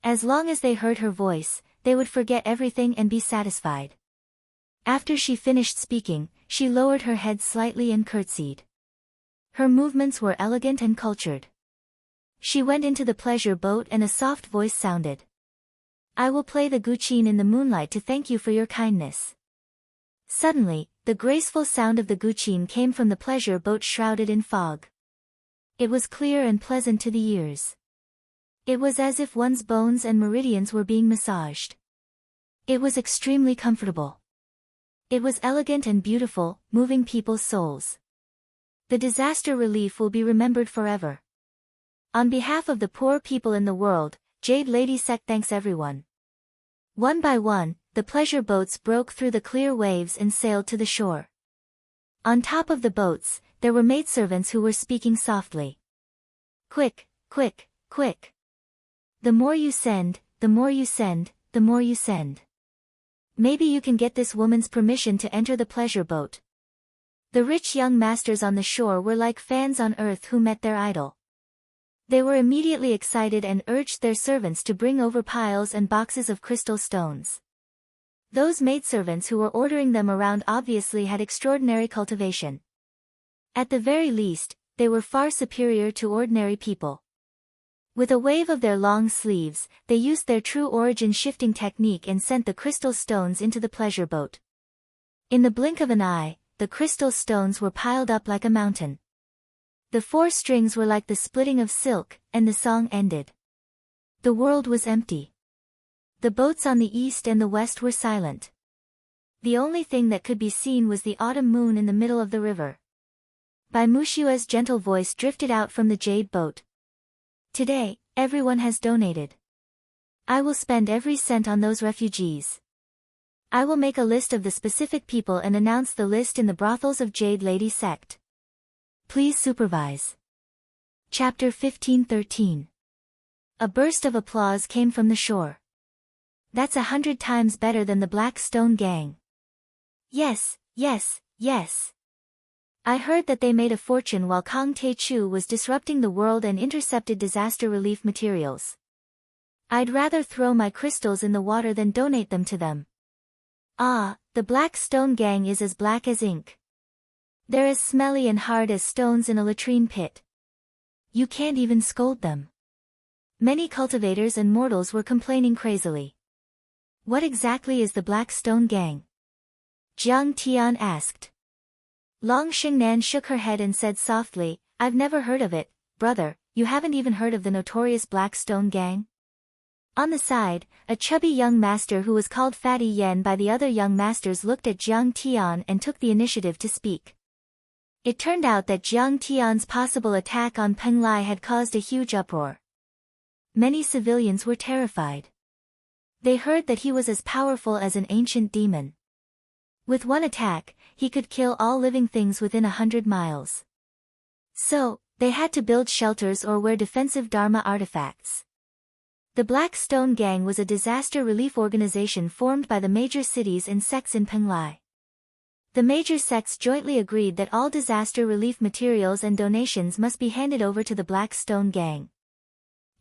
As long as they heard her voice, they would forget everything and be satisfied. After she finished speaking, she lowered her head slightly and curtsied. Her movements were elegant and cultured. She went into the pleasure boat and a soft voice sounded. I will play the guqin in the moonlight to thank you for your kindness. Suddenly, the graceful sound of the guqin came from the pleasure boat shrouded in fog. It was clear and pleasant to the ears. It was as if one's bones and meridians were being massaged. It was extremely comfortable. It was elegant and beautiful, moving people's souls. The disaster relief will be remembered forever. On behalf of the poor people in the world, Jade Lady Sect thanks everyone. One by one, the pleasure boats broke through the clear waves and sailed to the shore. On top of the boats, there were maidservants who were speaking softly. Quick, quick, quick. The more you send, the more you send, the more you send. Maybe you can get this woman's permission to enter the pleasure boat. The rich young masters on the shore were like fans on earth who met their idol. They were immediately excited and urged their servants to bring over piles and boxes of crystal stones. Those maidservants who were ordering them around obviously had extraordinary cultivation. At the very least, they were far superior to ordinary people. With a wave of their long sleeves, they used their true origin shifting technique and sent the crystal stones into the pleasure boat. In the blink of an eye, the crystal stones were piled up like a mountain. The 4 strings were like the splitting of silk, and the song ended. The world was empty. The boats on the east and the west were silent. The only thing that could be seen was the autumn moon in the middle of the river. Bai Muxue's gentle voice drifted out from the jade boat. Today, everyone has donated. I will spend every cent on those refugees. I will make a list of the specific people and announce the list in the brothels of Jade Lady Sect. Please supervise. Chapter 1513. A burst of applause came from the shore. That's 100 times better than the Black Stone Gang. Yes, yes, yes. I heard that they made a fortune while Kang Tae-chu was disrupting the world and intercepted disaster relief materials. I'd rather throw my crystals in the water than donate them to them. Ah, the Black Stone Gang is as black as ink. They're as smelly and hard as stones in a latrine pit. You can't even scold them. Many cultivators and mortals were complaining crazily. What exactly is the Black Stone Gang? Jiang Tian asked. Long Xingnan shook her head and said softly, I've never heard of it, brother, you haven't even heard of the notorious Black Stone Gang? On the side, a chubby young master who was called Fatty Yen by the other young masters looked at Jiang Tian and took the initiative to speak. It turned out that Jiang Tian's possible attack on Peng Lai had caused a huge uproar. Many civilians were terrified. They heard that he was as powerful as an ancient demon. With one attack, he could kill all living things within 100 miles. So, They had to build shelters or wear defensive Dharma artifacts. The Black Stone Gang was a disaster relief organization formed by the major cities and sects in Penglai. The major sects jointly agreed that all disaster relief materials and donations must be handed over to the Black Stone Gang.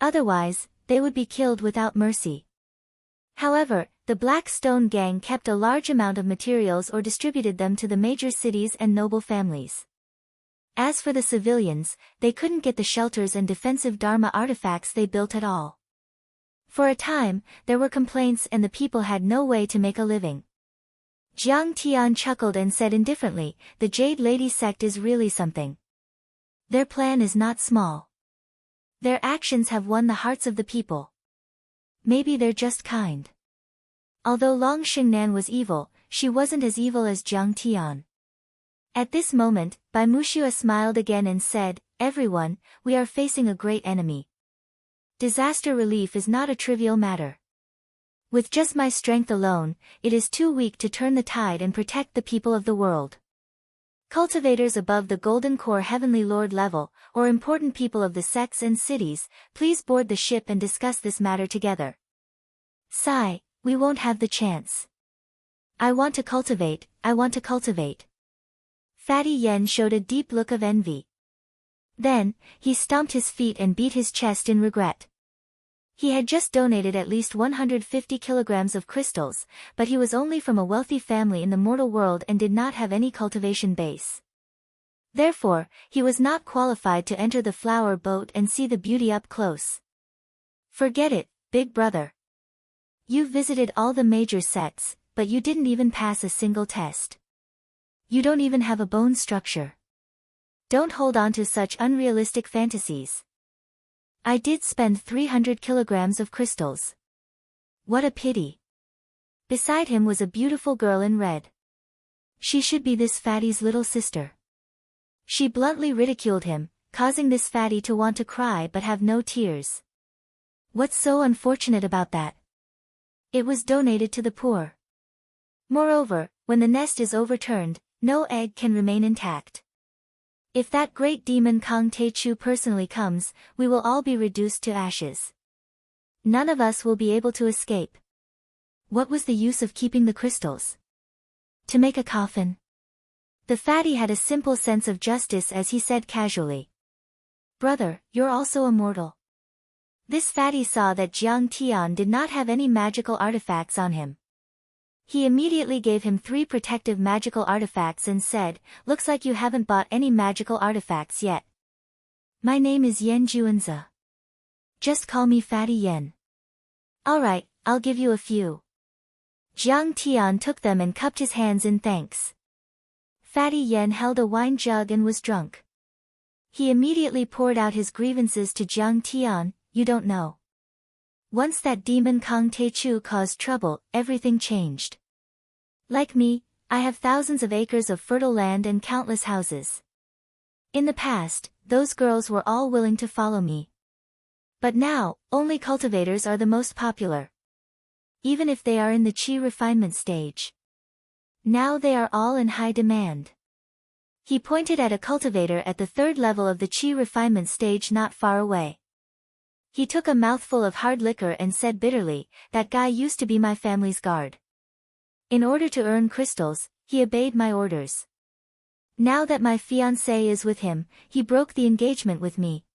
Otherwise, they would be killed without mercy. However, the Black Stone Gang kept a large amount of materials or distributed them to the major cities and noble families. As for the civilians, they couldn't get the shelters and defensive Dharma artifacts they built at all. For a time, there were complaints and the people had no way to make a living. Jiang Tian chuckled and said indifferently, "The Jade Lady sect is really something. Their plan is not small. Their actions have won the hearts of the people. Maybe they're just kind." Although Long Xingnan was evil, she wasn't as evil as Jiang Tian. At this moment, Bai Muxua smiled again and said, "Everyone, we are facing a great enemy. Disaster relief is not a trivial matter. With just my strength alone, it is too weak to turn the tide and protect the people of the world. Cultivators above the Golden Core Heavenly Lord level, or important people of the sects and cities, please board the ship and discuss this matter together. Sigh, we won't have the chance. I want to cultivate. Fatty Yen showed a deep look of envy. Then, he stomped his feet and beat his chest in regret. He had just donated at least 150 kilograms of crystals, but he was only from a wealthy family in the mortal world and did not have any cultivation base. Therefore, he was not qualified to enter the flower boat and see the beauty up close. Forget it, big brother. You've visited all the major sects, but you didn't even pass a single test. You don't even have a bone structure. Don't hold on to such unrealistic fantasies. I did spend 300 kilograms of crystals. What a pity. Beside him was a beautiful girl in red. She should be this fatty's little sister. She bluntly ridiculed him, causing this fatty to want to cry but have no tears. What's so unfortunate about that? It was donated to the poor. Moreover, when the nest is overturned, no egg can remain intact. If that great demon Kang Te-Chu personally comes, we will all be reduced to ashes. None of us will be able to escape. What was the use of keeping the crystals? To make a coffin? The fatty had a simple sense of justice as he said casually. Brother, you're also immortal. This fatty saw that Jiang Tian did not have any magical artifacts on him. He immediately gave him 3 protective magical artifacts and said, "Looks like you haven't bought any magical artifacts yet. My name is Yen Juanza. Just call me Fatty Yen." "Alright, I'll give you a few." Jiang Tian took them and cupped his hands in thanks. Fatty Yen held a wine jug and was drunk. He immediately poured out his grievances to Jiang Tian. "You don't know. Once that demon Kang Te-Chu caused trouble, everything changed. Like me, I have thousands of acres of fertile land and countless houses. In the past, those girls were all willing to follow me. But now, only cultivators are the most popular. Even if they are in the qi refinement stage. Now they are all in high demand." He pointed at a cultivator at the 3rd level of the qi refinement stage not far away. He took a mouthful of hard liquor and said bitterly, "That guy used to be my family's guard. In order to earn crystals, he obeyed my orders. Now that my fiancé is with him, he broke the engagement with me."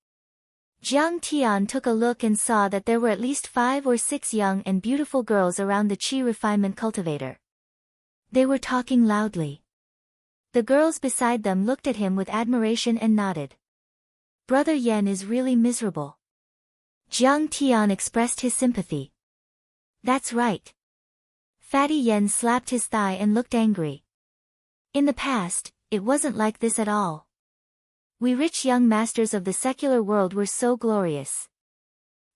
Jiang Tian took a look and saw that there were at least 5 or 6 young and beautiful girls around the qi refinement cultivator. They were talking loudly. The girls beside them looked at him with admiration and nodded. Brother Yen is really miserable. Jiang Tian expressed his sympathy. That's right. Fatty Yen slapped his thigh and looked angry. In the past, it wasn't like this at all. We rich young masters of the secular world were so glorious.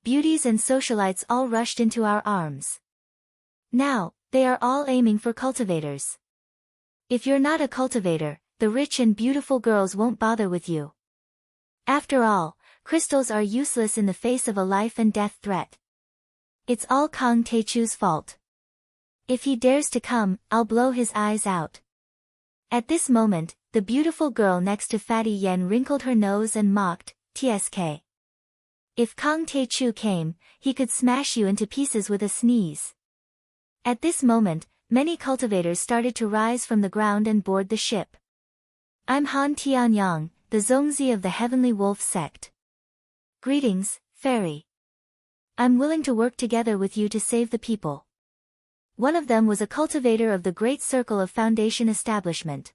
Beauties and socialites all rushed into our arms. Now, they are all aiming for cultivators. If you're not a cultivator, the rich and beautiful girls won't bother with you. After all, crystals are useless in the face of a life and death threat. It's all Kang Te-Chu's fault. If he dares to come, I'll blow his eyes out. At this moment, the beautiful girl next to Fatty Yen wrinkled her nose and mocked, "TSK. If Kang Tae-chu came, he could smash you into pieces with a sneeze." At this moment, many cultivators started to rise from the ground and board the ship. "I'm Han Tianyang, the Zongzi of the Heavenly Wolf sect. Greetings, fairy. I'm willing to work together with you to save the people." One of them was a cultivator of the Great Circle of Foundation Establishment.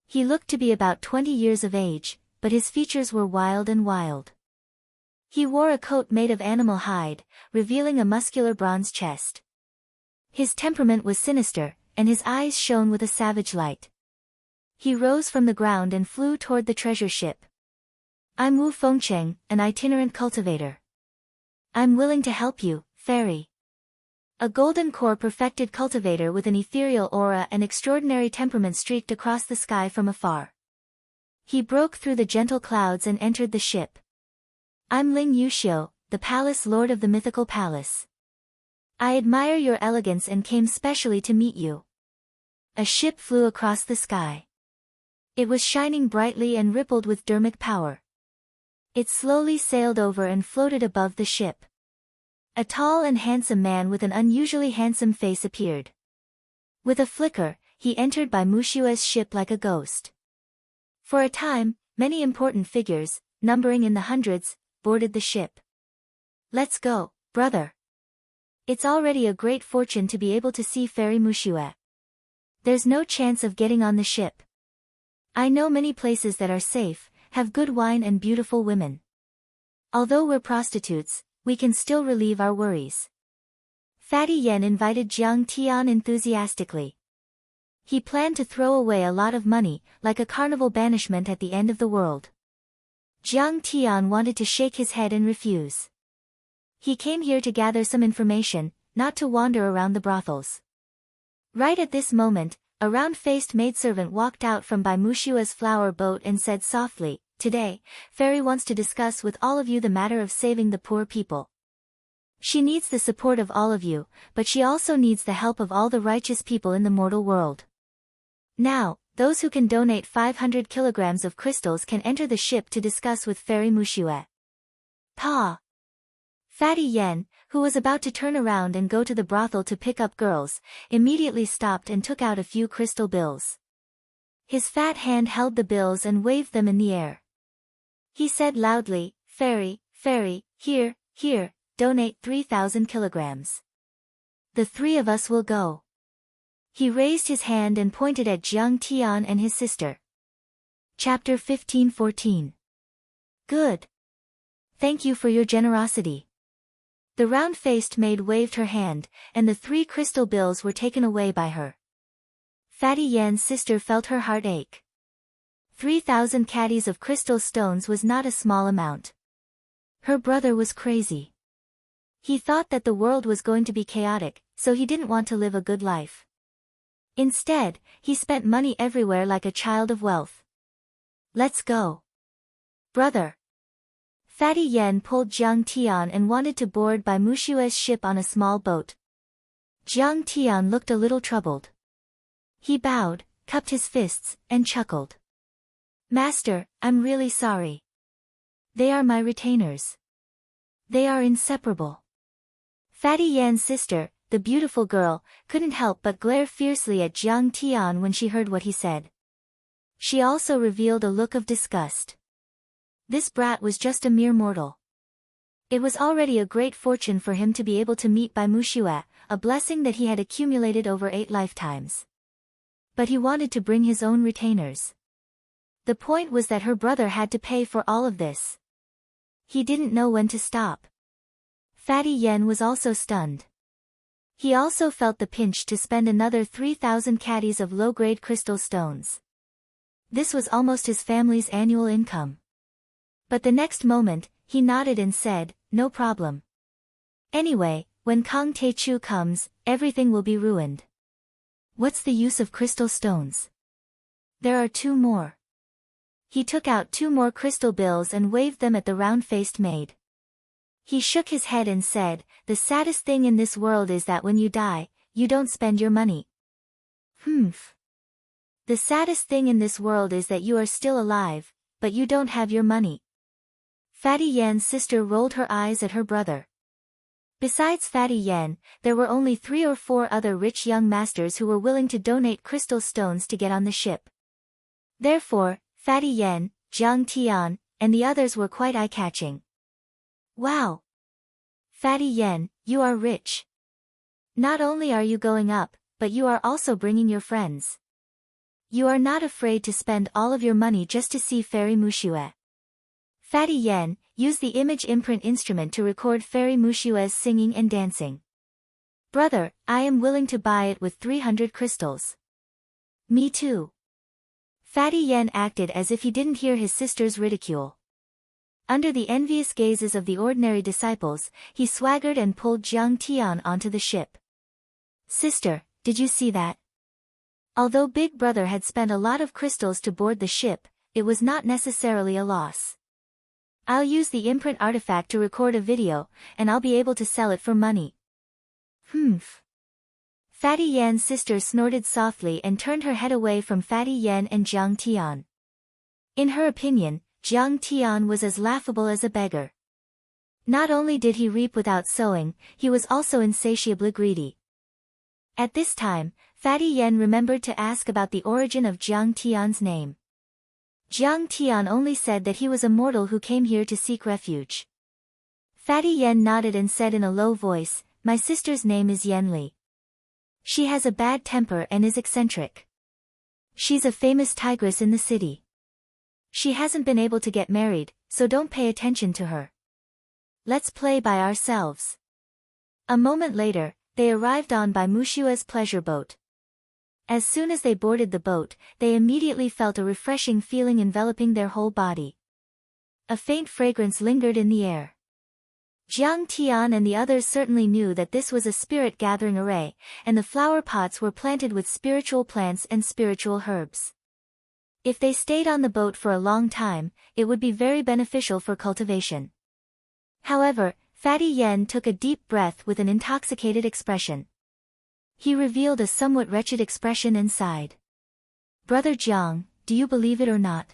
He looked to be about 20 years of age, but his features were wild and wild. He wore a coat made of animal hide, revealing a muscular bronze chest. His temperament was sinister, and his eyes shone with a savage light. He rose from the ground and flew toward the treasure ship. "I'm Wu Fengcheng, an itinerant cultivator. I'm willing to help you, fairy." A golden core perfected cultivator with an ethereal aura and extraordinary temperament streaked across the sky from afar. He broke through the gentle clouds and entered the ship. "I'm Ling Yuxiu, the palace lord of the mythical palace. I admire your elegance and came specially to meet you." A ship flew across the sky. It was shining brightly and rippled with dermic power. It slowly sailed over and floated above the ship. A tall and handsome man with an unusually handsome face appeared. With a flicker, he entered Bai Mushua's ship like a ghost. For a time, many important figures, numbering in the hundreds, boarded the ship. "Let's go, brother. It's already a great fortune to be able to see Fairy Mushua. There's no chance of getting on the ship. I know many places that are safe, have good wine and beautiful women. Although we're prostitutes, we can still relieve our worries." Fatty Yen invited Jiang Tian enthusiastically. He planned to throw away a lot of money, like a carnival banishment at the end of the world. Jiang Tian wanted to shake his head and refuse. He came here to gather some information, not to wander around the brothels. Right at this moment, a round-faced maidservant walked out from Bai Mushua's flower boat and said softly, "Today, Fairy wants to discuss with all of you the matter of saving the poor people. She needs the support of all of you, but she also needs the help of all the righteous people in the mortal world. Now, those who can donate 500 kilograms of crystals can enter the ship to discuss with Fairy Mushua." Pa! Fatty Yen, who was about to turn around and go to the brothel to pick up girls, immediately stopped and took out a few crystal bills. His fat hand held the bills and waved them in the air. He said loudly, "Fairy, fairy, here, donate 3,000 kilograms. The three of us will go." He raised his hand and pointed at Jiang Tian and his sister. Chapter 15:14. Good. Thank you for your generosity. The round-faced maid waved her hand, and the 3 crystal bills were taken away by her. Fatty Yan's sister felt her heart ache. 3,000 caddies of crystal stones was not a small amount. Her brother was crazy. He thought that the world was going to be chaotic, so he didn't want to live a good life. Instead, he spent money everywhere like a child of wealth. "Let's go, brother." Fatty Yen pulled Jiang Tian and wanted to board Bai Mushua's ship on a small boat. Jiang Tian looked a little troubled. He bowed, cupped his fists, and chuckled. "Master, I'm really sorry. They are my retainers. They are inseparable." Fatty Yan's sister, the beautiful girl, couldn't help but glare fiercely at Jiang Tian when she heard what he said. She also revealed a look of disgust. This brat was just a mere mortal. It was already a great fortune for him to be able to meet Bai Mushua, a blessing that he had accumulated over 8 lifetimes. But he wanted to bring his own retainers. The point was that her brother had to pay for all of this. He didn't know when to stop. Fatty Yen was also stunned. He also felt the pinch to spend another 3,000 caddies of low-grade crystal stones. This was almost his family's annual income. But the next moment, he nodded and said, "No problem. Anyway, when Kang Tae-chu comes, everything will be ruined. What's the use of crystal stones? There are 2 more." He took out 2 more crystal bills and waved them at the round-faced maid. He shook his head and said, "The saddest thing in this world is that when you die, you don't spend your money." The The saddest thing in this world is that you are still alive, but you don't have your money. Fatty Yan's sister rolled her eyes at her brother. Besides Fatty Yan, there were only 3 or 4 other rich young masters who were willing to donate crystal stones to get on the ship. Therefore, Fatty Yan, Jiang Tian, and the others were quite eye-catching. Wow! Fatty Yan, you are rich. Not only are you going up, but you are also bringing your friends. You are not afraid to spend all of your money just to see Fairy Mushue. Fatty Yan, use the image imprint instrument to record Fairy Mushue's singing and dancing. Brother, I am willing to buy it with 300 crystals. Me too. Fatty Yan acted as if he didn't hear his sister's ridicule. Under the envious gazes of the ordinary disciples, he swaggered and pulled Jiang Tian onto the ship. Sister, did you see that? Although Big Brother had spent a lot of crystals to board the ship, it was not necessarily a loss. I'll use the imprint artifact to record a video, and I'll be able to sell it for money. Humph. Fatty Yan's sister snorted softly and turned her head away from Fatty Yan and Jiang Tian. In her opinion, Jiang Tian was as laughable as a beggar. Not only did he reap without sowing, he was also insatiably greedy. At this time, Fatty Yan remembered to ask about the origin of Jiang Tian's name. Jiang Tian only said that he was a mortal who came here to seek refuge. Fatty Yan nodded and said in a low voice, "My sister's name is Yan Li. She has a bad temper and is eccentric. She's a famous tigress in the city. She hasn't been able to get married, so don't pay attention to her. Let's play by ourselves." A moment later, they arrived on by Mushue's pleasure boat. As soon as they boarded the boat, they immediately felt a refreshing feeling enveloping their whole body. A faint fragrance lingered in the air. Jiang Tian and the others certainly knew that this was a spirit-gathering array, and the flower pots were planted with spiritual plants and spiritual herbs. If they stayed on the boat for a long time, it would be very beneficial for cultivation. However, Fatty Yan took a deep breath with an intoxicated expression. He revealed a somewhat wretched expression and sighed. "Brother Jiang, do you believe it or not?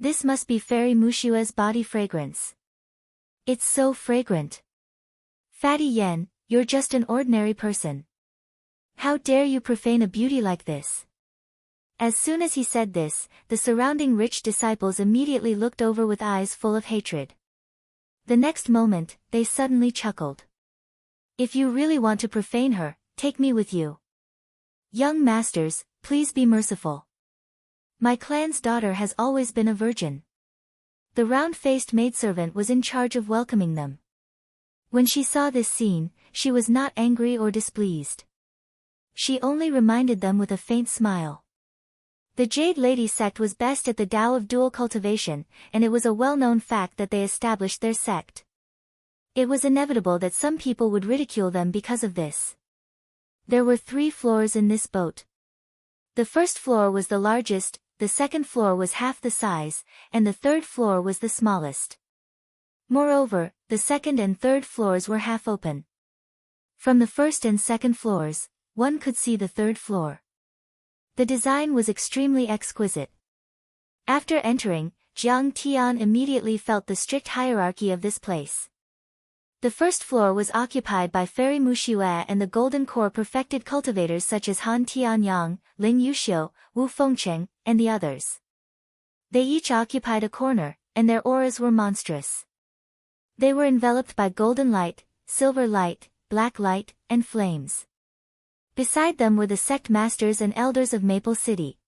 This must be Fairy Mushue's body fragrance. It's so fragrant. Fatty Yan, you're just an ordinary person. How dare you profane a beauty like this?" As soon as he said this, the surrounding rich disciples immediately looked over with eyes full of hatred. The next moment, they suddenly chuckled. "If you really want to profane her, take me with you. Young masters, please be merciful. My clan's daughter has always been a virgin." The round-faced maidservant was in charge of welcoming them. When she saw this scene, she was not angry or displeased. She only reminded them with a faint smile. The Jade Lady sect was best at the Tao of dual cultivation, and it was a well-known fact that they established their sect. It was inevitable that some people would ridicule them because of this. There were 3 floors in this boat. The first floor was the largest, the second floor was half the size, and the third floor was the smallest. Moreover, the second and third floors were half open. From the first and second floors, one could see the third floor. The design was extremely exquisite. After entering, Jiang Tian immediately felt the strict hierarchy of this place. The first floor was occupied by Fairy Mushue and the Golden Core perfected cultivators such as Han Tianyang, Ling Yuxiu, Wu Fengcheng, and the others. They each occupied a corner, and their auras were monstrous. They were enveloped by golden light, silver light, black light, and flames. Beside them were the sect masters and elders of Maple City.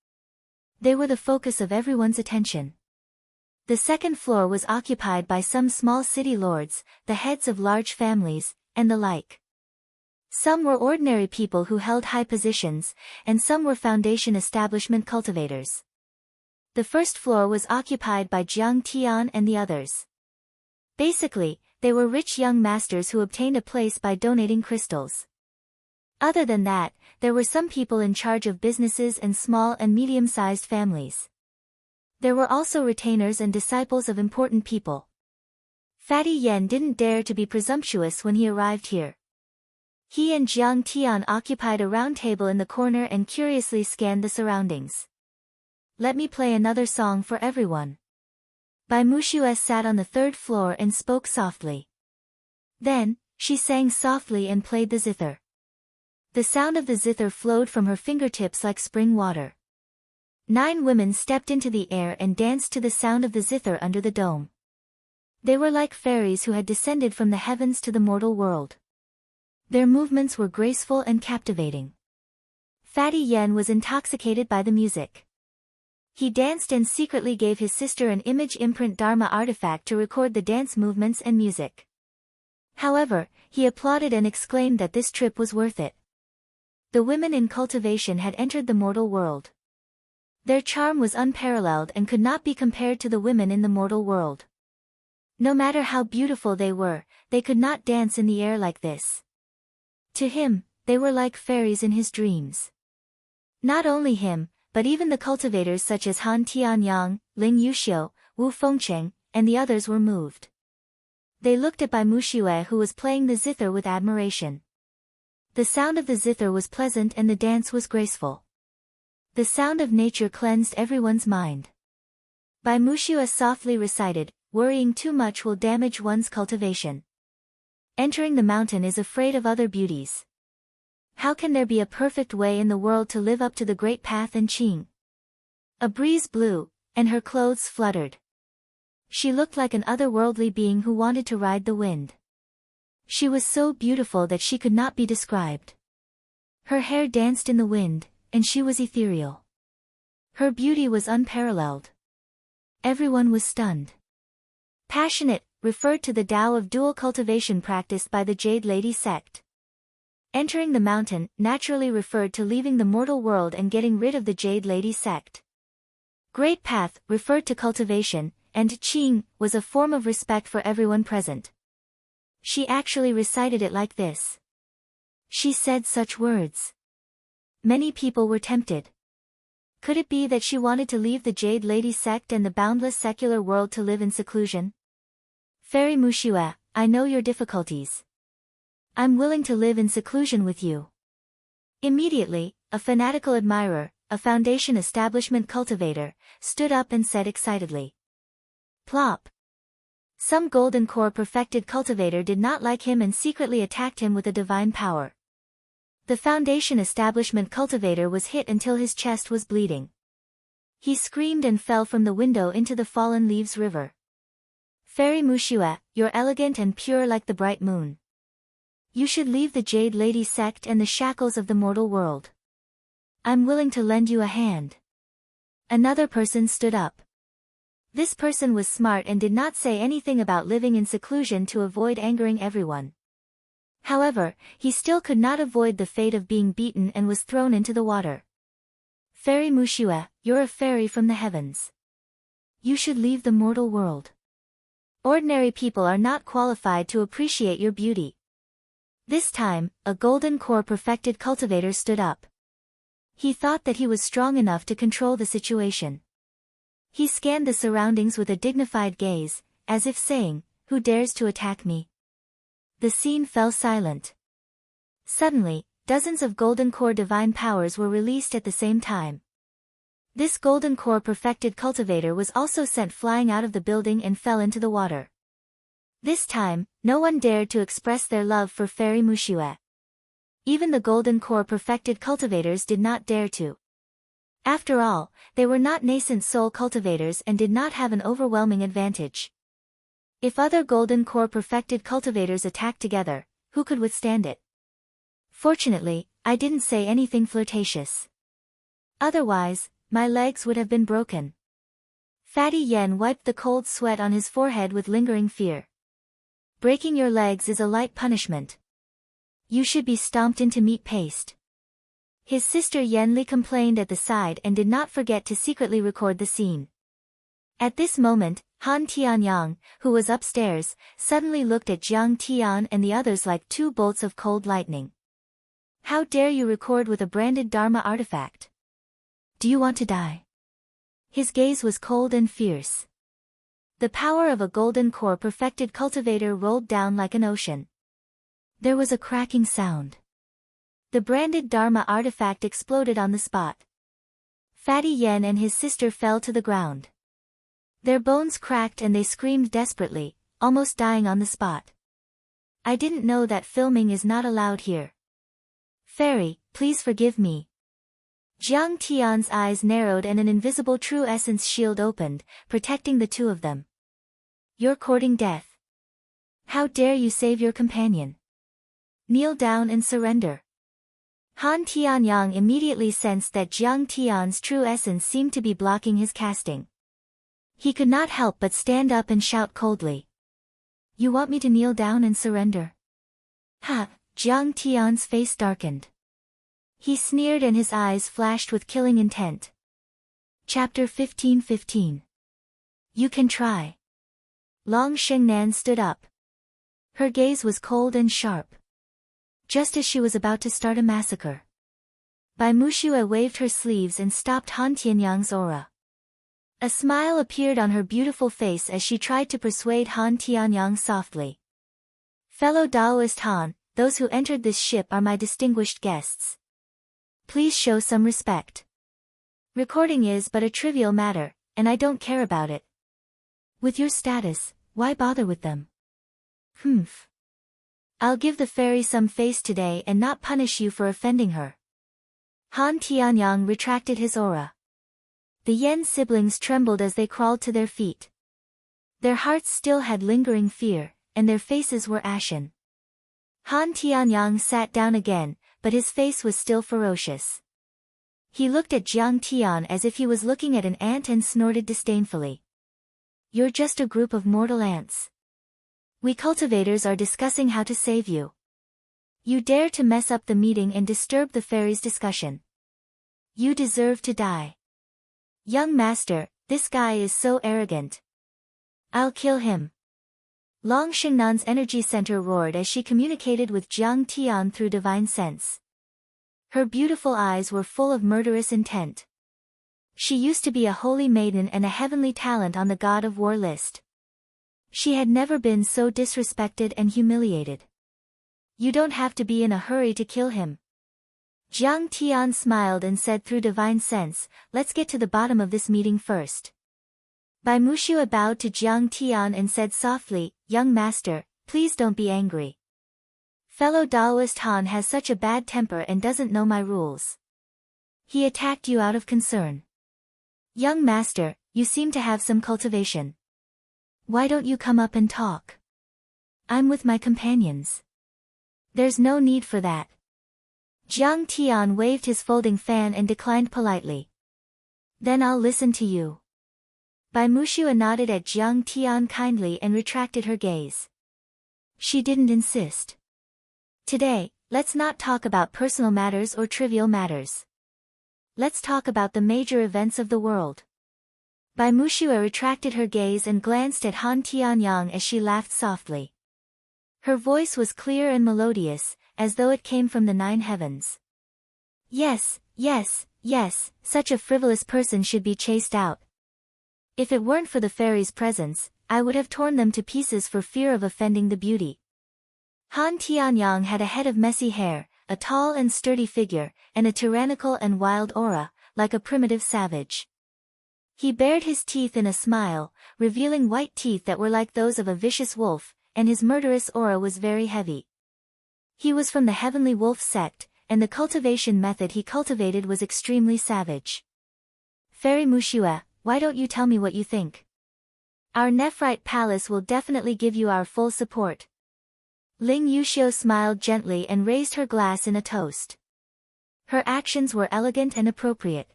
They were the focus of everyone's attention. The second floor was occupied by some small city lords, the heads of large families, and the like. Some were ordinary people who held high positions, and some were foundation establishment cultivators. The first floor was occupied by Jiang Tian and the others. Basically, they were rich young masters who obtained a place by donating crystals. Other than that, there were some people in charge of businesses and small and medium-sized families. There were also retainers and disciples of important people. Fatty Yan didn't dare to be presumptuous when he arrived here. He and Jiang Tian occupied a round table in the corner and curiously scanned the surroundings. Let me play another song for everyone. Bai Muxue sat on the third floor and spoke softly. Then, she sang softly and played the zither. The sound of the zither flowed from her fingertips like spring water. 9 women stepped into the air and danced to the sound of the zither under the dome. They were like fairies who had descended from the heavens to the mortal world. Their movements were graceful and captivating. Fatty Yen was intoxicated by the music. He danced and secretly gave his sister an image imprint Dharma artifact to record the dance movements and music. However, he applauded and exclaimed that this trip was worth it. The women in cultivation had entered the mortal world. Their charm was unparalleled and could not be compared to the women in the mortal world. No matter how beautiful they were, they could not dance in the air like this. To him, they were like fairies in his dreams. Not only him, but even the cultivators such as Han Tianyang, Ling Yuxiu, Wu Fengcheng, and the others were moved. They looked at Bai Muxue who was playing the zither with admiration. The sound of the zither was pleasant and the dance was graceful. The sound of nature cleansed everyone's mind. Bai Muxue softly recited, "Worrying too much will damage one's cultivation. Entering the mountain is afraid of other beauties. How can there be a perfect way in the world to live up to the great path and Qing?" A breeze blew, and her clothes fluttered. She looked like an otherworldly being who wanted to ride the wind. She was so beautiful that she could not be described. Her hair danced in the wind, and she was ethereal. Her beauty was unparalleled. Everyone was stunned. Passionate referred to the Tao of dual cultivation practiced by the Jade Lady sect. Entering the mountain naturally referred to leaving the mortal world and getting rid of the Jade Lady sect. Great Path referred to cultivation, and Qing was a form of respect for everyone present. She actually recited it like this. She said such words. Many people were tempted. Could it be that she wanted to leave the Jade Lady sect and the boundless secular world to live in seclusion? Fairy Muxue, I know your difficulties. I'm willing to live in seclusion with you. Immediately, a fanatical admirer, a foundation establishment cultivator, stood up and said excitedly. Plop. Some golden core perfected cultivator did not like him and secretly attacked him with a divine power. The foundation establishment cultivator was hit until his chest was bleeding. He screamed and fell from the window into the fallen leaves river. Fairy Muxue, you're elegant and pure like the bright moon. You should leave the Jade Lady sect and the shackles of the mortal world. I'm willing to lend you a hand. Another person stood up. This person was smart and did not say anything about living in seclusion to avoid angering everyone. However, he still could not avoid the fate of being beaten and was thrown into the water. Fairy Muxue, you're a fairy from the heavens. You should leave the mortal world. Ordinary people are not qualified to appreciate your beauty. This time, a golden core perfected cultivator stood up. He thought that he was strong enough to control the situation. He scanned the surroundings with a dignified gaze, as if saying, "Who dares to attack me?" The scene fell silent. Suddenly, dozens of golden core divine powers were released at the same time. This golden core perfected cultivator was also sent flying out of the building and fell into the water. This time, no one dared to express their love for Fairy Muxue. Even the golden core perfected cultivators did not dare to. After all, they were not nascent soul cultivators and did not have an overwhelming advantage. If other golden core perfected cultivators attacked together, who could withstand it? Fortunately, I didn't say anything flirtatious. Otherwise, my legs would have been broken. Fatty Yen wiped the cold sweat on his forehead with lingering fear. Breaking your legs is a light punishment. You should be stomped into meat paste. His sister Yen Li complained at the side and did not forget to secretly record the scene. At this moment, Han Tianyang, who was upstairs, suddenly looked at Jiang Tian and the others like 2 bolts of cold lightning. How dare you record with a branded Dharma artifact? Do you want to die? His gaze was cold and fierce. The power of a golden core perfected cultivator rolled down like an ocean. There was a cracking sound. The branded Dharma artifact exploded on the spot. Fatty Yen and his sister fell to the ground. Their bones cracked and they screamed desperately, almost dying on the spot. I didn't know that filming is not allowed here. Fairy, please forgive me. Jiang Tian's eyes narrowed and an invisible true essence shield opened, protecting the two of them. You're courting death. How dare you save your companion? Kneel down and surrender. Han Tianyang immediately sensed that Jiang Tian's true essence seemed to be blocking his casting. He could not help but stand up and shout coldly. You want me to kneel down and surrender? Ha! Jiang Tian's face darkened. He sneered and his eyes flashed with killing intent. Chapter 15:15. You can try. Long Shengnan stood up. Her gaze was cold and sharp. Just as she was about to start a massacre. Bai Muxue waved her sleeves and stopped Han Tianyang's aura. A smile appeared on her beautiful face as she tried to persuade Han Tianyang softly. Fellow Daoist Han, those who entered this ship are my distinguished guests. Please show some respect. Recording is but a trivial matter, and I don't care about it. With your status, why bother with them? Humph. I'll give the fairy some face today and not punish you for offending her. Han Tianyang retracted his aura. The Yen siblings trembled as they crawled to their feet. Their hearts still had lingering fear, and their faces were ashen. Han Tianyang sat down again, but his face was still ferocious. He looked at Jiang Tian as if he was looking at an ant and snorted disdainfully. You're just a group of mortal ants. We cultivators are discussing how to save you. You dare to mess up the meeting and disturb the fairy's discussion. You deserve to die. Young master, this guy is so arrogant. I'll kill him. Long Shengnan's energy center roared as she communicated with Jiang Tian through divine sense. Her beautiful eyes were full of murderous intent. She used to be a holy maiden and a heavenly talent on the God of War list. She had never been so disrespected and humiliated. You don't have to be in a hurry to kill him. Jiang Tian smiled and said through divine sense, let's get to the bottom of this meeting first. Bai Muxue bowed to Jiang Tian and said softly, young master, please don't be angry. Fellow Daoist Han has such a bad temper and doesn't know my rules. He attacked you out of concern. Young master, you seem to have some cultivation. Why don't you come up and talk? I'm with my companions. There's no need for that. Jiang Tian waved his folding fan and declined politely. Then I'll listen to you. Bai Muxue nodded at Jiang Tian kindly and retracted her gaze. She didn't insist. Today, let's not talk about personal matters or trivial matters. Let's talk about the major events of the world. Bai Muxue retracted her gaze and glanced at Han Tianyang as she laughed softly. Her voice was clear and melodious, as though it came from the 9 heavens. Yes, yes, yes, such a frivolous person should be chased out. If it weren't for the fairy's presence, I would have torn them to pieces for fear of offending the beauty. Han Tianyang had a head of messy hair, a tall and sturdy figure, and a tyrannical and wild aura, like a primitive savage. He bared his teeth in a smile, revealing white teeth that were like those of a vicious wolf, and his murderous aura was very heavy. He was from the Heavenly Wolf sect, and the cultivation method he cultivated was extremely savage. Fairy Muxue, why don't you tell me what you think? Our Nephrite Palace will definitely give you our full support. Ling Yuxiu smiled gently and raised her glass in a toast. Her actions were elegant and appropriate.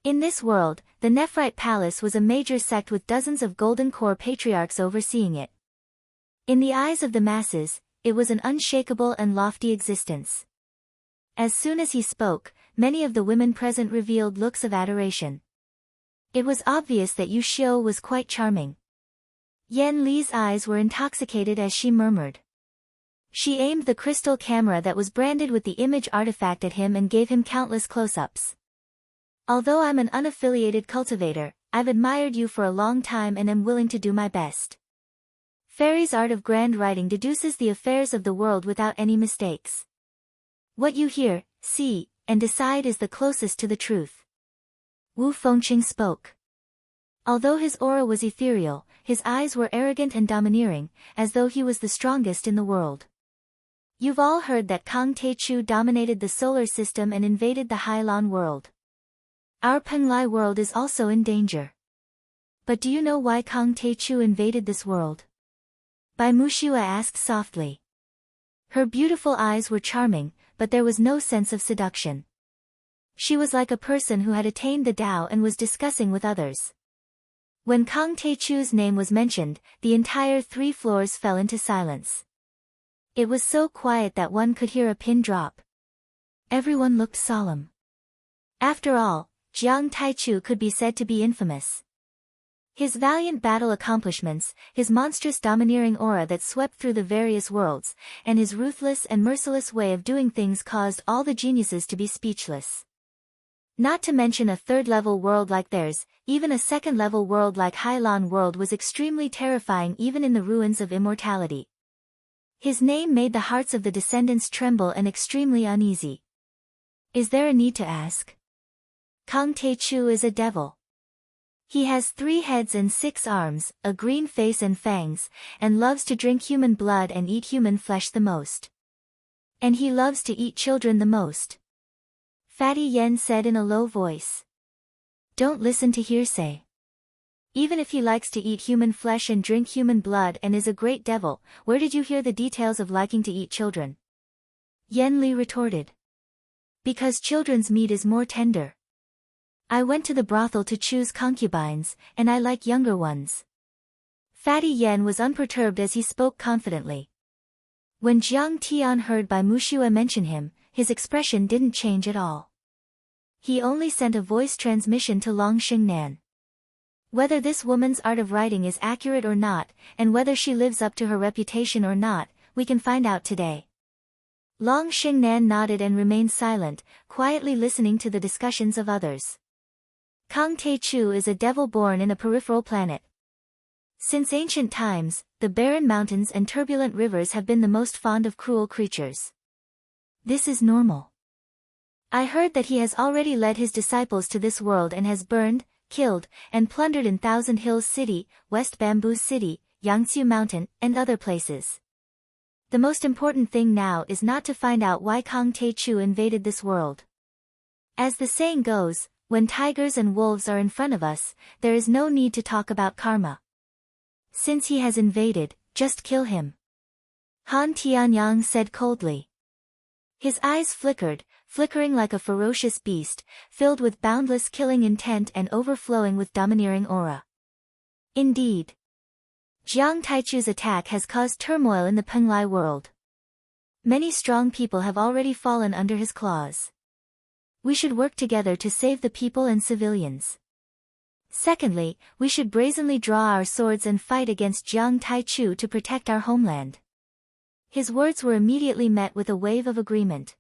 In this world, the Nephrite Palace was a major sect with dozens of golden core patriarchs overseeing it. In the eyes of the masses, it was an unshakable and lofty existence. As soon as he spoke, many of the women present revealed looks of adoration. It was obvious that Yu Xiu was quite charming. Yan Li's eyes were intoxicated as she murmured. She aimed the crystal camera that was branded with the image artifact at him and gave him countless close-ups. Although I'm an unaffiliated cultivator, I've admired you for a long time and am willing to do my best. Fairy's art of grand writing deduces the affairs of the world without any mistakes. What you hear, see, and decide is the closest to the truth. Wu Fengqing spoke. Although his aura was ethereal, his eyes were arrogant and domineering, as though he was the strongest in the world. You've all heard that Kang Te-Chu dominated the solar system and invaded the Hailan world. Our Penglai world is also in danger. But do you know why Kang Te-Chu invaded this world? Bai Mushua asked softly. Her beautiful eyes were charming, but there was no sense of seduction. She was like a person who had attained the Tao and was discussing with others. When Kang Te-Chu's name was mentioned, the entire 3 floors fell into silence. It was so quiet that one could hear a pin drop. Everyone looked solemn. After all, Jiang Taichu could be said to be infamous. His valiant battle accomplishments, his monstrous domineering aura that swept through the various worlds, and his ruthless and merciless way of doing things caused all the geniuses to be speechless. Not to mention a 3rd-level world like theirs, even a 2nd-level world like Hailan world was extremely terrifying even in the ruins of immortality. His name made the hearts of the descendants tremble and extremely uneasy. Is there a need to ask? Kang Te-Chu is a devil. He has 3 heads and 6 arms, a green face and fangs, and loves to drink human blood and eat human flesh the most. And he loves to eat children the most. Fatty Yen said in a low voice. Don't listen to hearsay. Even if he likes to eat human flesh and drink human blood and is a great devil, where did you hear the details of liking to eat children? Yen Li retorted. Because children's meat is more tender. I went to the brothel to choose concubines, and I like younger ones. Fatty Yen was unperturbed as he spoke confidently. When Jiang Tian heard Bai Mushua mention him, his expression didn't change at all. He only sent a voice transmission to Long Xingnan. Whether this woman's art of writing is accurate or not, and whether she lives up to her reputation or not, we can find out today. Long Xingnan nodded and remained silent, quietly listening to the discussions of others. Kang Te-Chu is a devil born in a peripheral planet. Since ancient times, the barren mountains and turbulent rivers have been the most fond of cruel creatures. This is normal. I heard that he has already led his disciples to this world and has burned, killed, and plundered in Thousand Hills City, West Bamboo City, Yangtze Mountain, and other places. The most important thing now is not to find out why Kang Te-Chu invaded this world. As the saying goes, when tigers and wolves are in front of us, there is no need to talk about karma. Since he has invaded, just kill him. Han Tianyang said coldly. His eyes flickering like a ferocious beast, filled with boundless killing intent and overflowing with domineering aura. Indeed. Jiang Taichu's attack has caused turmoil in the Penglai world. Many strong people have already fallen under his claws. We should work together to save the people and civilians. Secondly, we should brazenly draw our swords and fight against Jiang Taichu to protect our homeland. His words were immediately met with a wave of agreement.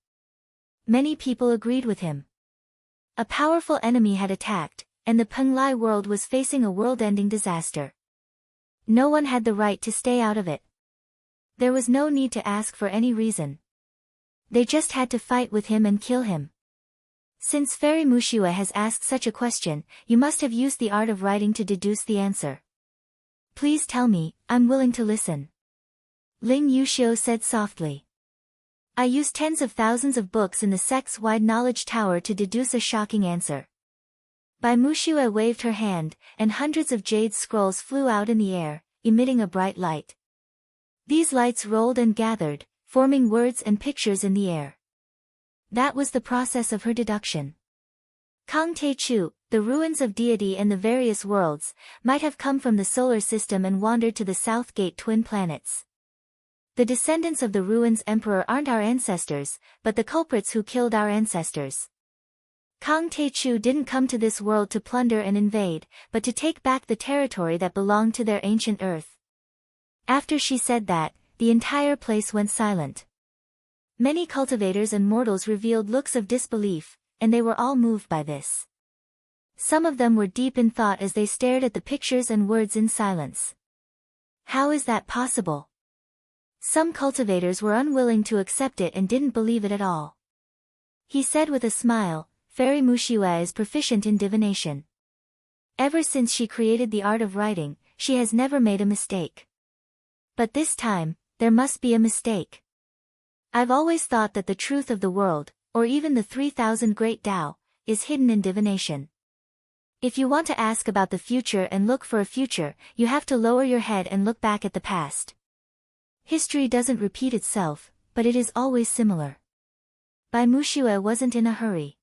Many people agreed with him. A powerful enemy had attacked, and the Penglai world was facing a world-ending disaster. No one had the right to stay out of it. There was no need to ask for any reason. They just had to fight with him and kill him. Since Fairy Mushua has asked such a question, you must have used the art of writing to deduce the answer. Please tell me, I'm willing to listen. Ling Yuxiu said softly. I used tens of thousands of books in the sects-wide knowledge tower to deduce a shocking answer. Bai Mushua waved her hand, and hundreds of jade scrolls flew out in the air, emitting a bright light. These lights rolled and gathered, forming words and pictures in the air. That was the process of her deduction. Kang Te-Chu, the ruins of deity and the various worlds, might have come from the solar system and wandered to the South Gate twin planets. The descendants of the ruins emperor aren't our ancestors, but the culprits who killed our ancestors. Kang Te-Chu didn't come to this world to plunder and invade, but to take back the territory that belonged to their ancient earth. After she said that, the entire place went silent. Many cultivators and mortals revealed looks of disbelief, and they were all moved by this. Some of them were deep in thought as they stared at the pictures and words in silence. How is that possible? Some cultivators were unwilling to accept it and didn't believe it at all. He said with a smile, Fairy Mushiue is proficient in divination. Ever since she created the art of writing, she has never made a mistake. But this time, there must be a mistake. I've always thought that the truth of the world, or even the 3,000 great Tao, is hidden in divination. If you want to ask about the future and look for a future, you have to lower your head and look back at the past. History doesn't repeat itself, but it is always similar. Bai Mushiue wasn't in a hurry.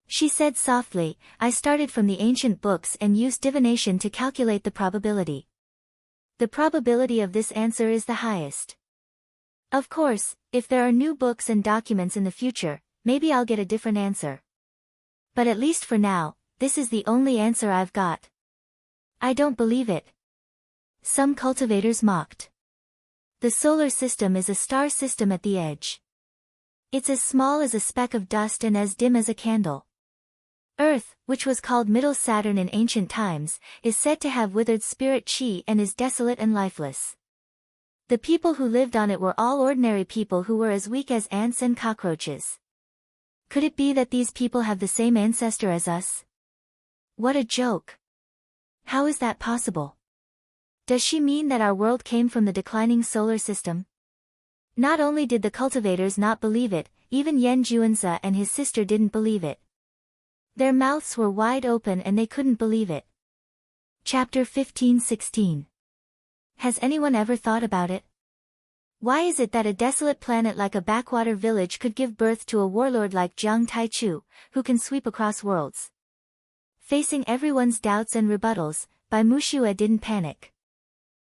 She said softly, I started from the ancient books and used divination to calculate the probability. The probability of this answer is the highest. Of course, if there are new books and documents in the future, maybe I'll get a different answer. But at least for now, this is the only answer I've got. I don't believe it. Some cultivators mocked. The solar system is a star system at the edge. It's as small as a speck of dust and as dim as a candle. Earth, which was called Middle Saturn in ancient times, is said to have withered spirit chi and is desolate and lifeless. The people who lived on it were all ordinary people who were as weak as ants and cockroaches. Could it be that these people have the same ancestor as us? What a joke. How is that possible? Does she mean that our world came from the declining solar system? Not only did the cultivators not believe it, even Yen Juanzi and his sister didn't believe it. Their mouths were wide open and they couldn't believe it. Chapter 15-16. Has anyone ever thought about it? Why is it that a desolate planet like a backwater village could give birth to a warlord like Jiang Taichu, who can sweep across worlds? Facing everyone's doubts and rebuttals, Bai Mushiue didn't panic.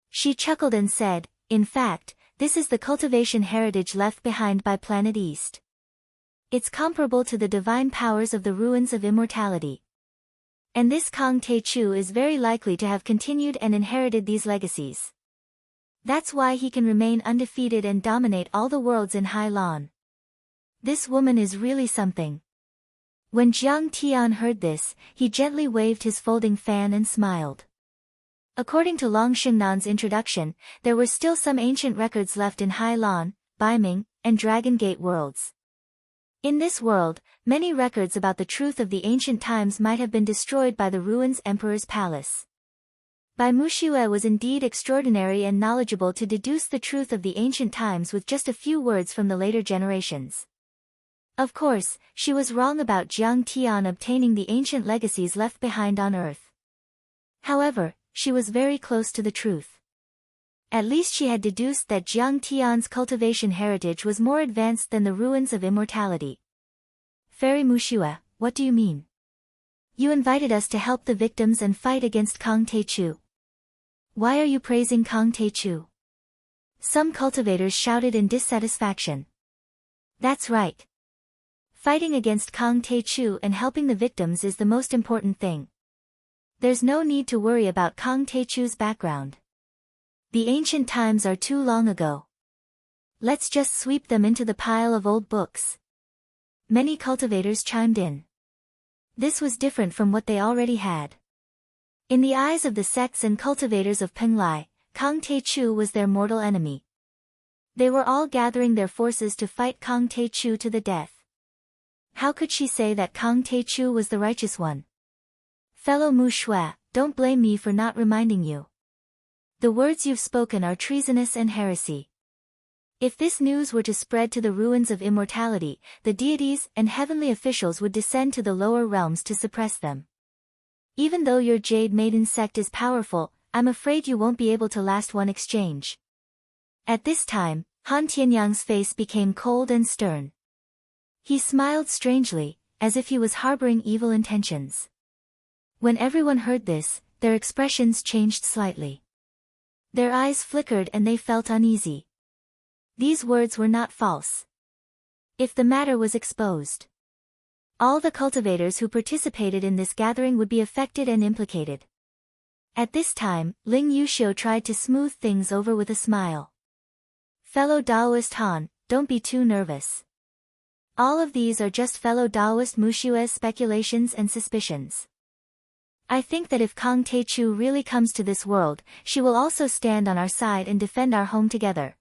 She chuckled and said, in fact, this is the cultivation heritage left behind by Planet East. It's comparable to the divine powers of the ruins of immortality. And this Kang Taichu is very likely to have continued and inherited these legacies. That's why he can remain undefeated and dominate all the worlds in Hai Lan. This woman is really something. When Jiang Tian heard this, he gently waved his folding fan and smiled. According to Long Xingnan's introduction, there were still some ancient records left in Hai Lan, Baiming, and Dragon Gate worlds. In this world, many records about the truth of the ancient times might have been destroyed by the ruins Emperor's Palace. Bai Mushiue was indeed extraordinary and knowledgeable to deduce the truth of the ancient times with just a few words from the later generations. Of course, she was wrong about Jiang Tian obtaining the ancient legacies left behind on Earth. However, she was very close to the truth. At least she had deduced that Jiang Tian's cultivation heritage was more advanced than the ruins of immortality. Fairy Mushiue, what do you mean? You invited us to help the victims and fight against Kang Taichu. Why are you praising Kang Taichu? Some cultivators shouted in dissatisfaction. That's right. Fighting against Kang Taichu and helping the victims is the most important thing. There's no need to worry about Kang Taichu's background. The ancient times are too long ago. Let's just sweep them into the pile of old books. Many cultivators chimed in. This was different from what they already had. In the eyes of the sects and cultivators of Penglai, Kang Taichu was their mortal enemy. They were all gathering their forces to fight Kang Taichu to the death. How could she say that Kang Taichu was the righteous one? Fellow Mushiue, don't blame me for not reminding you. The words you've spoken are treasonous and heresy. If this news were to spread to the ruins of immortality, the deities and heavenly officials would descend to the lower realms to suppress them. Even though your Jade Maiden sect is powerful, I'm afraid you won't be able to last one exchange. At this time, Han Tianyang's face became cold and stern. He smiled strangely, as if he was harboring evil intentions. When everyone heard this, their expressions changed slightly. Their eyes flickered and they felt uneasy. These words were not false. If the matter was exposed, all the cultivators who participated in this gathering would be affected and implicated. At this time, Ling Yuxiu tried to smooth things over with a smile. Fellow Daoist Han, don't be too nervous. All of these are just fellow Daoist Mushiue's speculations and suspicions. I think that if Kang Taichu really comes to this world, she will also stand on our side and defend our home together.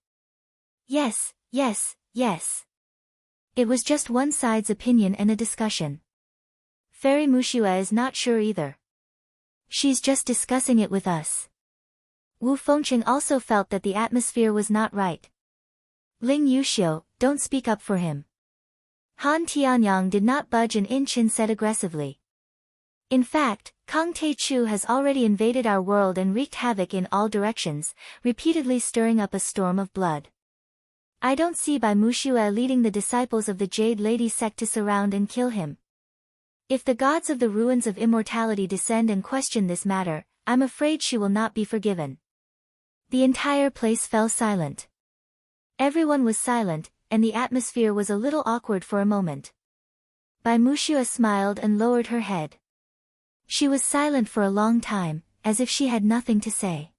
Yes, yes, yes. It was just one side's opinion and a discussion. Fairy Mushua is not sure either. She's just discussing it with us. Wu Fengqing also felt that the atmosphere was not right. Ling Yuxiu, don't speak up for him. Han Tianyang did not budge an inch and said aggressively. In fact, Kang Te-chu has already invaded our world and wreaked havoc in all directions, repeatedly stirring up a storm of blood. I don't see Bai Mushue leading the disciples of the Jade Lady sect to surround and kill him. If the gods of the ruins of immortality descend and question this matter, I'm afraid she will not be forgiven. The entire place fell silent. Everyone was silent, and the atmosphere was a little awkward for a moment. Bai Mushue smiled and lowered her head. She was silent for a long time, as if she had nothing to say.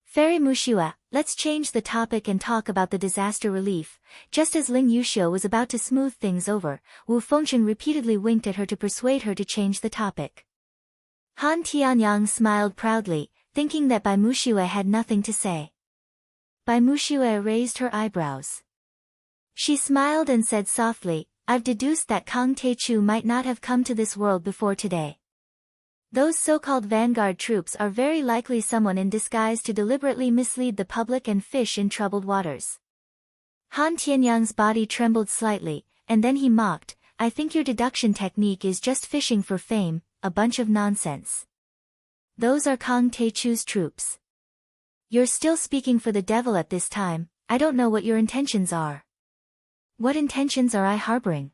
Fairy Mushua, let's change the topic and talk about the disaster relief. Just as Ling Yuxiu was about to smooth things over, Wu Fengqing repeatedly winked at her to persuade her to change the topic. Han Tianyang smiled proudly, thinking that Bai Mushua had nothing to say. Bai Mushua raised her eyebrows. She smiled and said softly, I've deduced that Kang Te-chu might not have come to this world before today. Those so-called vanguard troops are very likely someone in disguise to deliberately mislead the public and fish in troubled waters. Han Tianyang's body trembled slightly, and then he mocked, I think your deduction technique is just fishing for fame, a bunch of nonsense. Those are Kang Te-chu's troops. You're still speaking for the devil at this time, I don't know what your intentions are. What intentions are I harboring?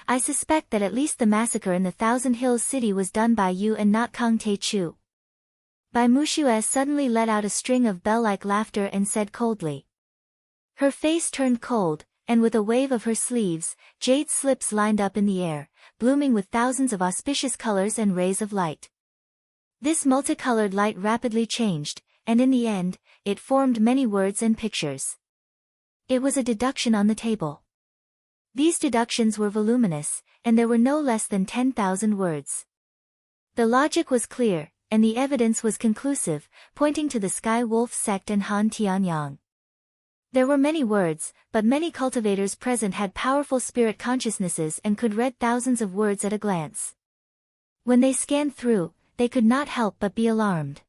I suspect that at least the massacre in the Thousand Hills city was done by you and not Kang Te-chu. Bai Mushue suddenly let out a string of bell-like laughter and said coldly. Her face turned cold, and with a wave of her sleeves, jade slips lined up in the air, blooming with thousands of auspicious colors and rays of light. This multicolored light rapidly changed, and in the end, it formed many words and pictures. It was a deduction on the table. These deductions were voluminous, and there were no less than 10,000 words. The logic was clear, and the evidence was conclusive, pointing to the Sky Wolf sect and Han Tianyang. There were many words, but many cultivators present had powerful spirit consciousnesses and could read thousands of words at a glance. When they scanned through, they could not help but be alarmed.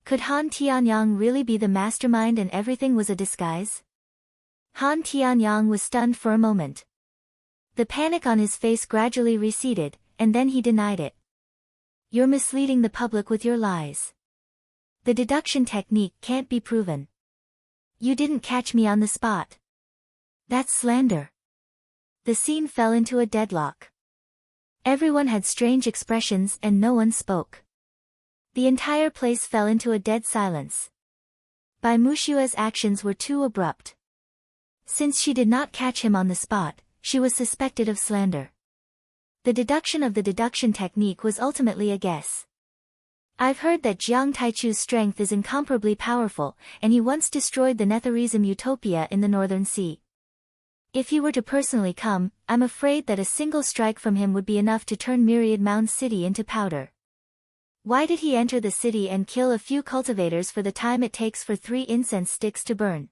Could Han Tianyang really be the mastermind and everything was a disguise? Han Tianyang was stunned for a moment. The panic on his face gradually receded, and then he denied it. You're misleading the public with your lies. The deduction technique can't be proven. You didn't catch me on the spot. That's slander. The scene fell into a deadlock. Everyone had strange expressions and no one spoke. The entire place fell into a dead silence. Bai Mushua's actions were too abrupt. Since she did not catch him on the spot, she was suspected of slander. The deduction of the deduction technique was ultimately a guess. I've heard that Jiang Taichu's strength is incomparably powerful, and he once destroyed the Netherism Utopia in the Northern Sea. If he were to personally come, I'm afraid that a single strike from him would be enough to turn Myriad Mound City into powder. Why did he enter the city and kill a few cultivators for the time it takes for 3 incense sticks to burn?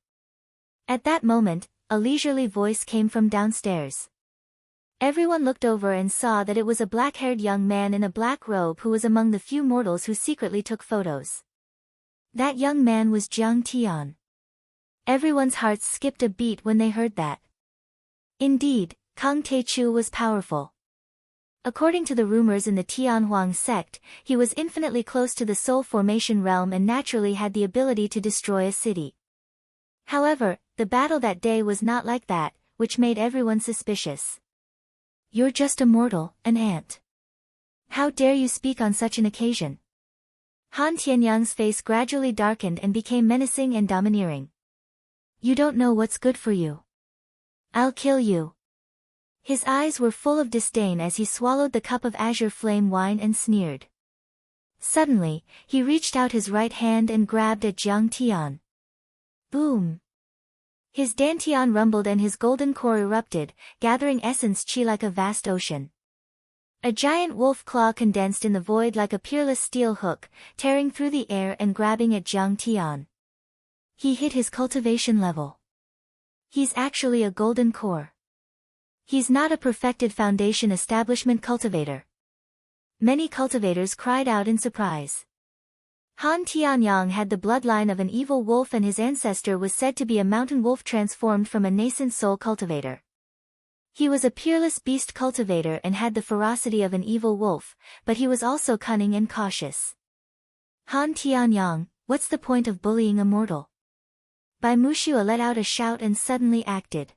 At that moment, a leisurely voice came from downstairs. Everyone looked over and saw that it was a black-haired young man in a black robe who was among the few mortals who secretly took photos. That young man was Jiang Tian. Everyone's hearts skipped a beat when they heard that. Indeed, Kang Te-chu was powerful. According to the rumors in the Tianhuang sect, he was infinitely close to the soul formation realm and naturally had the ability to destroy a city. However, the battle that day was not like that, which made everyone suspicious. You're just a mortal, an ant. How dare you speak on such an occasion? Han Tianyang's face gradually darkened and became menacing and domineering. You don't know what's good for you. I'll kill you. His eyes were full of disdain as he swallowed the cup of azure flame wine and sneered. Suddenly, he reached out his right hand and grabbed at Jiang Tian. Boom! His dantian rumbled and his golden core erupted, gathering essence chi like a vast ocean. A giant wolf claw condensed in the void like a peerless steel hook, tearing through the air and grabbing at Jiang Tian. He hit his cultivation level. He's actually a golden core. He's not a perfected foundation establishment cultivator. Many cultivators cried out in surprise. Han Tianyang had the bloodline of an evil wolf, and his ancestor was said to be a mountain wolf transformed from a nascent soul cultivator. He was a peerless beast cultivator and had the ferocity of an evil wolf, but he was also cunning and cautious. Han Tianyang, what's the point of bullying a mortal? Bai Muxua let out a shout and suddenly acted.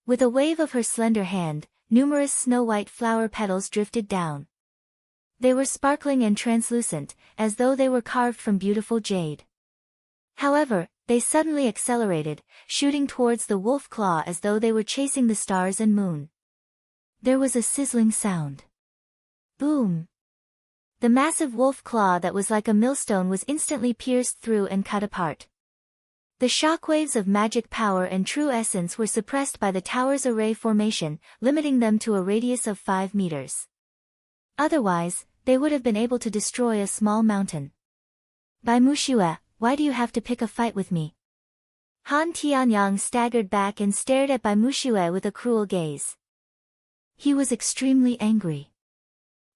With a wave of her slender hand, numerous snow-white flower petals drifted down. They were sparkling and translucent, as though they were carved from beautiful jade. However, they suddenly accelerated, shooting towards the wolf claw as though they were chasing the stars and moon. There was a sizzling sound. Boom! The massive wolf claw that was like a millstone was instantly pierced through and cut apart. The shockwaves of magic power and true essence were suppressed by the tower's array formation, limiting them to a radius of 5 meters. Otherwise, they would have been able to destroy a small mountain. Bai Muxua, why do you have to pick a fight with me? Han Tianyang staggered back and stared at Bai Muxua with a cruel gaze. He was extremely angry.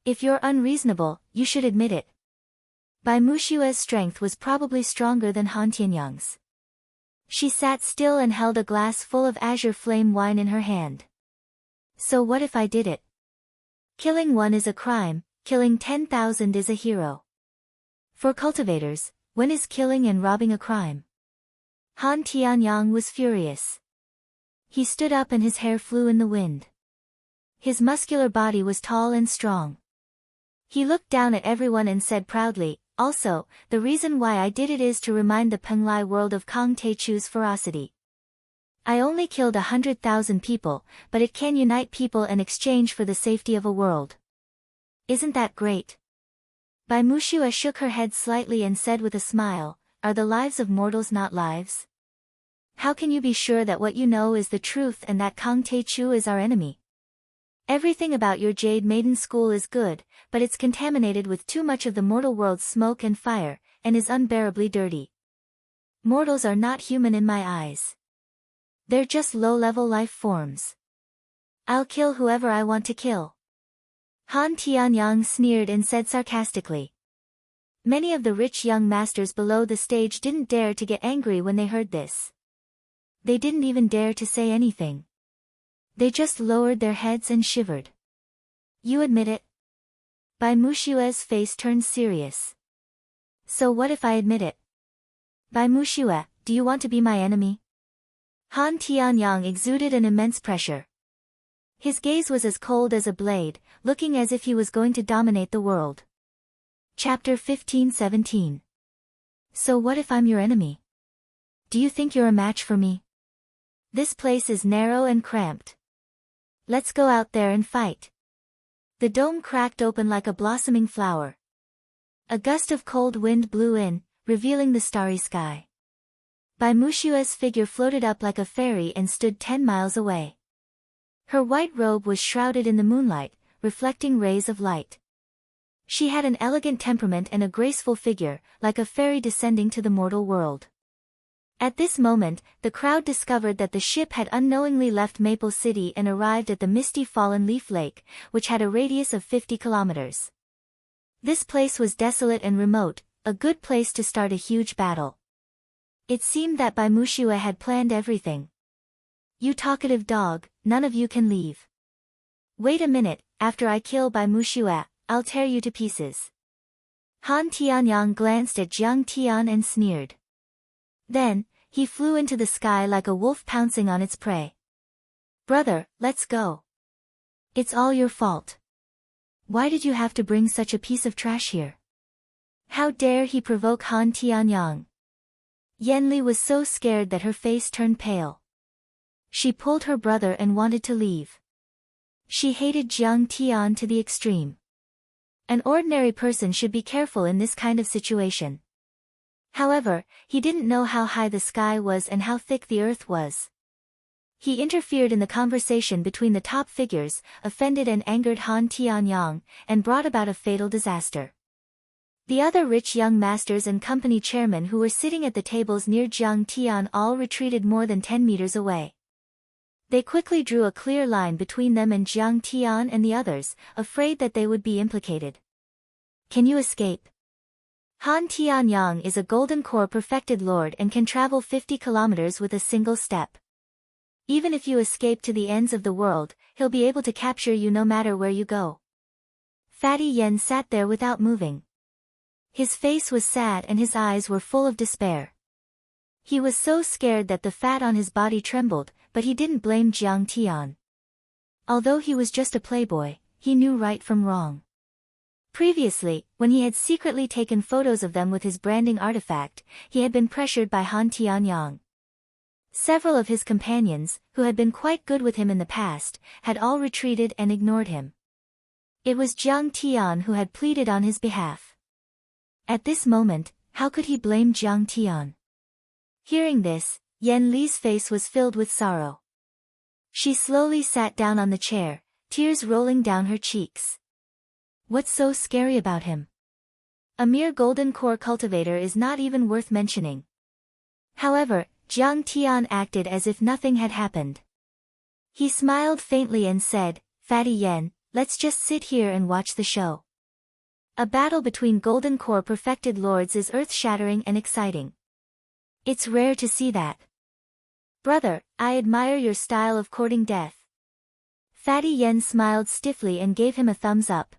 If you're unreasonable, you should admit it. Bai Muxua's strength was probably stronger than Han Tianyang's. She sat still and held a glass full of azure flame wine in her hand. So what if I did it? Killing one is a crime, killing 10,000 is a hero. For cultivators, when is killing and robbing a crime? Han Tianyang was furious. He stood up and his hair flew in the wind. His muscular body was tall and strong. He looked down at everyone and said proudly, also, the reason why I did it is to remind the Penglai world of Kang Techu's ferocity. I only killed 100,000 people, but it can unite people in exchange for the safety of a world. Isn't that great? Bai Muxua shook her head slightly and said with a smile, are the lives of mortals not lives? How can you be sure that what you know is the truth and that Kang Techu is our enemy? Everything about your Jade Maiden School is good, but it's contaminated with too much of the mortal world's smoke and fire, and is unbearably dirty. Mortals are not human in my eyes. They're just low-level life forms. I'll kill whoever I want to kill. Han Tianyang sneered and said sarcastically. Many of the rich young masters below the stage didn't dare to get angry when they heard this. They didn't even dare to say anything. They just lowered their heads and shivered. You admit it? Bai Muxua's face turned serious. So what if I admit it? Bai Muxua, do you want to be my enemy? Han Tianyang exuded an immense pressure. His gaze was as cold as a blade, looking as if he was going to dominate the world. Chapter 15-17. So what if I'm your enemy? Do you think you're a match for me? This place is narrow and cramped. Let's go out there and fight. The dome cracked open like a blossoming flower. A gust of cold wind blew in, revealing the starry sky. Bai Muxua's figure floated up like a fairy and stood 10 miles away. Her white robe was shrouded in the moonlight, reflecting rays of light. She had an elegant temperament and a graceful figure, like a fairy descending to the mortal world. At this moment, the crowd discovered that the ship had unknowingly left Maple City and arrived at the misty Fallen Leaf Lake, which had a radius of 50 kilometers. This place was desolate and remote, a good place to start a huge battle. It seemed that Bai Muxua had planned everything. You talkative dog, none of you can leave. Wait a minute, after I kill Bai Muxua, I'll tear you to pieces. Han Tianyang glanced at Jiang Tian and sneered. Then, he flew into the sky like a wolf pouncing on its prey. Brother, let's go. It's all your fault. Why did you have to bring such a piece of trash here? How dare he provoke Han Tianyang? Yanli was so scared that her face turned pale. She pulled her brother and wanted to leave. She hated Jiang Tian to the extreme. An ordinary person should be careful in this kind of situation. However, he didn't know how high the sky was and how thick the earth was. He interfered in the conversation between the top figures, offended and angered Han Tianyang, and brought about a fatal disaster. The other rich young masters and company chairmen who were sitting at the tables near Jiang Tian all retreated more than 10 meters away. They quickly drew a clear line between them and Jiang Tian and the others, afraid that they would be implicated. Can you escape? Han Tianyang is a golden core perfected lord and can travel 50 kilometers with a single step. Even if you escape to the ends of the world, he'll be able to capture you no matter where you go. Fatty Yen sat there without moving. His face was sad and his eyes were full of despair. He was so scared that the fat on his body trembled, but he didn't blame Jiang Tian. Although he was just a playboy, he knew right from wrong. Previously, when he had secretly taken photos of them with his branding artifact, he had been pressured by Han Tianyang. Several of his companions, who had been quite good with him in the past, had all retreated and ignored him. It was Jiang Tian who had pleaded on his behalf. At this moment, how could he blame Jiang Tian? Hearing this, Yen Li's face was filled with sorrow. She slowly sat down on the chair, tears rolling down her cheeks. What's so scary about him? A mere golden core cultivator is not even worth mentioning. However, Jiang Tian acted as if nothing had happened. He smiled faintly and said, Fatty Yen, let's just sit here and watch the show. A battle between golden core perfected lords is earth-shattering and exciting. It's rare to see that. Brother, I admire your style of courting death. Fatty Yen smiled stiffly and gave him a thumbs up.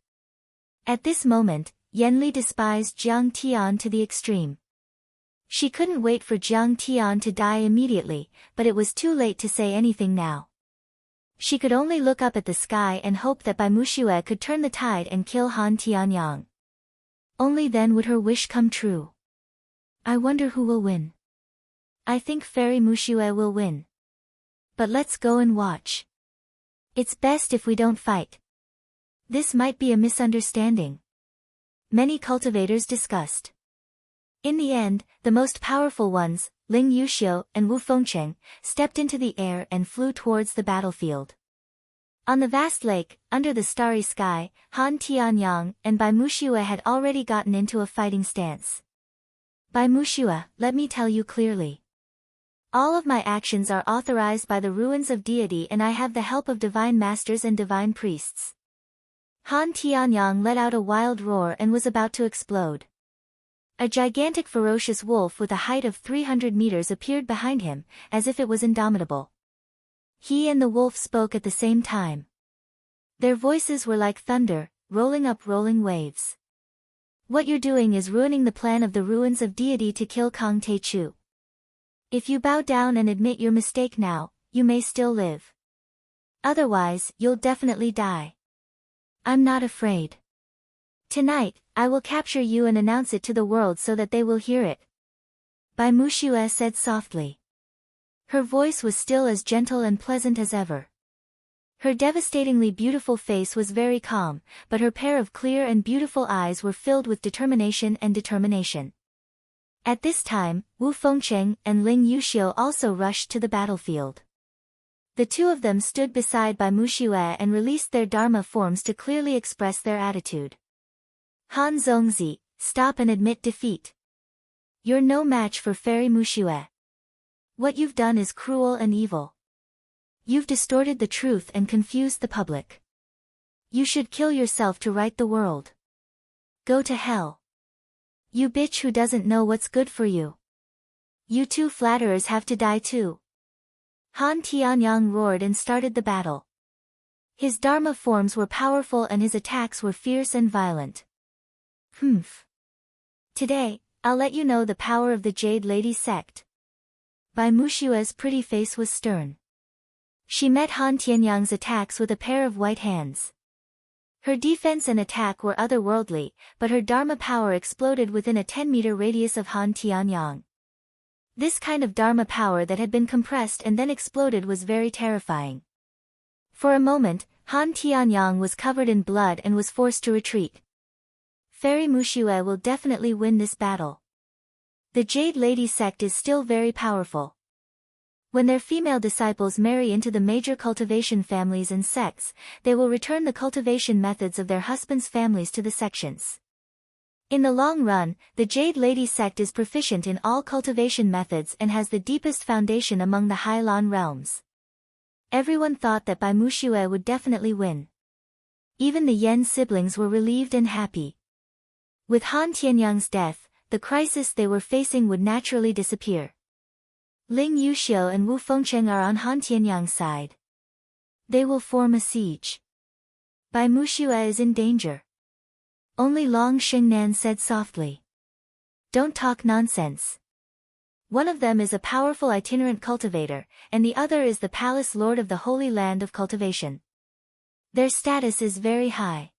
At this moment, Yenli despised Jiang Tian to the extreme. She couldn't wait for Jiang Tian to die immediately, but it was too late to say anything now. She could only look up at the sky and hope that Bai Muxue could turn the tide and kill Han Tianyang. Only then would her wish come true. I wonder who will win. I think Fairy Muxue will win. But let's go and watch. It's best if we don't fight. This might be a misunderstanding. Many cultivators discussed. In the end, the most powerful ones, Ling Yuxiu and Wu Fengcheng, stepped into the air and flew towards the battlefield. On the vast lake, under the starry sky, Han Tianyang and Bai Muxue had already gotten into a fighting stance. Bai Muxue, let me tell you clearly. All of my actions are authorized by the ruins of deity and I have the help of divine masters and divine priests. Han Tianyang let out a wild roar and was about to explode. A gigantic ferocious wolf with a height of 300 meters appeared behind him, as if it was indomitable. He and the wolf spoke at the same time. Their voices were like thunder, rolling up rolling waves. What you're doing is ruining the plan of the ruins of deity to kill Kang Te-chu. If you bow down and admit your mistake now, you may still live. Otherwise, you'll definitely die. I'm not afraid. Tonight, I will capture you and announce it to the world so that they will hear it. Bai Muxue said softly. Her voice was still as gentle and pleasant as ever. Her devastatingly beautiful face was very calm, but her pair of clear and beautiful eyes were filled with determination and determination. At this time, Wu Fengcheng and Ling Yuxiu also rushed to the battlefield. The two of them stood beside Bai Muxue and released their Dharma forms to clearly express their attitude. Han Zongzi, stop and admit defeat. You're no match for Fairy Muxue. What you've done is cruel and evil. You've distorted the truth and confused the public. You should kill yourself to right the world. Go to hell. You bitch who doesn't know what's good for you. You two flatterers have to die too. Han Tianyang roared and started the battle. His Dharma forms were powerful and his attacks were fierce and violent. Humph. Today, I'll let you know the power of the Jade Lady sect. Bai Muxue's pretty face was stern. She met Han Tianyang's attacks with a pair of white hands. Her defense and attack were otherworldly, but her Dharma power exploded within a 10-meter radius of Han Tianyang. This kind of Dharma power that had been compressed and then exploded was very terrifying. For a moment, Han Tianyang was covered in blood and was forced to retreat. Fairy Muxue will definitely win this battle. The Jade Lady sect is still very powerful. When their female disciples marry into the major cultivation families and sects, they will return the cultivation methods of their husbands' families to the sections. In the long run, the Jade Lady sect is proficient in all cultivation methods and has the deepest foundation among the Hailan realms. Everyone thought that Bai Muxue would definitely win. Even the Yan siblings were relieved and happy. With Han Tianyang's death, the crisis they were facing would naturally disappear. Ling Yuxiu and Wu Fengcheng are on Han Tianyang's side. They will form a siege. Bai Muxue is in danger. Only Long Xingnan said softly. Don't talk nonsense. One of them is a powerful itinerant cultivator, and the other is the palace lord of the Holy Land of Cultivation. Their status is very high.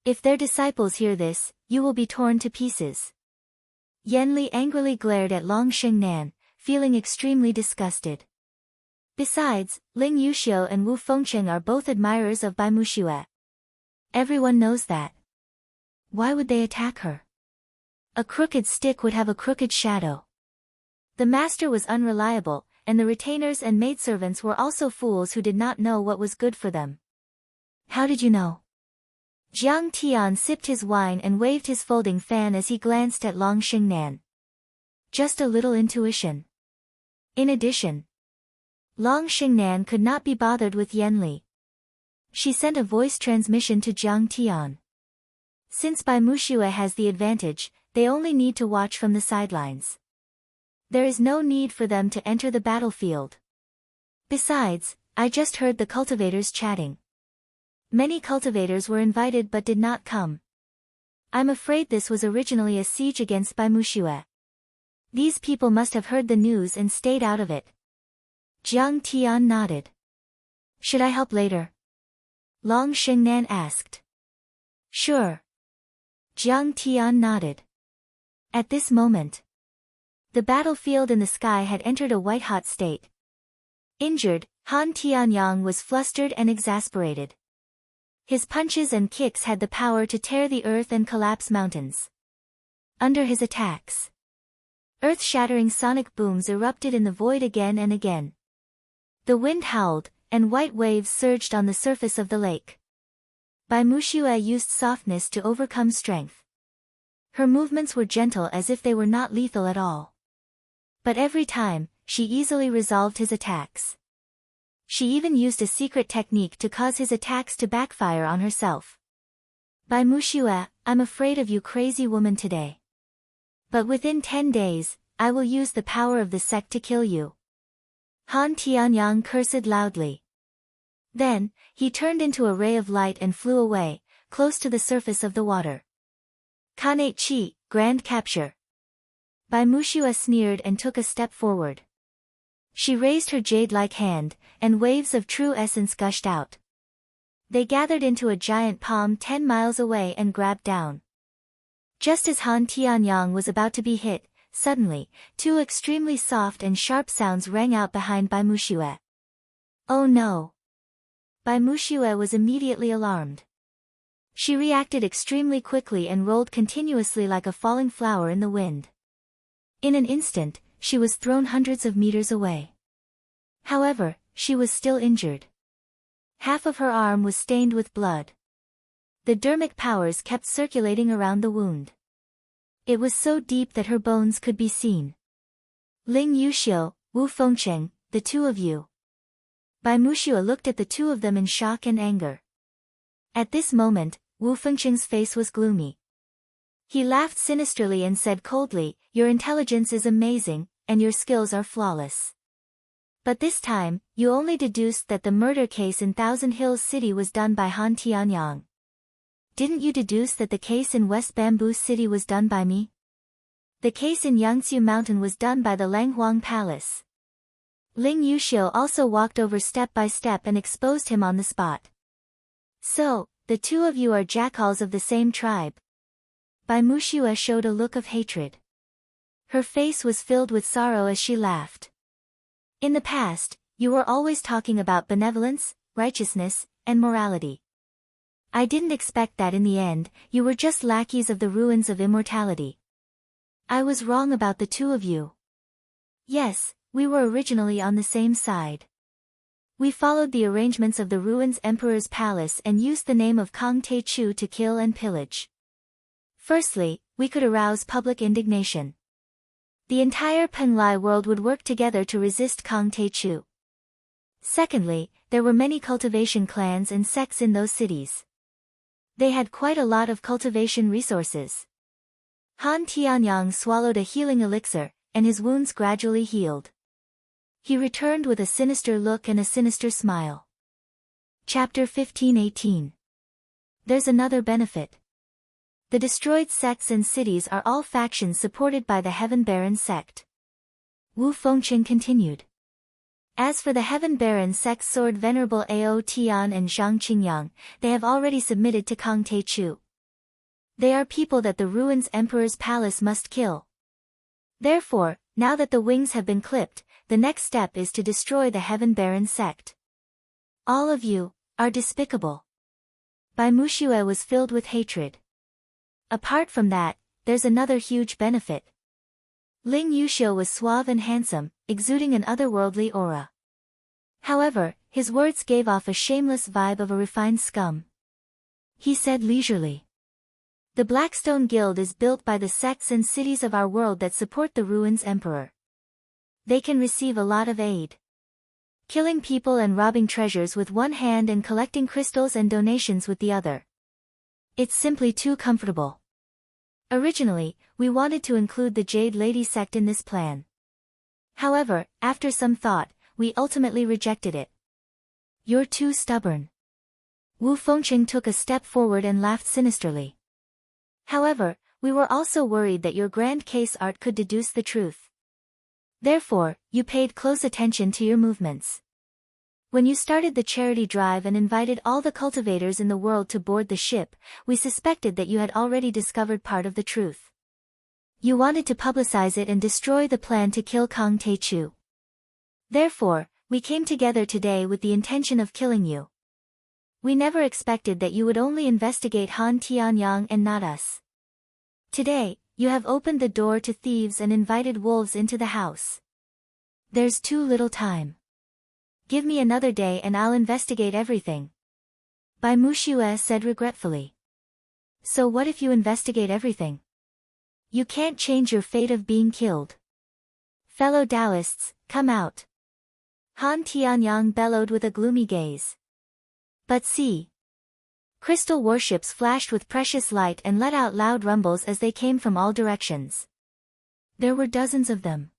If their disciples hear this, you will be torn to pieces. Yanli angrily glared at Long Xingnan, feeling extremely disgusted. Besides, Ling Yuxiu and Wu Fengcheng are both admirers of Bai Muxue. Everyone knows that. Why would they attack her? A crooked stick would have a crooked shadow. The master was unreliable, and the retainers and maidservants were also fools who did not know what was good for them. How did you know? Jiang Tian sipped his wine and waved his folding fan as he glanced at Long Xingnan. Just a little intuition. In addition, Long Xingnan could not be bothered with Yanli. She sent a voice transmission to Jiang Tian. Since Bai Muxue has the advantage, they only need to watch from the sidelines. There is no need for them to enter the battlefield. Besides, I just heard the cultivators chatting. Many cultivators were invited but did not come. I'm afraid this was originally a siege against Bai Muxue. These people must have heard the news and stayed out of it. Jiang Tian nodded. Should I help later? Long Xingnan asked. Sure. Jiang Tian nodded. At this moment, the battlefield in the sky had entered a white-hot state. Injured, Han Tianyang was flustered and exasperated. His punches and kicks had the power to tear the earth and collapse mountains. Under his attacks, earth-shattering sonic booms erupted in the void again and again. The wind howled, and white waves surged on the surface of the lake. Bai Muxue used softness to overcome strength. Her movements were gentle as if they were not lethal at all. But every time, she easily resolved his attacks. She even used a secret technique to cause his attacks to backfire on herself. Bai Muxue, I'm afraid of you, crazy woman, today. But within 10 days, I will use the power of the sect to kill you. Han Tianyang cursed loudly. Then, he turned into a ray of light and flew away, close to the surface of the water. Kanate Chi, grand capture. Bai Muxue sneered and took a step forward. She raised her jade-like hand, and waves of true essence gushed out. They gathered into a giant palm 10 miles away and grabbed down. Just as Han Tianyang was about to be hit, suddenly, 2 extremely soft and sharp sounds rang out behind Bai Muxue. Oh no! Bai Muxue was immediately alarmed. She reacted extremely quickly and rolled continuously like a falling flower in the wind. In an instant, she was thrown hundreds of meters away. However, she was still injured. Half of her arm was stained with blood. The dermic powers kept circulating around the wound. It was so deep that her bones could be seen. Ling Yuxiu, Wu Fengcheng, the 2 of you. Bai Muxue looked at the 2 of them in shock and anger. At this moment, Wu Fengcheng's face was gloomy. He laughed sinisterly and said coldly, your intelligence is amazing, and your skills are flawless. But this time, you only deduced that the murder case in Thousand Hills City was done by Han Tianyang. Didn't you deduce that the case in West Bamboo City was done by me? The case in Yangtze Mountain was done by the Langhuang Palace. Ling Yuxiu also walked over step by step and exposed him on the spot. So, the 2 of you are jackals of the same tribe. Bai Muxue showed a look of hatred. Her face was filled with sorrow as she laughed. In the past, you were always talking about benevolence, righteousness, and morality. I didn't expect that in the end, you were just lackeys of the ruins of immortality. I was wrong about the 2 of you. Yes, we were originally on the same side. We followed the arrangements of the ruins Emperor's palace and used the name of Kang Te Chu to kill and pillage. Firstly, we could arouse public indignation. The entire Penglai world would work together to resist Kang Tae-chu. Secondly, there were many cultivation clans and sects in those cities. They had quite a lot of cultivation resources. Han Tianyang swallowed a healing elixir, and his wounds gradually healed. He returned with a sinister look and a sinister smile. Chapter 15:18. There's another benefit. The destroyed sects and cities are all factions supported by the Heaven Baron sect. Wu Fengqin continued. As for the Heaven Baron sect's sword Venerable Ao Tian and Zhang Qingyang, they have already submitted to Kang Tae-chu. They are people that the ruins Emperor's palace must kill. Therefore, now that the wings have been clipped, the next step is to destroy the Heaven Baron sect. All of you are despicable. Bai Muxue was filled with hatred. Apart from that, there's another huge benefit. Ling Yuxiu was suave and handsome, exuding an otherworldly aura. However, his words gave off a shameless vibe of a refined scum. He said leisurely. The Blackstone Guild is built by the sects and cities of our world that support the ruins Emperor. They can receive a lot of aid. Killing people and robbing treasures with one hand and collecting crystals and donations with the other. It's simply too comfortable. Originally, we wanted to include the Jade Lady sect in this plan. However, after some thought, we ultimately rejected it. You're too stubborn. Wu Fengqin took a step forward and laughed sinisterly. However, we were also worried that your grand case art could deduce the truth. Therefore, you paid close attention to your movements. When you started the charity drive and invited all the cultivators in the world to board the ship, we suspected that you had already discovered part of the truth. You wanted to publicize it and destroy the plan to kill Kang Tae-chu. Therefore, we came together today with the intention of killing you. We never expected that you would only investigate Han Tianyang and not us. Today, you have opened the door to thieves and invited wolves into the house. There's too little time. Give me another day and I'll investigate everything. Bai Muxue said regretfully. So what if you investigate everything? You can't change your fate of being killed. Fellow Taoists, come out. Han Tianyang bellowed with a gloomy gaze. But see. Crystal warships flashed with precious light and let out loud rumbles as they came from all directions. There were dozens of them.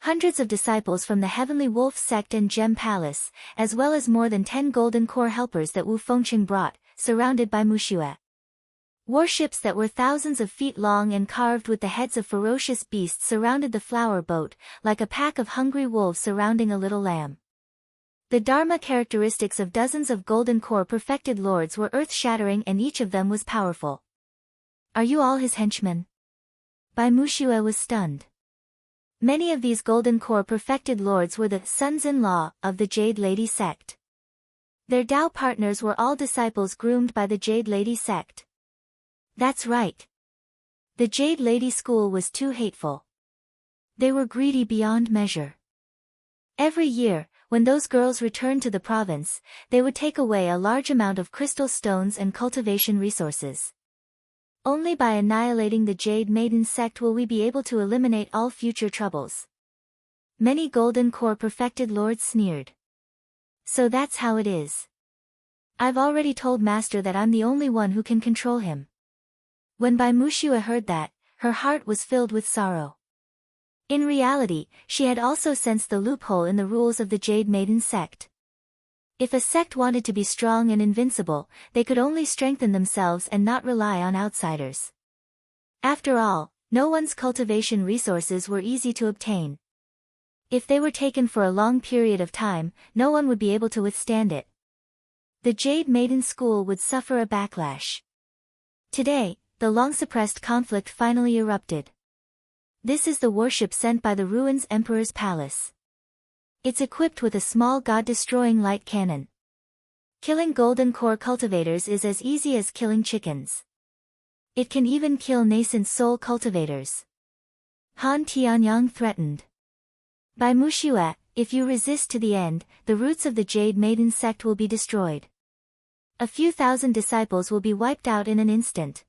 Hundreds of disciples from the Heavenly Wolf sect and Gem Palace, as well as more than 10 golden core helpers that Wu Fengqin brought, surrounded by Muxue. Warships that were thousands of feet long and carved with the heads of ferocious beasts surrounded the flower boat, like a pack of hungry wolves surrounding a little lamb. The Dharma characteristics of dozens of golden core perfected lords were earth-shattering and each of them was powerful. Are you all his henchmen? Bai Muxue was stunned. Many of these golden core perfected lords were the sons-in-law of the Jade Lady sect. Their Tao partners were all disciples groomed by the Jade Lady sect. That's right. The Jade Lady school was too hateful. They were greedy beyond measure. Every year, when those girls returned to the province, they would take away a large amount of crystal stones and cultivation resources. Only by annihilating the Jade Maiden sect will we be able to eliminate all future troubles. Many golden core perfected lords sneered. So that's how it is. I've already told Master that I'm the only one who can control him. When Bai Muxue heard that, her heart was filled with sorrow. In reality, she had also sensed the loophole in the rules of the Jade Maiden sect. If a sect wanted to be strong and invincible, they could only strengthen themselves and not rely on outsiders. After all, no one's cultivation resources were easy to obtain. If they were taken for a long period of time, no one would be able to withstand it. The Jade Maiden School would suffer a backlash. Today, the long-suppressed conflict finally erupted. This is the warship sent by the Ruins Emperor's Palace. It's equipped with a small god-destroying light cannon. Killing golden core cultivators is as easy as killing chickens. It can even kill nascent soul cultivators. Han Tianyang threatened. Bai Muxue, if you resist to the end, the roots of the Jade Maiden sect will be destroyed. A few thousand disciples will be wiped out in an instant.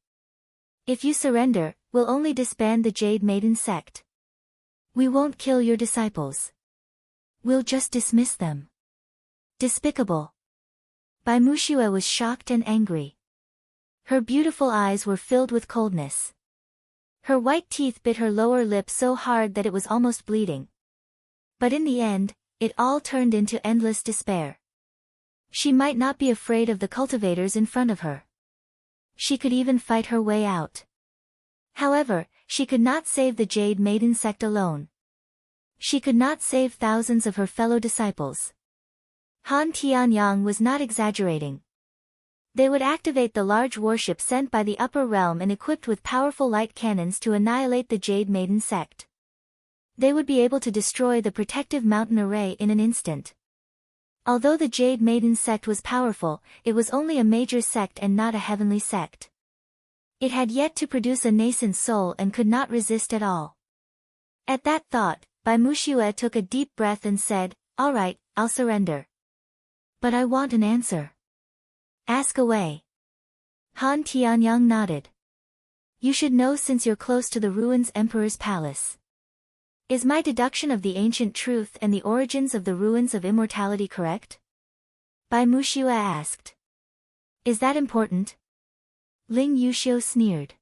If you surrender, we'll only disband the Jade Maiden sect. We won't kill your disciples. We'll just dismiss them. Despicable. Bai Muxue was shocked and angry. Her beautiful eyes were filled with coldness. Her white teeth bit her lower lip so hard that it was almost bleeding. But in the end, it all turned into endless despair. She might not be afraid of the cultivators in front of her. She could even fight her way out. However, she could not save the Jade Maiden sect alone. She could not save thousands of her fellow disciples. Han Tianyang was not exaggerating. They would activate the large warship sent by the upper realm and equipped with powerful light cannons to annihilate the Jade Maiden sect. They would be able to destroy the protective mountain array in an instant. Although the Jade Maiden sect was powerful, it was only a major sect and not a heavenly sect. It had yet to produce a nascent soul and could not resist at all. At that thought, Bai Muxue took a deep breath and said, "All right, I'll surrender. But I want an answer." "Ask away." Han Tianyang nodded. "You should know since you're close to the ruins Emperor's palace. Is my deduction of the ancient truth and the origins of the ruins of immortality correct?" Bai Muxue asked. "Is that important?" Ling Yuxiu sneered.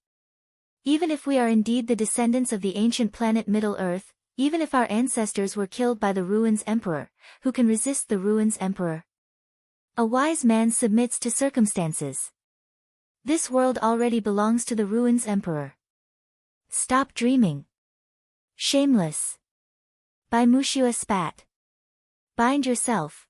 "Even if we are indeed the descendants of the ancient planet Middle-earth, even if our ancestors were killed by the ruins Emperor, who can resist the ruins Emperor? A wise man submits to circumstances. This world already belongs to the ruins Emperor. Stop dreaming. Shameless." Bai Muxue spat. "Bind yourself."